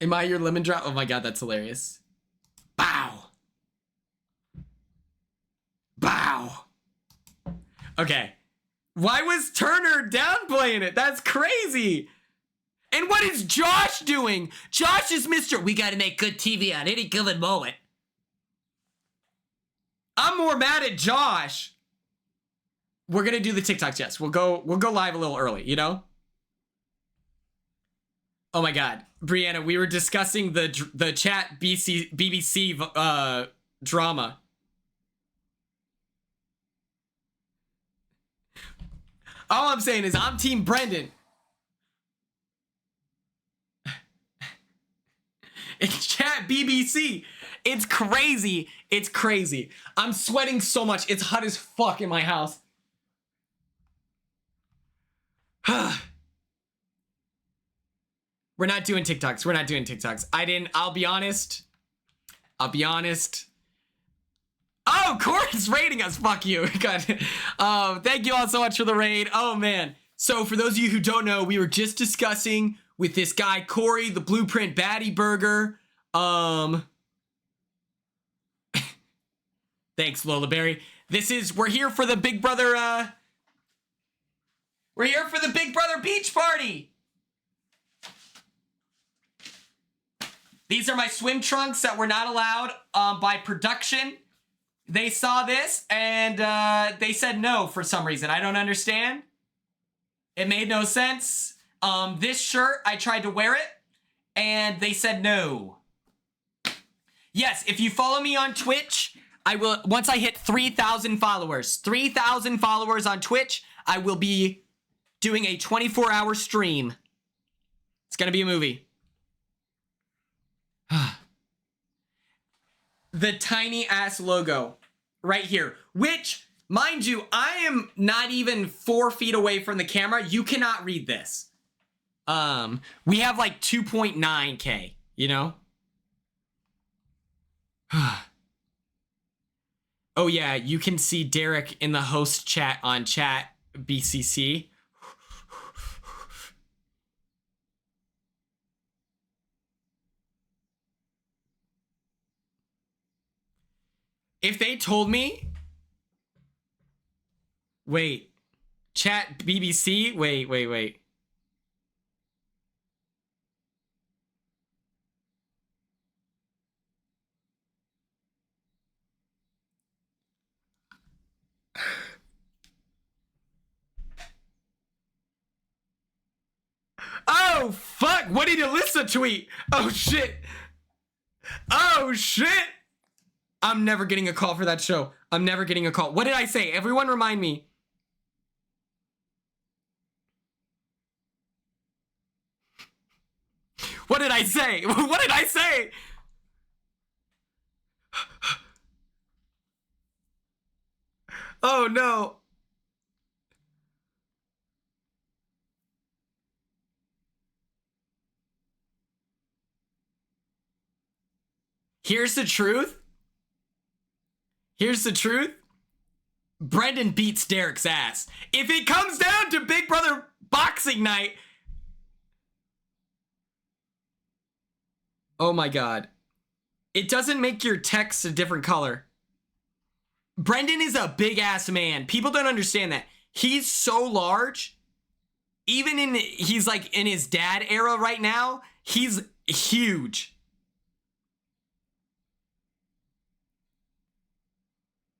Am I your lemon drop? Oh my God, that's hilarious. Bow. Bow. Okay. Why was Turner downplaying it? That's crazy. And what is Josh doing? Josh is Mr. We gotta make good TV on any given moment. I'm more mad at Josh. We're gonna do the TikToks, yes. We'll go live a little early, you know? Oh my God, Brianna, we were discussing the chat BBC drama. All I'm saying is I'm Team Brendan. It's chat BBC. It's crazy. It's crazy. I'm sweating so much. It's hot as fuck in my house. We're not doing TikToks. We're not doing TikToks. I'll be honest. Oh, Corey's raiding us. Fuck you. God. Thank you all so much for the raid. Oh, man. So for those of you who don't know, we were just discussing with this guy, Cory, the Blueprint Baddie Burger. Thanks, Lola Berry. We're here for the Big Brother, we're here for the Big Brother beach party. These are my swim trunks that were not allowed by production. They saw this and they said no for some reason. I don't understand. It made no sense. This shirt, I tried to wear it and they said no. Yes, if you follow me on Twitch, I will, once I hit 3,000 followers on Twitch, I will be doing a 24-hour stream. It's gonna be a movie. The tiny ass logo right here, which, mind you, I am not even 4 feet away from the camera. You cannot read this. We have like 2.9K, you know? Oh yeah, you can see Derek in the host chat on chat BCC. If they told me, wait, chat BBC, wait. Oh, fuck. What did Alyssa tweet? Oh, shit. Oh, shit. I'm never getting a call for that show. I'm never getting a call. What did I say? Everyone remind me. What did I say? What did I say? Oh, no. Here's the truth. Here's the truth. Brendan beats Derek's ass. If it comes down to Big Brother boxing night. Oh my God. It doesn't make your text a different color. Brendan is a big ass man. People don't understand that. He's so large. Even he's like in his dad era right now. He's huge.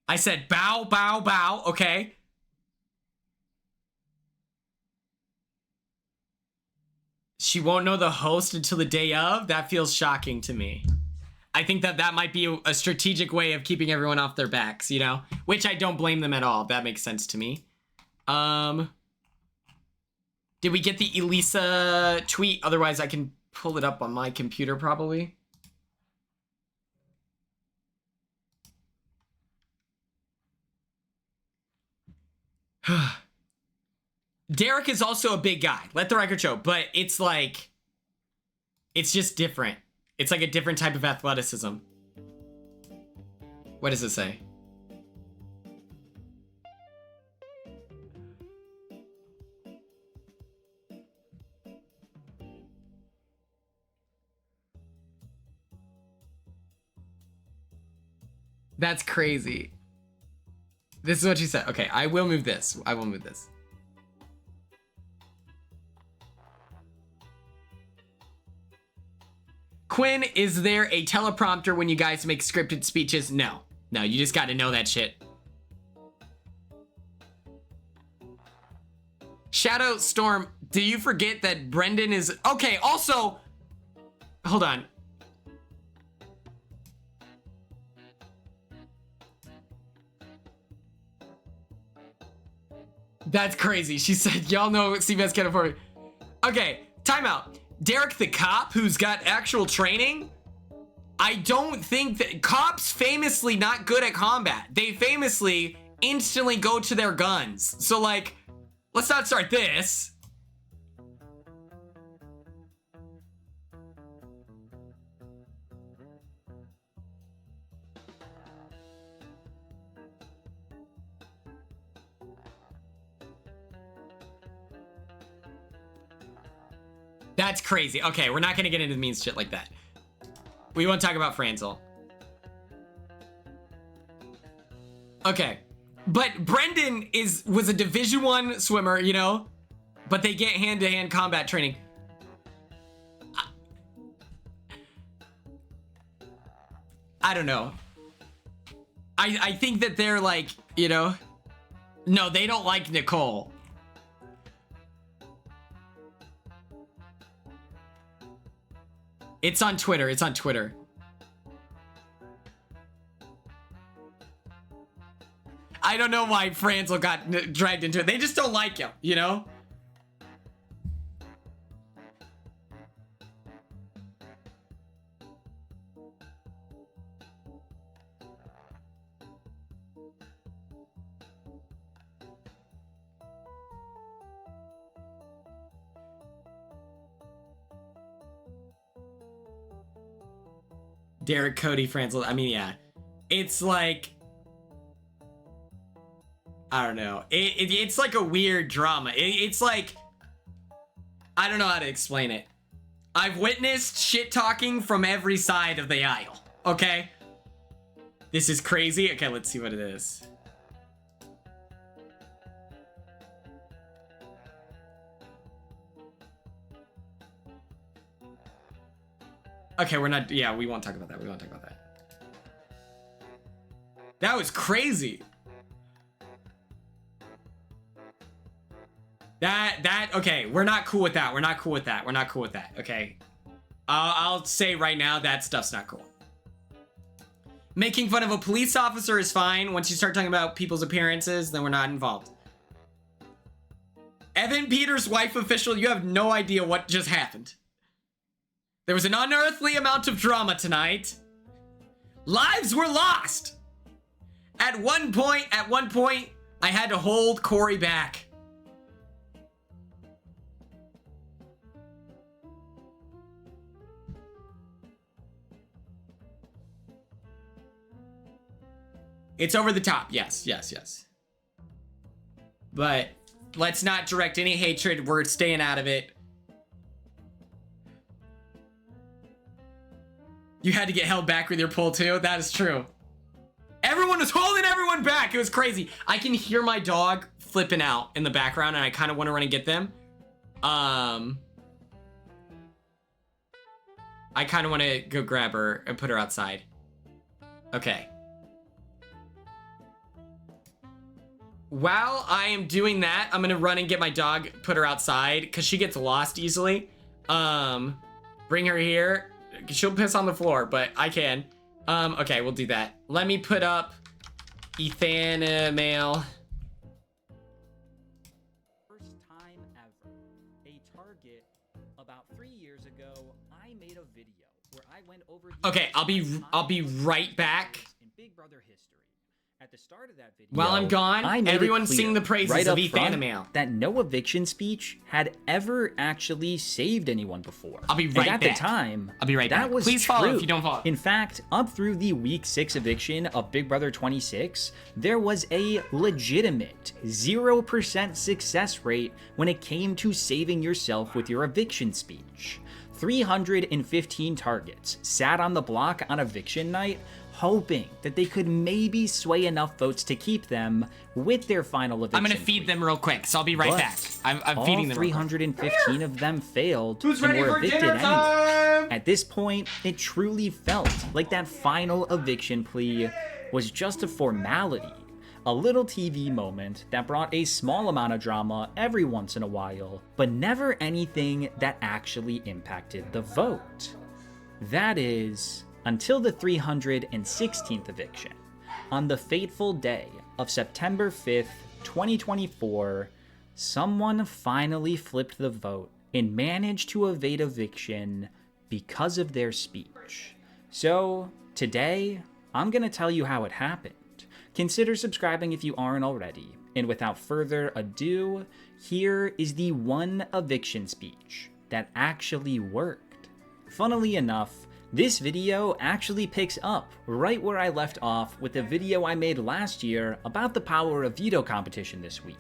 I said bow, bow, bow, okay. She won't know the host until the day of? That feels shocking to me. I think that might be a strategic way of keeping everyone off their backs, you know? Which I don't blame them at all. That makes sense to me. Did we get the Elisa tweet? Otherwise, I can pull it up on my computer probably. Derek is also a big guy. Let the record show. But it's like, it's just different. It's like a different type of athleticism. What does it say? That's crazy. This is what she said. Okay, I will move this. I will move this. Quinn, is there a teleprompter when you guys make scripted speeches? No. No, you just got to know that shit. Shadow Storm, do you forget that Brendan is... Okay, also... Hold on. That's crazy. She said, y'all know CBS can't afford me. Okay, timeout. Derek the cop, who's got actual training, I don't think that... Cops famously not good at combat. They famously instantly go to their guns. So, like, let's not start this. That's crazy. Okay, we're not gonna get into mean shit like that. We won't talk about Franzel. Okay, but Brendan was a Division I swimmer, you know, but they get hand-to-hand combat training. I don't know. I think that they're like, you know, no, they don't like Nicole. It's on Twitter. It's on Twitter. I don't know why Franzel got dragged into it. They just don't like him, you know? Derek, Cody, Franzel. I mean, yeah. It's like... I don't know. It's like a weird drama. It's like... I don't know how to explain it. I've witnessed shit talking from every side of the aisle. Okay? This is crazy. Okay, let's see what it is. Okay, we're not... Yeah, we won't talk about that. We won't talk about that. That was crazy. Okay, we're not cool with that. We're not cool with that. We're not cool with that, okay? I'll say right now, that stuff's not cool. Making fun of a police officer is fine. Once you start talking about people's appearances, then we're not involved. Evan Peters' wife official, you have no idea what just happened. There was an unearthly amount of drama tonight. Lives were lost. At one point, I had to hold Cory back. It's over the top. Yes, yes, yes. But let's not direct any hatred. We're staying out of it. You had to get held back with your pull too? That is true. Everyone was holding everyone back. It was crazy. I can hear my dog flipping out in the background and I kind of want to run and get them. I kind of want to go grab her and put her outside. Okay. While I am doing that, I'm gonna run and get my dog, put her outside, because she gets lost easily. Bring her here. She'll piss on the floor, but I can. Okay, we'll do that. Let me put up Ethan mail. First time ever. A Target about 3 years ago, I made a video where I went over. Okay, I'll be right back. In Big Brother history. At At the start of that video, while I'm gone, I made everyone it clear sing the praises right of up Eve front Animail. that no eviction speech had ever actually saved anyone before. I'll be And right at back. the time, I'll be right that back. was Please true. follow if you don't follow. In fact, up through the week 6 eviction of Big Brother 26, there was a legitimate 0% success rate when it came to saving yourself with your eviction speech. 315 targets sat on the block on eviction night, hoping that they could maybe sway enough votes to keep them with their final eviction. I'm gonna feed them real quick, so I'll be right But back. I'm feeding them. All 315 of them failed and ready were for evicted dinner anyway. time? At this point, it truly felt like that final eviction plea was just a formality. A little TV moment that brought a small amount of drama every once in a while, but never anything that actually impacted the vote. That is, until the 316th eviction. On the fateful day of September 5th, 2024, someone finally flipped the vote and managed to evade eviction because of their speech. So, today, I'm gonna tell you how it happened. Consider subscribing if you aren't already. And without further ado, here is the one eviction speech that actually worked. Funnily enough, this video actually picks up right where I left off with the video I made last year about the power of veto competition this week.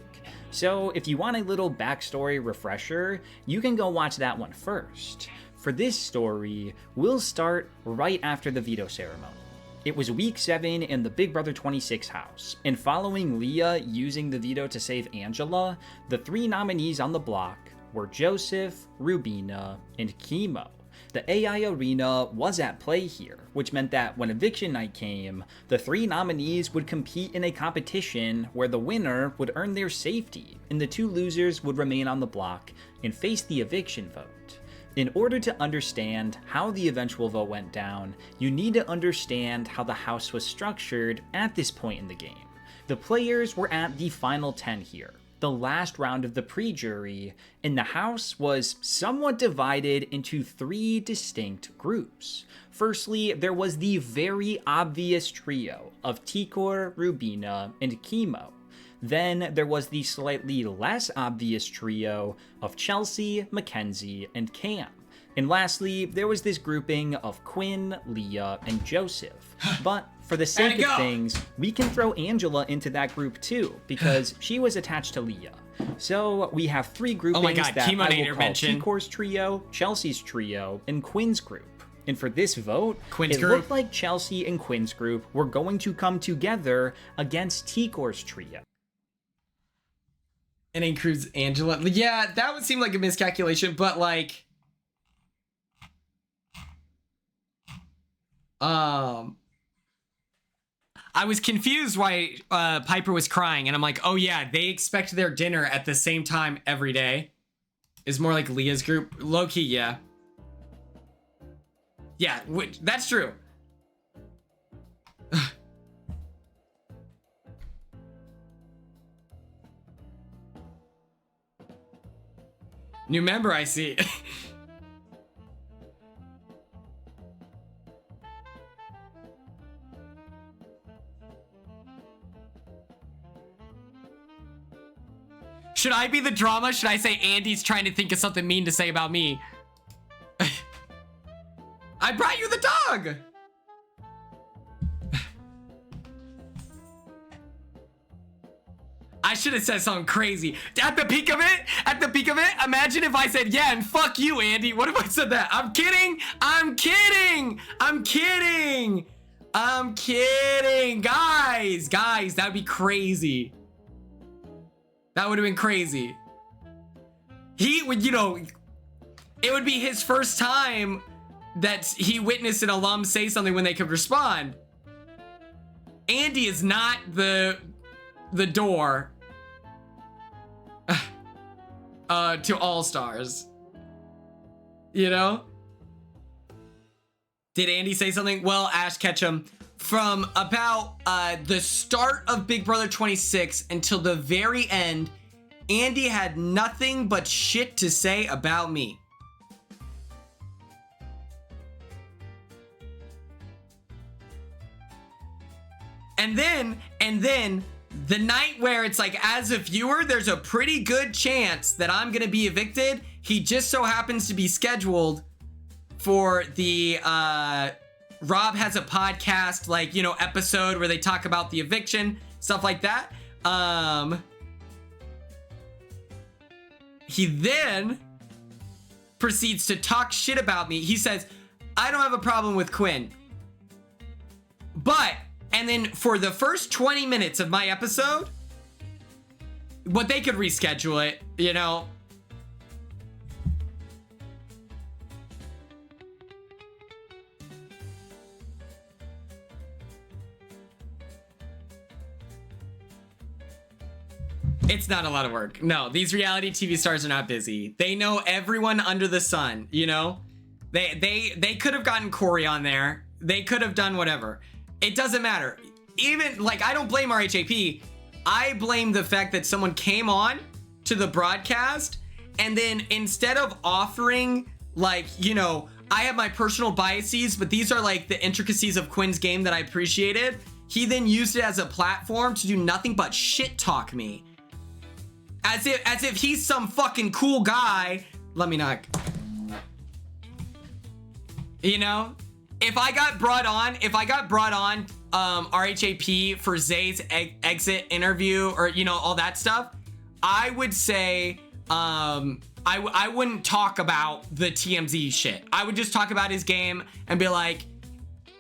So if you want a little backstory refresher, you can go watch that one first. For this story, we'll start right after the veto ceremony. It was week 7 in the Big Brother 26 house, and following Leah using the veto to save Angela, the 3 nominees on the block were Joseph, Rubina, and Chemo. The AI arena was at play here, which meant that when eviction night came, the 3 nominees would compete in a competition where the winner would earn their safety, and the 2 losers would remain on the block and face the eviction vote. In order to understand how the eventual vote went down, you need to understand how the house was structured at this point in the game. The players were at the final 10 here, the last round of the pre-jury, and the house was somewhat divided into 3 distinct groups. Firstly, there was the very obvious trio of Tikor, Rubina, and Chemo. Then there was the slightly less obvious trio of Chelsea, Mackenzie, and Cam. And lastly, there was this grouping of Quinn, Leah, and Joseph. But for the sake of things, we can throw Angela into that group too, because she was attached to Leah. So we have 3 groupings that I will call Tikor's trio, Chelsea's trio, and Quinn's group. And for this vote, it looked like Chelsea and Quinn's group were going to come together against Tikor's trio. And includes Angela. Yeah, that would seem like a miscalculation, but like, I was confused why Piper was crying, and I'm like, oh yeah, they expect their dinner at the same time every day. Is more like Leah's group. Low key, yeah. Yeah, that's true. New member, I see. Should I be the drama? Should I say Andy's trying to think of something mean to say about me? I brought you the dog! I should have said something crazy. At the peak of it, imagine if I said, yeah, and fuck you, Andy. What if I said that? I'm kidding. Guys, that'd be crazy. That would have been crazy. He would, it would be his first time that he witnessed an alum say something when they could respond. Andy is not the door to All Stars. Did Andy say something? Well, Ash Ketchum, from about the start of Big Brother 26 until the very end, Andy had nothing but shit to say about me. And then the night where it's like, as a viewer, there's a pretty good chance that I'm gonna be evicted. He just so happens to be scheduled for the Rob Has a Podcast, like, you know, episode where they talk about the eviction, stuff like that. He then proceeds to talk shit about me. He says, I don't have a problem with Quinn. But, and then for the first 20 minutes of my episode, but they could reschedule it, you know. It's not a lot of work. No, these reality TV stars are not busy. They know everyone under the sun, you know? They could have gotten Cory on there. They could have done whatever. It doesn't matter. Even, like, I don't blame RHAP. I blame the fact that someone came on to the broadcast and then instead of offering, like, you know, I have my personal biases, but these are like the intricacies of Quinn's game that I appreciated. He then used it as a platform to do nothing but shit talk me. As if he's some fucking cool guy. Let me knock. You know, if I got brought on RHAP for Zay's exit interview or, you know, all that stuff, I would say I wouldn't talk about the TMZ shit. I would just talk about his game and be like,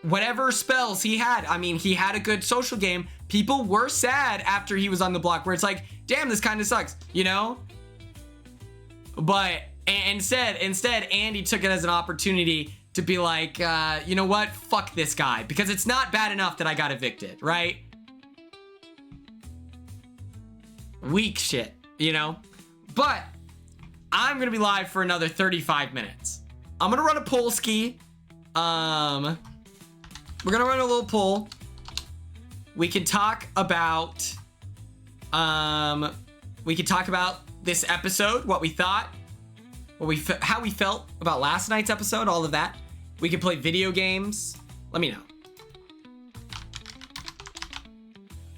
whatever spells he had. I mean, he had a good social game. People were sad after he was on the block where it's like, damn, this kind of sucks, you know? But instead, Andy took it as an opportunity to be like, you know what? Fuck this guy. Because it's not bad enough that I got evicted, right? Weak shit, you know? But I'm going to be live for another 35 minutes. I'm going to run a poll ski. We're going to run a little poll. We can talk about this episode, what we thought, how we felt about last night's episode, all of that. We can play video games. Let me know.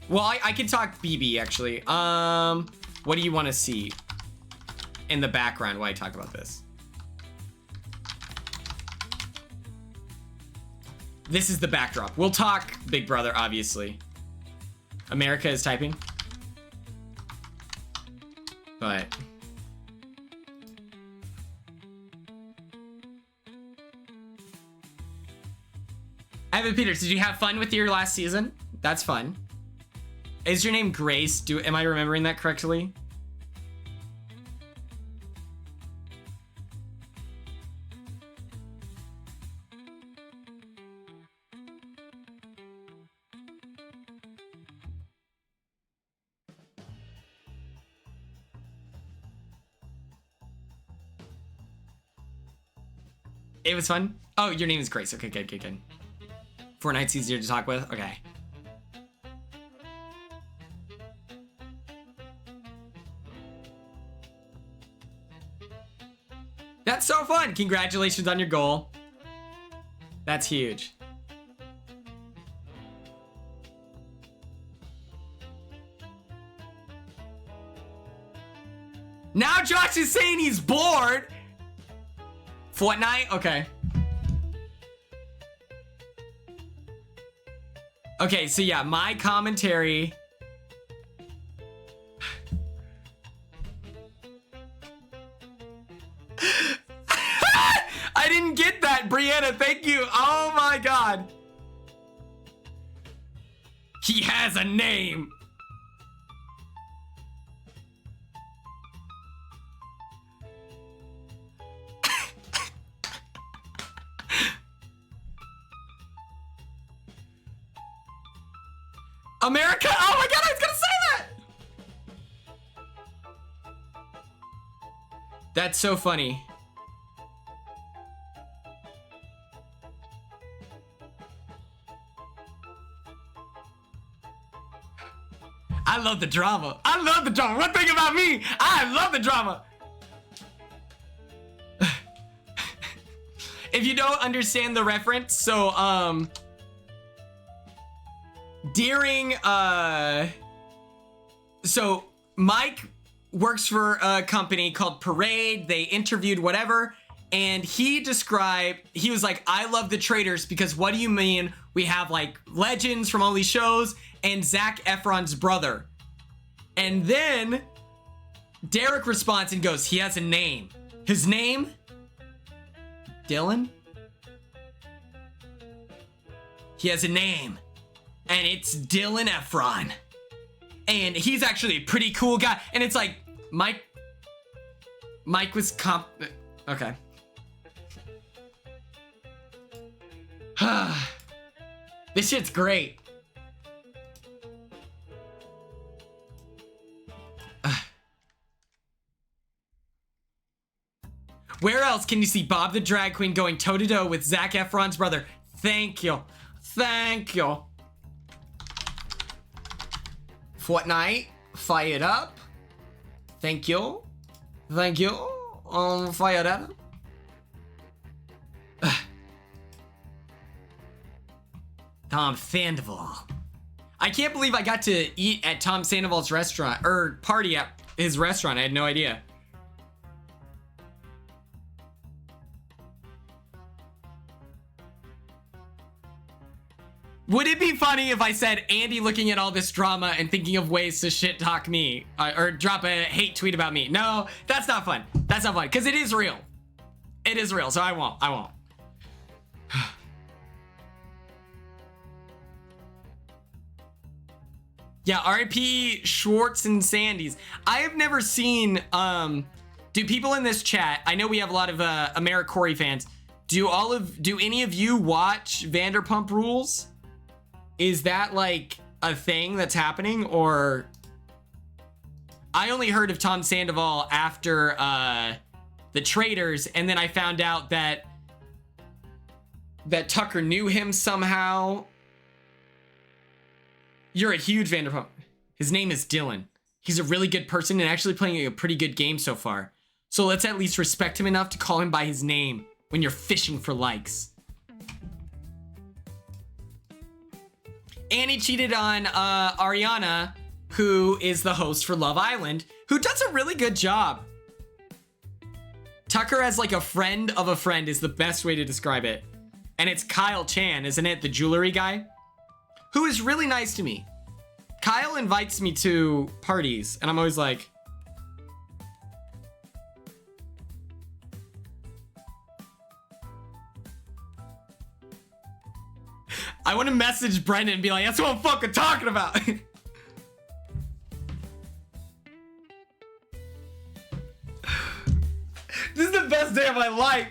Well, I can talk BB actually. What do you want to see in the background while I talk about this? This is the backdrop. We'll talk Big Brother, obviously. America is typing. But Evan Peters, did you have fun with your last season? That's fun. Is your name Grace? Am I remembering that correctly? It was fun. Oh, your name is Grace. Okay, good. Fortnite's easier to talk with. Okay. That's so fun. Congratulations on your goal. That's huge. Now Josh is saying he's bored. Fortnite? Okay. Okay, so yeah, my commentary. I didn't get that, Brianna. Thank you. Oh my God. He has a name. America? Oh my God, I was gonna say that! That's so funny. I love the drama. I love the drama. One thing about me, I love the drama. If you don't understand the reference, so, during so Mike works for a company called Parade. They interviewed whatever, and he was like, I love the Traitors because what do you mean we have like legends from all these shows and Zac Efron's brother? And then Derek responds and goes, he has a name. His name? Dylan? He has a name, and it's Dylan Efron. And he's actually a pretty cool guy. And it's like, Mike was okay. This shit's great. Where else can you see Bob the Drag Queen going toe-to-toe with Zac Efron's brother? Thank you. Thank you. Fortnite, fire it up. Thank you. Thank you. Fire it up. Tom Sandoval. I can't believe I got to eat at Tom Sandoval's restaurant, or party at his restaurant. I had no idea. Would it be funny if I said Andy looking at all this drama and thinking of ways to shit talk me or drop a hate tweet about me? No, that's not fun. That's not fun because it is real. It is real, so I won't. Yeah, RIP Schwartz and Sandys. I have never seen, do people in this chat, I know we have a lot of AmeriCory fans. Do any of you watch Vanderpump Rules? Is that like a thing that's happening, or I only heard of Tom Sandoval after the Traitors, and then I found out that Tucker knew him somehow. You're a huge Vanderpump. His name is Dylan. He's a really good person and actually playing a pretty good game so far. So let's at least respect him enough to call him by his name when you're fishing for likes. And he cheated on Ariana, who is the host for Love Island, who does a really good job. Tucker as like a friend of a friend is the best way to describe it. And it's Kyle Chan, isn't it? The jewelry guy, who is really nice to me. Kyle invites me to parties, and I'm always like, I want to message Brendan and be like, that's what I'm fucking talking about. This is the best day of my life.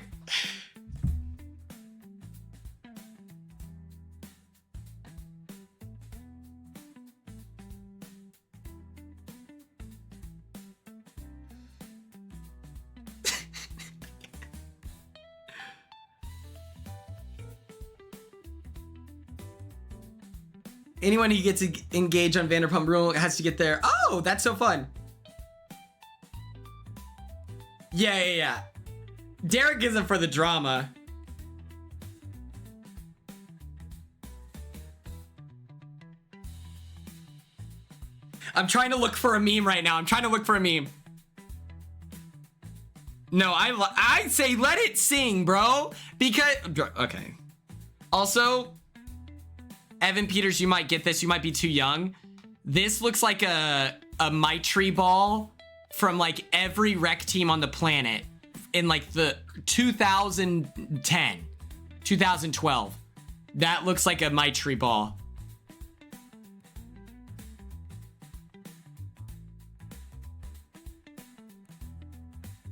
Anyone who gets engaged on Vanderpump Rules has to get there. Oh, that's so fun. Yeah. Derek isn't for the drama. I'm trying to look for a meme right now. No, I say let it sing, bro. Because, okay. Also, Evan Peters, you might get this. You might be too young. This looks like a Maitri ball from like every rec team on the planet in like the 2010, 2012. That looks like a Maitri ball.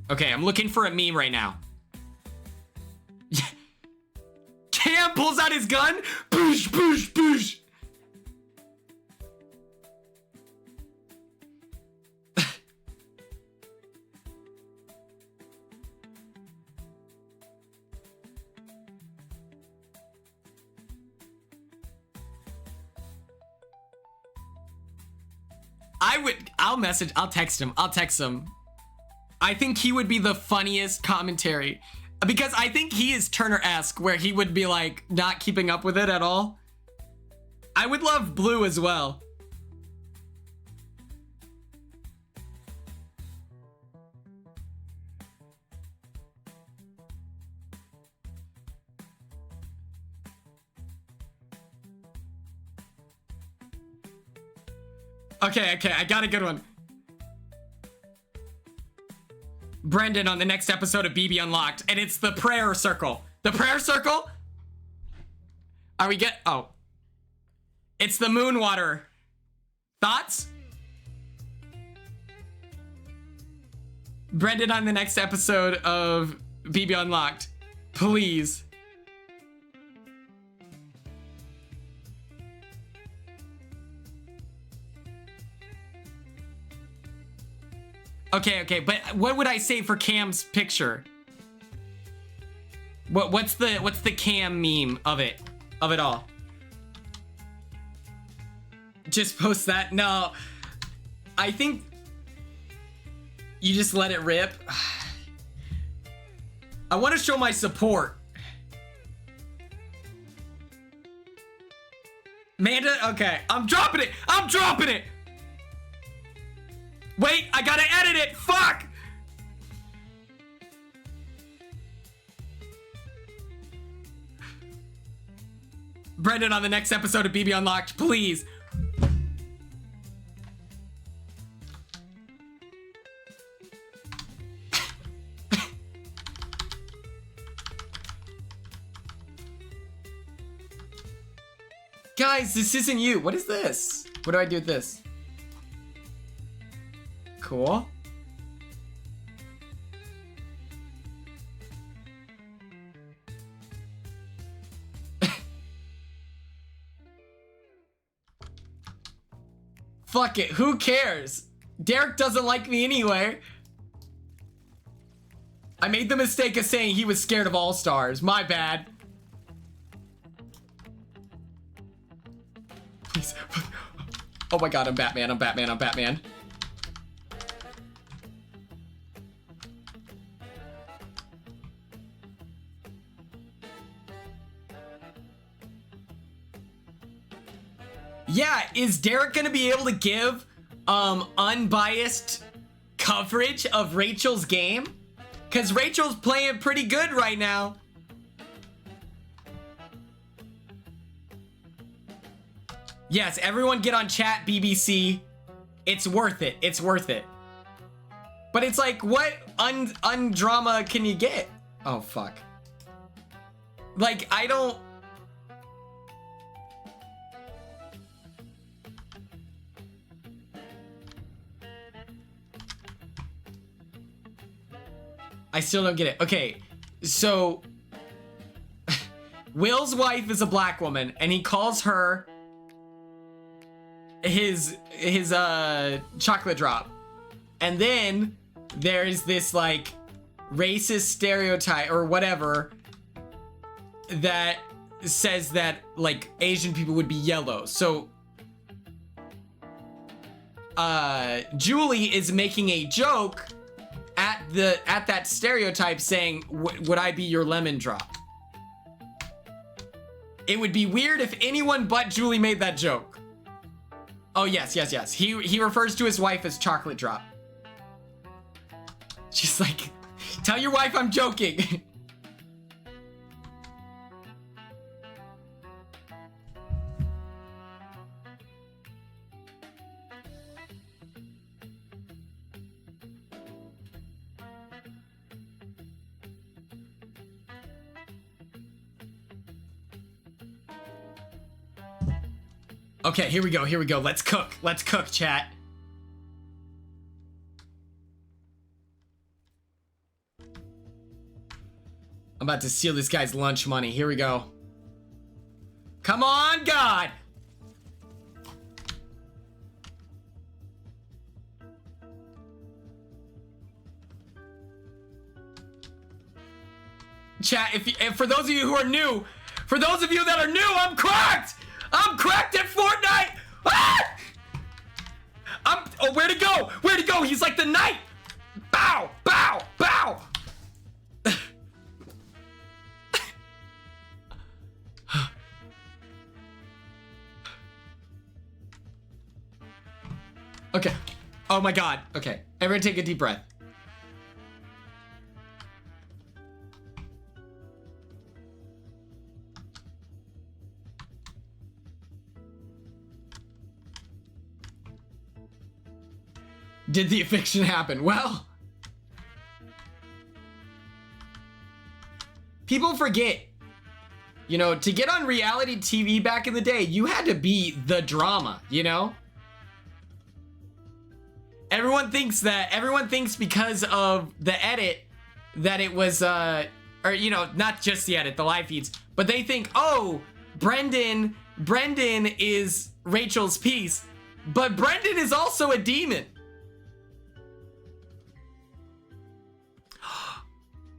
Okay, I'm looking for a meme right now. Cam pulls out his gun. Boosh, boosh, boosh. I'll text him. I think he would be the funniest commentary. Because I think he is Turner-esque, where he would be like not keeping up with it at all. I would love blue as well. Okay, I got a good one. Brendan on the next episode of BB Unlocked, and it's the prayer circle. The prayer circle? Are we oh. It's the moon water. Thoughts? Brendan on the next episode of BB Unlocked. Please. Okay, but what would I say for Cam's picture? What's the Cam meme of it all? Just post that? No. I think you just let it rip. I want to show my support. Manda, okay. I'm dropping it. Wait, I gotta edit it. Fuck. Brendan on the next episode of BB Unlocked, please. Guys, this isn't you. What is this? What do I do with this? Cool. Fuck it, who cares? Derek doesn't like me anyway. I made the mistake of saying he was scared of All-Stars. My bad. Please. Oh my god, I'm Batman. Yeah, is Derek gonna be able to give unbiased coverage of Rachel's game? Cause Rachel's playing pretty good right now. Yes, everyone get on chat BBC. It's worth it. But it's like, what undrama can you get? Oh, fuck. Like, I don't... I still don't get it. Okay, so... Will's wife is a black woman, and he calls her... his chocolate drop. And then there's this like racist stereotype or whatever that says that like Asian people would be yellow. So Julie is making a joke at that stereotype saying, would I be your lemon drop? It would be weird if anyone but Julie made that joke. Oh, yes. He refers to his wife as chocolate drop. She's like, tell your wife I'm joking. Okay, here we go. Let's cook, chat. I'm about to steal this guy's lunch money. Here we go. Come on, God! Chat, if for those of you who are new, for those of you that are new, I'm cracked! I'm cracked at Fortnite! Ah! Oh, where'd he go? He's like the knight! Bow! Oh my God. Okay, everyone take a deep breath. Did the eviction happen? Well, people forget, you know, to get on reality TV back in the day, you had to be the drama, you know? Everyone thinks because of the edit that it was, or, you know, not just the edit, the live feeds, but they think, oh, Brendan is Rachel's piece, but Brendan is also a demon.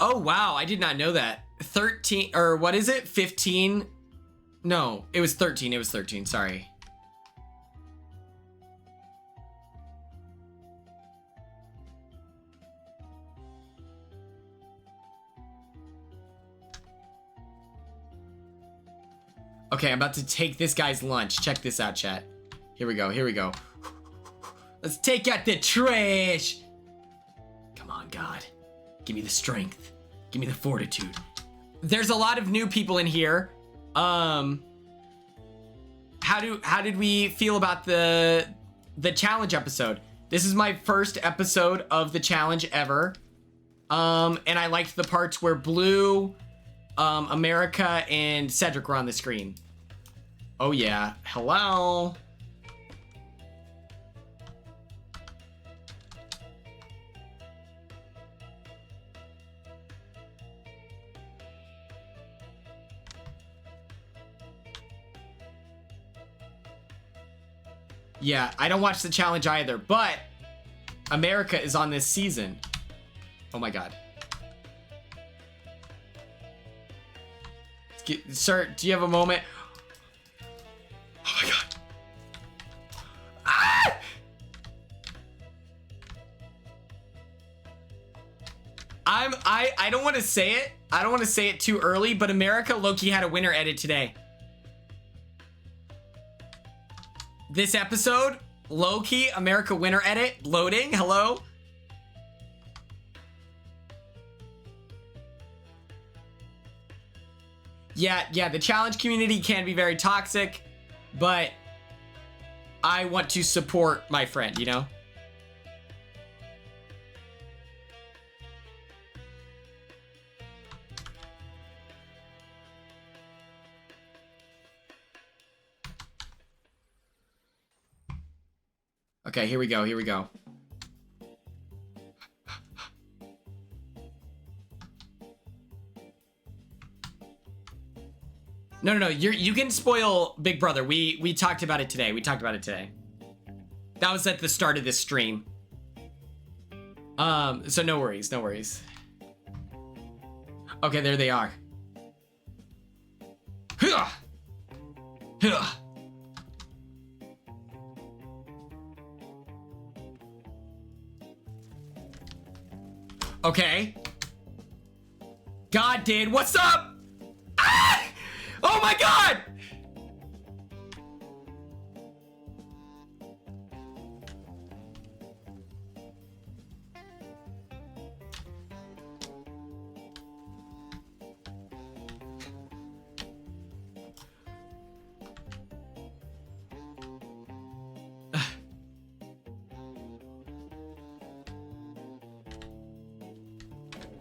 Oh, wow. I did not know that. 13, or what is it? 15? No, it was 13. It was 13. Sorry. Okay, I'm about to take this guy's lunch. Check this out, chat. Here we go. Here we go. Let's take out the trash. Come on, God. Give me the strength. Give me the fortitude. There's a lot of new people in here. How did we feel about the challenge episode? This is my first episode of the challenge ever. And I liked the parts where Blue, America, and Cedric were on the screen. Oh yeah. Hello. Yeah, I don't watch the challenge either, but America is on this season. Oh my God. Sir, do you have a moment? Oh my God. Ah! I don't want to say it. I don't want to say it too early, but America low-key had a winner edit today. This episode, low-key, America winner edit, loading, hello? Yeah, the challenge community can be very toxic, but I want to support my friend, you know? Okay, here we go, here we go. No, you can spoil Big Brother. We talked about it today. That was at the start of this stream. So no worries. Okay, there they are. Okay. God did. What's up? Ah! Oh my God!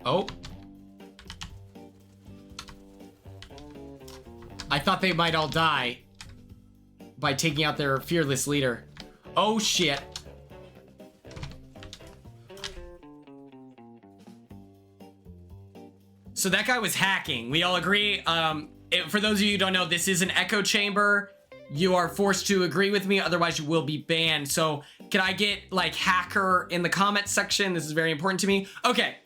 Oh. I thought they might all die by taking out their fearless leader. Oh shit. So that guy was hacking. We all agree. For those of you who don't know, this is an echo chamber. You are forced to agree with me, otherwise you will be banned. So can I get like hacker in the comments section? This is very important to me. Okay.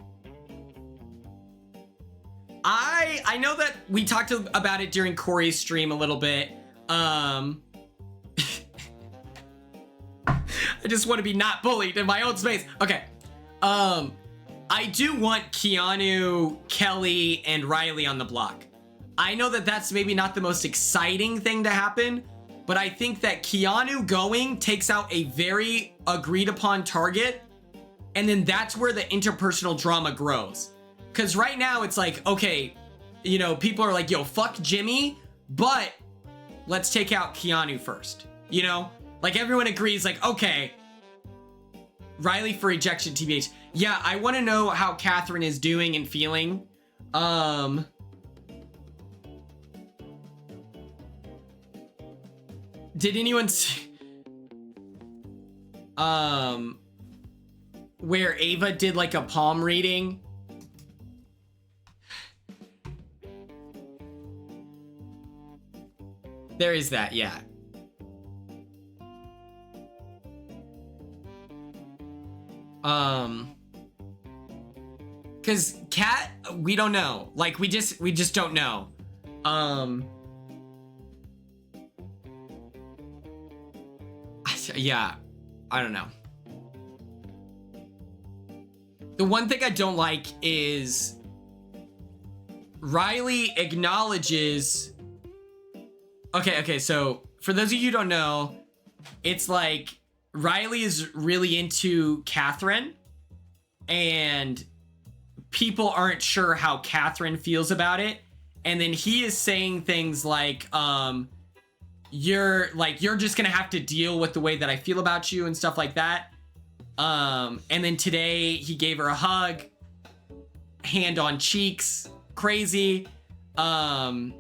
I know that we talked about it during Cory's stream a little bit. I just want to be not bullied in my own space. Okay. I do want Keanu, Kelly, and Riley on the block. I know that that's maybe not the most exciting thing to happen, but I think that Keanu going takes out a very agreed upon target, and then that's where the interpersonal drama grows. Because right now it's like, okay, you know, people are like, yo, fuck Jimmy, but let's take out Keanu first. You know, like everyone agrees, like, okay, Riley for ejection, TBH. Yeah, I want to know how Catherine is doing and feeling. Did anyone see where Ava did like a palm reading? There is that, yeah. Cause Cat, we don't know. Like we just don't know. Yeah, I don't know. The one thing I don't like is Riley acknowledges. Okay, so for those of you who don't know, it's like Riley is really into Catherine and people aren't sure how Catherine feels about it. And then he is saying things like, you're just gonna have to deal with the way that I feel about you and stuff like that. And then today he gave her a hug, hand on cheeks, crazy. And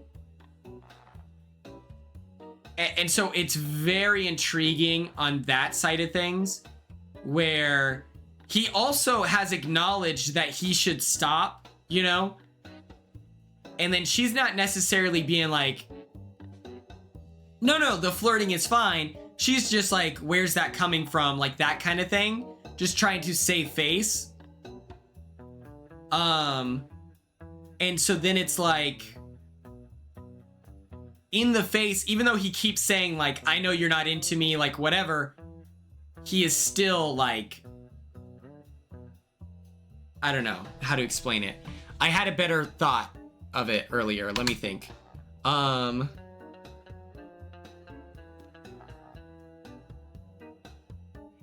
so it's very intriguing on that side of things, where he also has acknowledged that he should stop, you know? And then she's not necessarily being like, no, the flirting is fine. She's just like, where's that coming from? Like that kind of thing. Just trying to save face. And so then it's like, in the face, even though he keeps saying like, I know you're not into me, like whatever, he is still like, I don't know how to explain it. I had a better thought of it earlier. Let me think.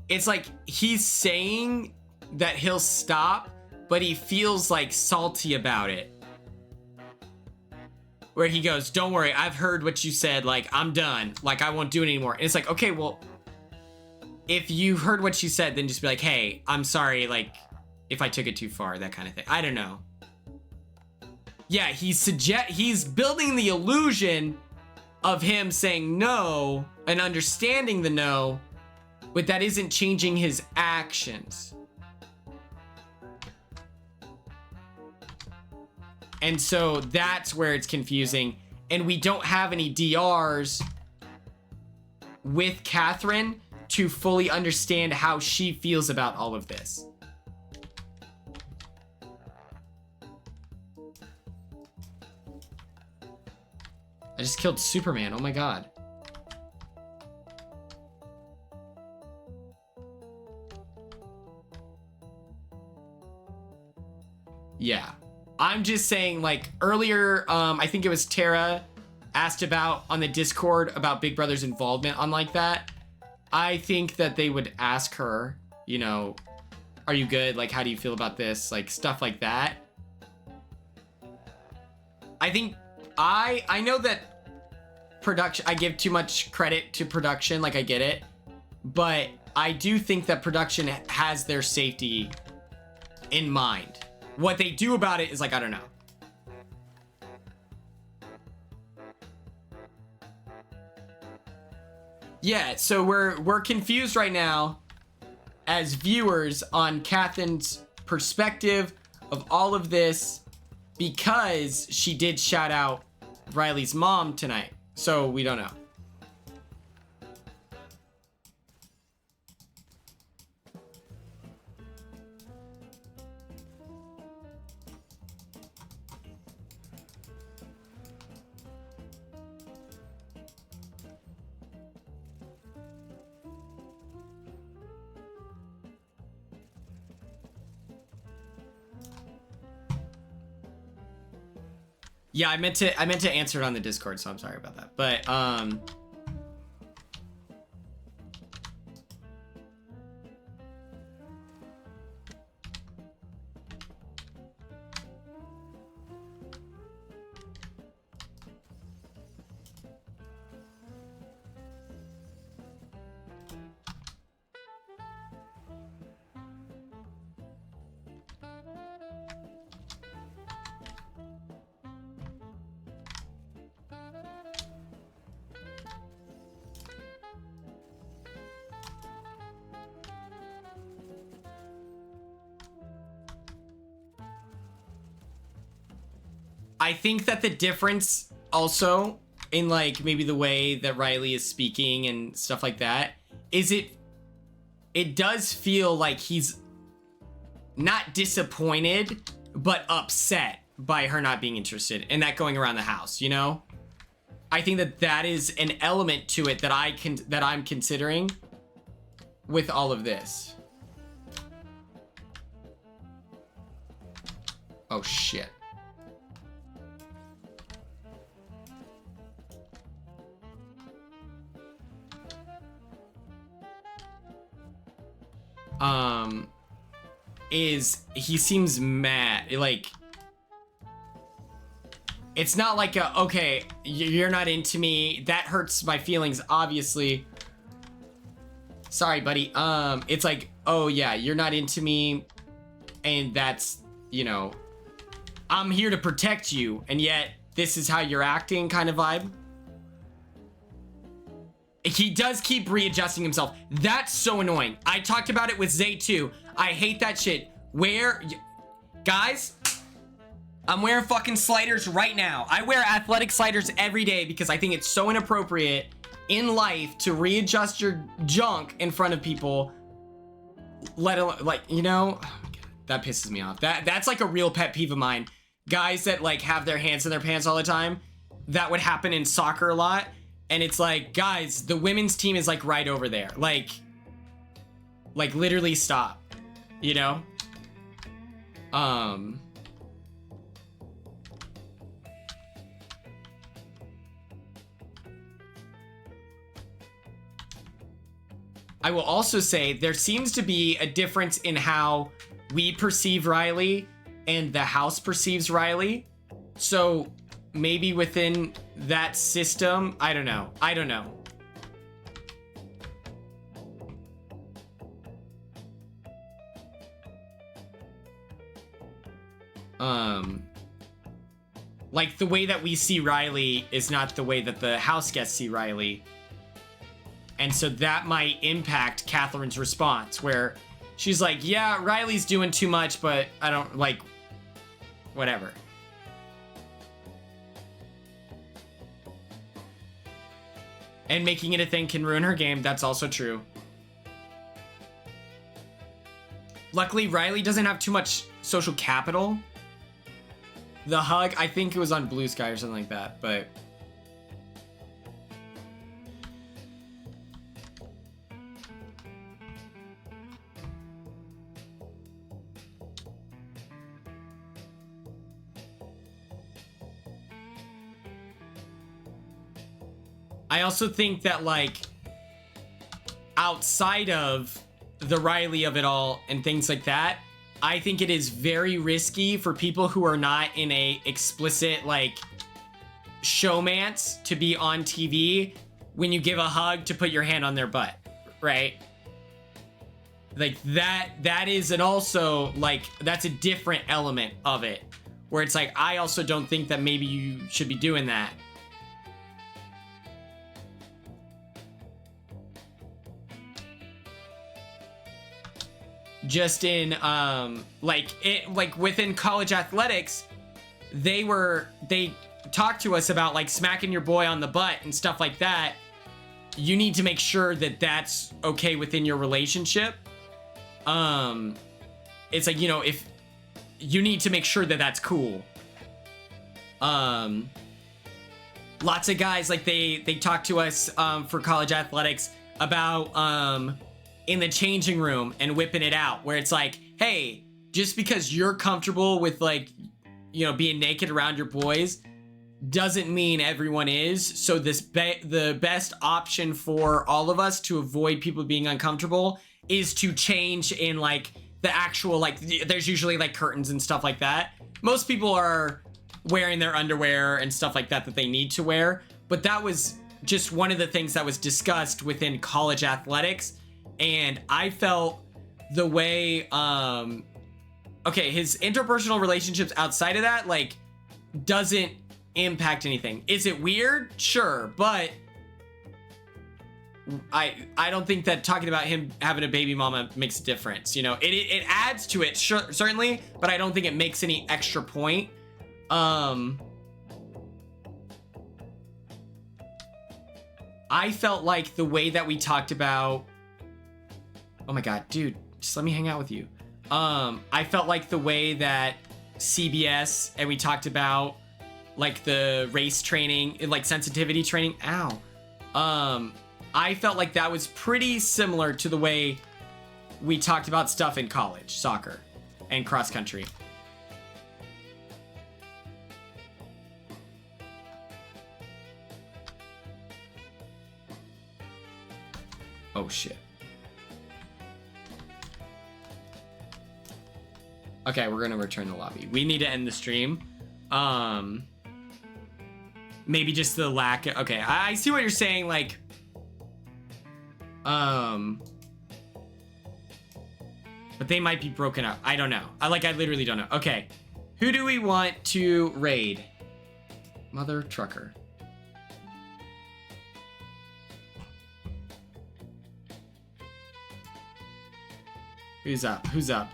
It's like he's saying that he'll stop, but he feels like salty about it. Where he goes, don't worry, I've heard what you said, like, I'm done. Like, I won't do it anymore. And it's like, okay, well, if you heard what she said, then just be like, hey, I'm sorry, like, if I took it too far, that kind of thing. I don't know. Yeah, he's building the illusion of him saying no and understanding the no, but that isn't changing his actions. And so that's where it's confusing. And we don't have any DRs with Catherine to fully understand how she feels about all of this. I just killed Superman. Oh my god. Yeah. I'm just saying, like, earlier, I think it was Tara asked about on the Discord about Big Brother's involvement on like that. I think that they would ask her, you know, are you good? Like, how do you feel about this? Like, stuff like that. I think, I know that production, I give too much credit to production, like, I get it. But I do think that production has their safety in mind. What they do about it is like, I don't know. Yeah, so we're confused right now as viewers on Catherine's perspective of all of this because she did shout out Riley's mom tonight. So we don't know. Yeah, I meant to answer it on the Discord, so I'm sorry about that. But I think that the difference also in like maybe the way that Riley is speaking and stuff like that is it does feel like he's not disappointed, but upset by her not being interested and that going around the house, you know? I think that that is an element to it that I'm considering with all of this. Oh shit. He seems mad, like it's not like a, okay, you're not into me, that hurts my feelings, obviously. Sorry, buddy. It's like, oh yeah, you're not into me, and that's, you know, I'm here to protect you, and yet this is how you're acting kind of vibe. He does keep readjusting himself. That's so annoying. I talked about it with Zay too. I hate that shit. Guys, I'm wearing fucking sliders right now. I wear athletic sliders every day because I think it's so inappropriate in life to readjust your junk in front of people. Let alone, like, you know, oh my God, that pisses me off. That's like a real pet peeve of mine. Guys that like have their hands in their pants all the time. That would happen in soccer a lot. And it's like, guys, the women's team is like right over there. Like literally stop, you know? I will also say there seems to be a difference in how we perceive Riley and the house perceives Riley. So maybe within that system, I don't know. Like the way that we see Riley is not the way that the house guests see Riley. And so that might impact Catherine's response, where she's like, yeah, Riley's doing too much, but I don't like, whatever. And making it a thing can ruin her game. That's also true. Luckily, Riley doesn't have too much social capital. The hug, I think it was on Blue Sky or something like that, but... I also think that, like, outside of the Riley of it all and things like that, I think it is very risky for people who are not in a explicit, like, showmance to be on TV when you give a hug to put your hand on their butt, right? Like, that is an also, like, that's a different element of it, where it's like, I also don't think that maybe you should be doing that. Just in like within college athletics, they talked to us about like smacking your boy on the butt and stuff like that. You need to make sure that that's okay within your relationship. It's like, you know, if you need to make sure that that's cool. Lots of guys, like they talk to us for college athletics about in the changing room and whipping it out, where it's like, hey, just because you're comfortable with, like, you know, being naked around your boys doesn't mean everyone is. So the best option for all of us to avoid people being uncomfortable is to change in, like, the actual, like, there's usually like curtains and stuff like that. Most people are wearing their underwear and stuff like that they need to wear, but that was just one of the things that was discussed within college athletics. And I felt the way, okay, his interpersonal relationships outside of that, like, doesn't impact anything. Is it weird? Sure, but I don't think that talking about him having a baby mama makes a difference. You know, it adds to it, sure, certainly, but I don't think it makes any extra point. I felt like the way that we talked about, oh my God, dude, just let me hang out with you. I felt like the way that CBS and we talked about like the race training, like sensitivity training, I felt like that was pretty similar to the way we talked about stuff in college, soccer and cross country. Oh shit. Okay, we're gonna return the lobby. We need to end the stream. Maybe just the lack of, okay, I see what you're saying, like, but they might be broken up. I don't know. I literally don't know. Okay, who do we want to raid? Mother trucker. Who's up? Who's up?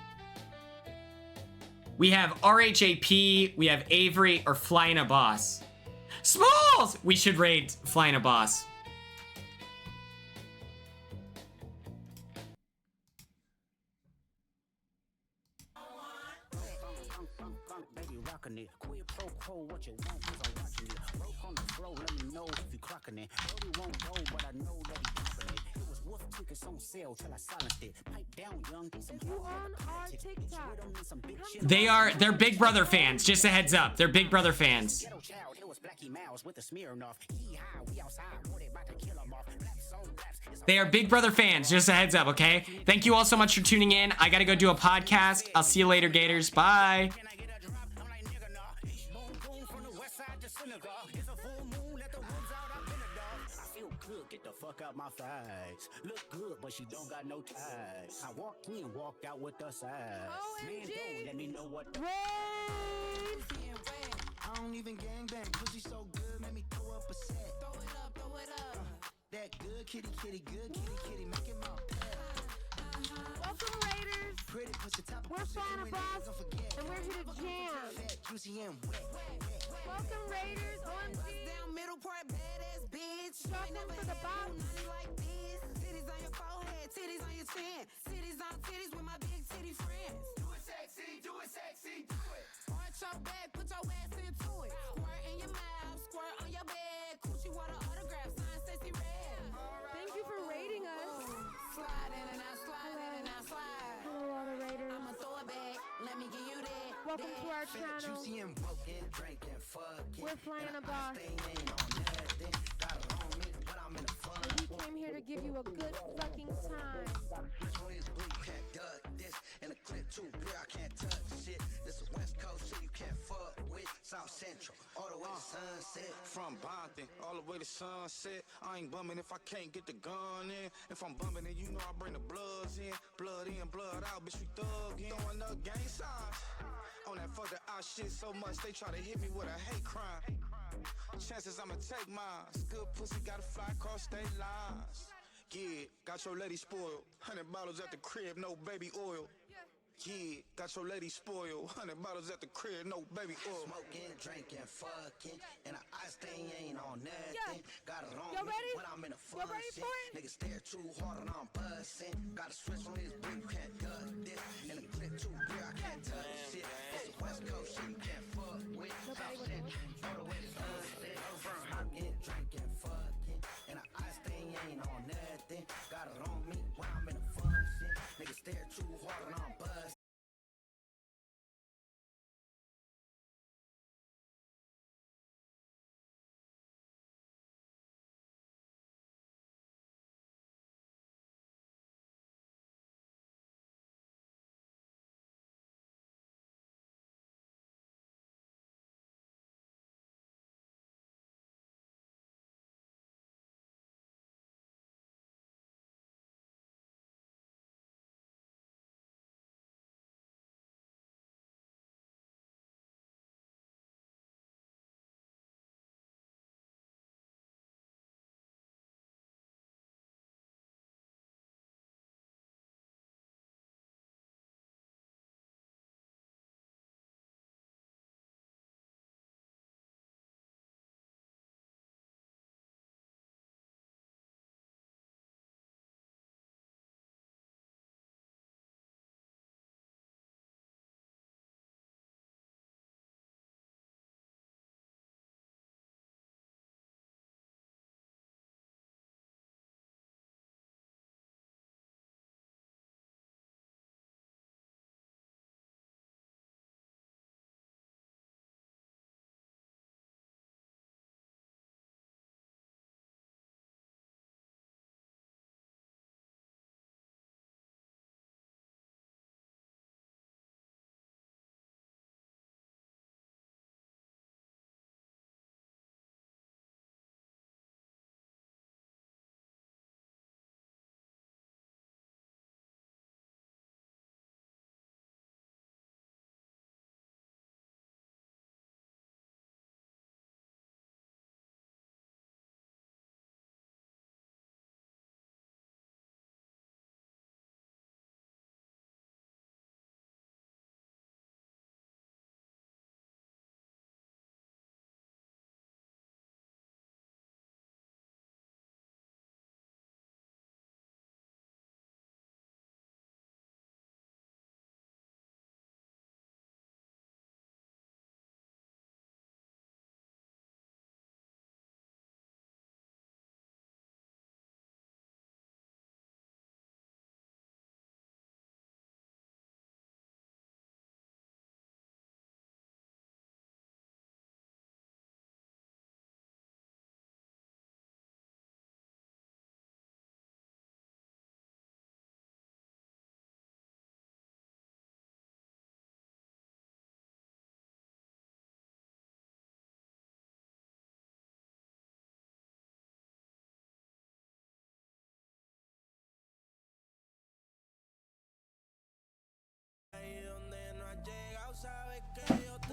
We have RHAP, we have Avery, or Flying a Boss. Smalls! We should raid Flying a Boss. They're Big Brother fans, just a heads up. They're Big Brother fans. They are Big Brother fans, just a heads up, okay? Thank you all so much for tuning in. I gotta go do a podcast. I'll see you later, Gators. Bye. Out my thighs. Look good, but she don't got no ties. I walked in, walked out with the size. Man, don't let me know what the I don't even gangbang. Pussy so good, make me throw up a set. Throw it up. That good kitty, kitty, good kitty, kitty, make it my pet. Welcome, Raiders. Pretty pussy, top of We're Flying a Boss, and we're here to jam. Juicy and wet. Welcome, Raiders. OMG. Down middle part, badass bitch. Welcome for the box. Like this. Titties on your forehead, titties on your chin. Titties on titties with my big titty friends. Do it sexy, do it sexy, do it. Arch your back, put your ass into it. Squirt in your mouth, squirt on your bed. Coochie water autograph, sign sexy red. Thank you for raiding us. Slide in and out, slide in and out, slide. Hello, all the Raiders. I'ma throw it back, let me give you that. Welcome to our channel. Juicy and broken, drinking, fucking. We're Flying a Boss. And we came here to give you a good fucking time. And the clip too clear, I can't touch shit. This is West Coast shit you can't fuck with. South Central, all the way to Sunset. From Bonton, all the way to Sunset. I ain't bumming if I can't get the gun in. If I'm bumming, then you know I bring the bloods in. Blood in, blood out, bitch, we thug in. Throwing up gang signs. On that fuck the out shit so much, they try to hit me with a hate crime. Chances I'ma take mine. Good pussy gotta fly across state lines. Yeah, got your lady spoiled. 100 bottles at the crib, no baby oil. Yeah, got your lady spoiled. 100 bottles at the crib, no baby oil. Smoking, drinking, fucking, and the ice thing ain't on nothing. Got it on me when I'm in a fun shit. Niggas stare too hard and I'm busting. Got a switch on this brick, you can't duck this. And the clip too clear, I can't touch shit. It's a West Coast shit you can't fuck with. South Central, all the way to Sunset. Smoking, drinking, fucking, and the ice thing ain't on nothing. Got it on me when I'm in a fun shit. Niggas stare too hard and I'm busting.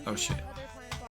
Oh shit.